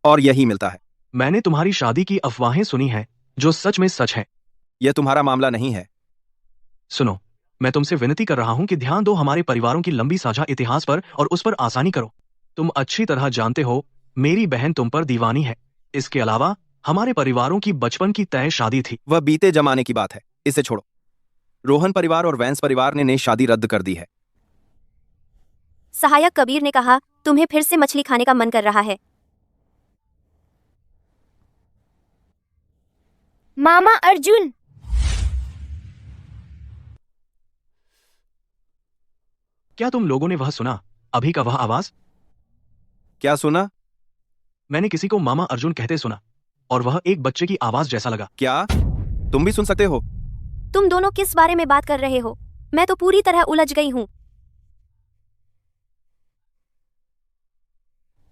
और यही मिलता है। मैंने तुम्हारी शादी की अफवाहें सुनी हैं, जो सच में सच है। यह तुम्हारा मामला नहीं है। सुनो, मैं तुमसे विनती कर रहा हूँ कि ध्यान दो हमारे परिवारों की लंबी साझा इतिहास पर और उस पर आसानी करो। तुम अच्छी तरह जानते हो मेरी बहन तुम पर दीवानी है। इसके अलावा हमारे परिवारों की बचपन की तय शादी थी। वह बीते जमाने की बात है, इसे छोड़ो। रोहन परिवार और वैंस परिवार ने शादी रद्द कर दी है। सहायक कबीर ने कहा, तुम्हें फिर से मछली खाने का मन कर रहा है। मामा अर्जुन, क्या तुम लोगों ने वह सुना, अभी का वह आवाज? क्या सुना? मैंने किसी को मामा अर्जुन कहते सुना, और वह एक बच्चे की आवाज जैसा लगा। क्या तुम भी सुन सकते हो? तुम दोनों किस बारे में बात कर रहे हो? मैं तो पूरी तरह उलझ गई हूँ।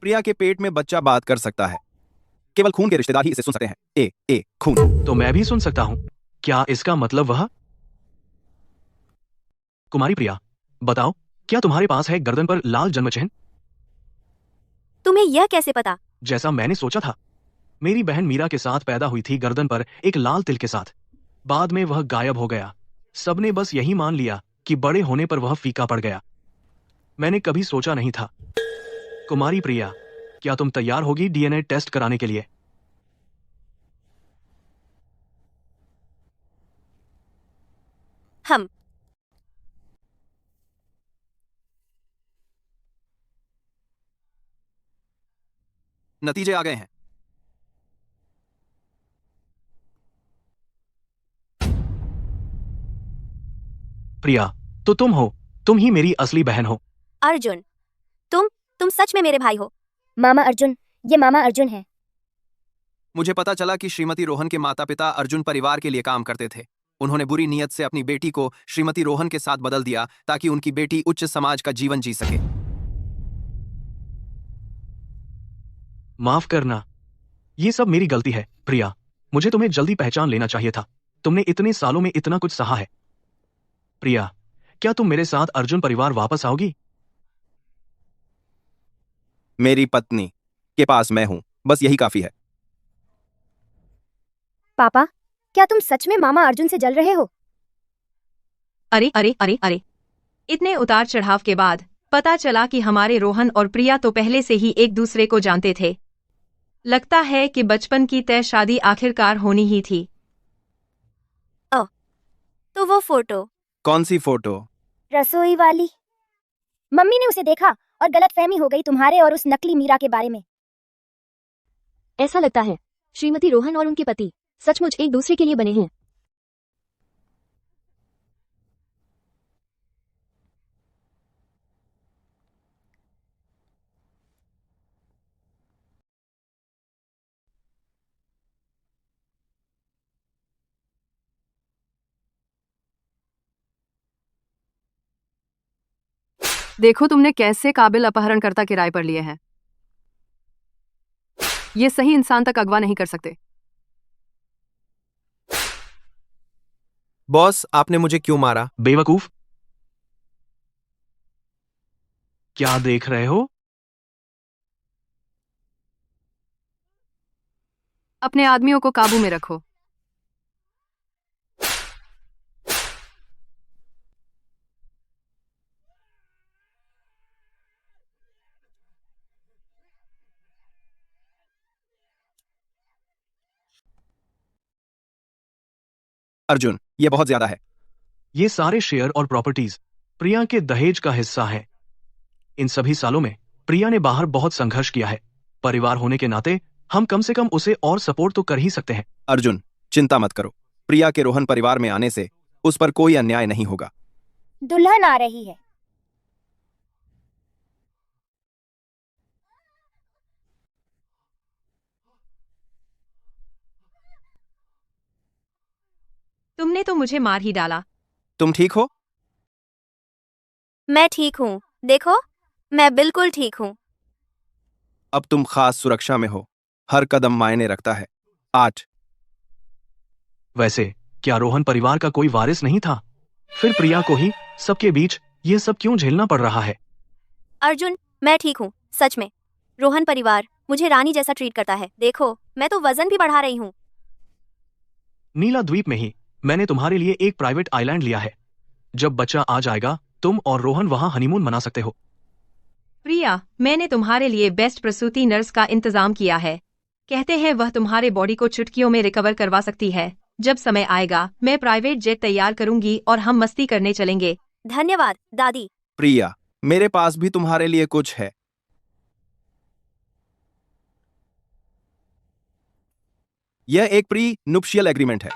प्रिया के पेट में बच्चा बात कर सकता है। केवल खून के रिश्तेदार ही इसे सुन सकते हैं। खून। तो मैं भी सुन सकता हूँ। क्या इसका मतलब वह? कुमारी प्रिया, बताओ, क्या तुम्हारे पास है गर्दन पर लाल जन्म चिन्ह? तुम्हें यह कैसे पता? जैसा मैंने सोचा था। मेरी बहन मीरा के साथ पैदा हुई थी गर्दन पर एक लाल तिल के साथ। बाद में वह गायब हो गया। सबने बस यही मान लिया कि बड़े होने पर वह फीका पड़ गया। मैंने कभी सोचा नहीं था। कुमारी प्रिया, क्या तुम तैयार होगी डीएनए टेस्ट कराने के लिए? हम नतीजे आ गए हैं। प्रिया, तो तुम हो। तुम ही मेरी असली बहन हो। अर्जुन, तुम सच में मेरे भाई हो? मामा अर्जुन, ये मामा अर्जुन है। मुझे पता चला कि श्रीमती रोहन के माता पिता अर्जुन परिवार के लिए काम करते थे। उन्होंने बुरी नीयत से अपनी बेटी को श्रीमती रोहन के साथ बदल दिया ताकि उनकी बेटी उच्च समाज का जीवन जी सके। माफ करना, ये सब मेरी गलती है प्रिया। मुझे तुम्हें जल्दी पहचान लेना चाहिए था। तुमने इतने सालों में इतना कुछ सहा है। प्रिया, क्या तुम मेरे साथ अर्जुन परिवार वापस आओगी? मेरी पत्नी के पास मैं हूं, बस यही काफी है। पापा, क्या तुम सच में मामा अर्जुन से जल रहे हो? अरे अरे अरे अरे, इतने उतार चढ़ाव के बाद पता चला कि हमारे रोहन और प्रिया तो पहले से ही एक दूसरे को जानते थे। लगता है कि बचपन की तय शादी आखिरकार होनी ही थी। तो वो फोटो? कौन सी फोटो? रसोई वाली। मम्मी ने उसे देखा और गलतफहमी हो गई तुम्हारे और उस नकली मीरा के बारे में। ऐसा लगता है श्रीमती रोहन और उनके पति सचमुच एक दूसरे के लिए बने हैं। देखो तुमने कैसे काबिल अपहरणकर्ता किराए पर लिए हैं। ये सही इंसान तक अगवा नहीं कर सकते। बॉस, आपने मुझे क्यों मारा? बेवकूफ, क्या देख रहे हो? अपने आदमियों को काबू में रखो। अर्जुन, ये बहुत ज्यादा है। ये सारे शेयर और प्रॉपर्टीज प्रिया के दहेज का हिस्सा हैं। इन सभी सालों में प्रिया ने बाहर बहुत संघर्ष किया है। परिवार होने के नाते हम कम से कम उसे और सपोर्ट तो कर ही सकते हैं। अर्जुन, चिंता मत करो। प्रिया के रोहन परिवार में आने से उस पर कोई अन्याय नहीं होगा। दुल्हन आ रही है। तुमने तो मुझे मार ही डाला। तुम ठीक हो? मैं ठीक हूँ। देखो, मैं बिल्कुल ठीक हूँ। अब तुम खास सुरक्षा में हो। हर कदम मायने रखता है। 8। वैसे क्या रोहन परिवार का कोई वारिस नहीं था? फिर प्रिया को ही सबके बीच ये सब क्यों झेलना पड़ रहा है? अर्जुन, मैं ठीक हूँ, सच में। रोहन परिवार मुझे रानी जैसा ट्रीट करता है। देखो, मैं तो वजन भी बढ़ा रही हूँ। नीला द्वीप में ही मैंने तुम्हारे लिए एक प्राइवेट आइलैंड लिया है। जब बच्चा आ जाएगा तुम और रोहन वहां हनीमून मना सकते हो। प्रिया, मैंने तुम्हारे लिए बेस्ट प्रसूति नर्स का इंतजाम किया है। कहते हैं वह तुम्हारे बॉडी को चुटकियों में रिकवर करवा सकती है। जब समय आएगा मैं प्राइवेट जेट तैयार करूंगी और हम मस्ती करने चलेंगे। धन्यवाद, दादी। प्रिया, मेरे पास भी तुम्हारे लिए कुछ है। यह एक प्री नुप्शियल एग्रीमेंट है।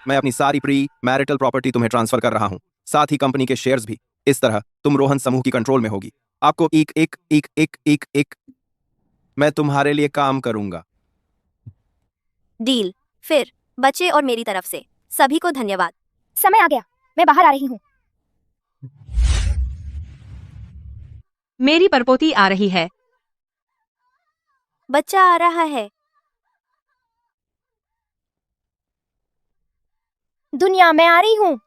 मैं अपनी सारी प्री मैरिटल प्रॉपर्टी तुम्हें ट्रांसफर कर रहा हूं, साथ ही कंपनी के शेयर्स भी। इस तरह तुम रोहन समूह की कंट्रोल में होगी। आपको एक एक एक एक एक एक मैं तुम्हारे लिए काम करूंगा। डील। फिर बच्चे और मेरी तरफ से सभी को धन्यवाद। समय आ गया, मैं बाहर आ रही हूँ। मेरी परपोती आ रही है। बच्चा आ रहा है। दुनिया, मैं आ रही हूँ।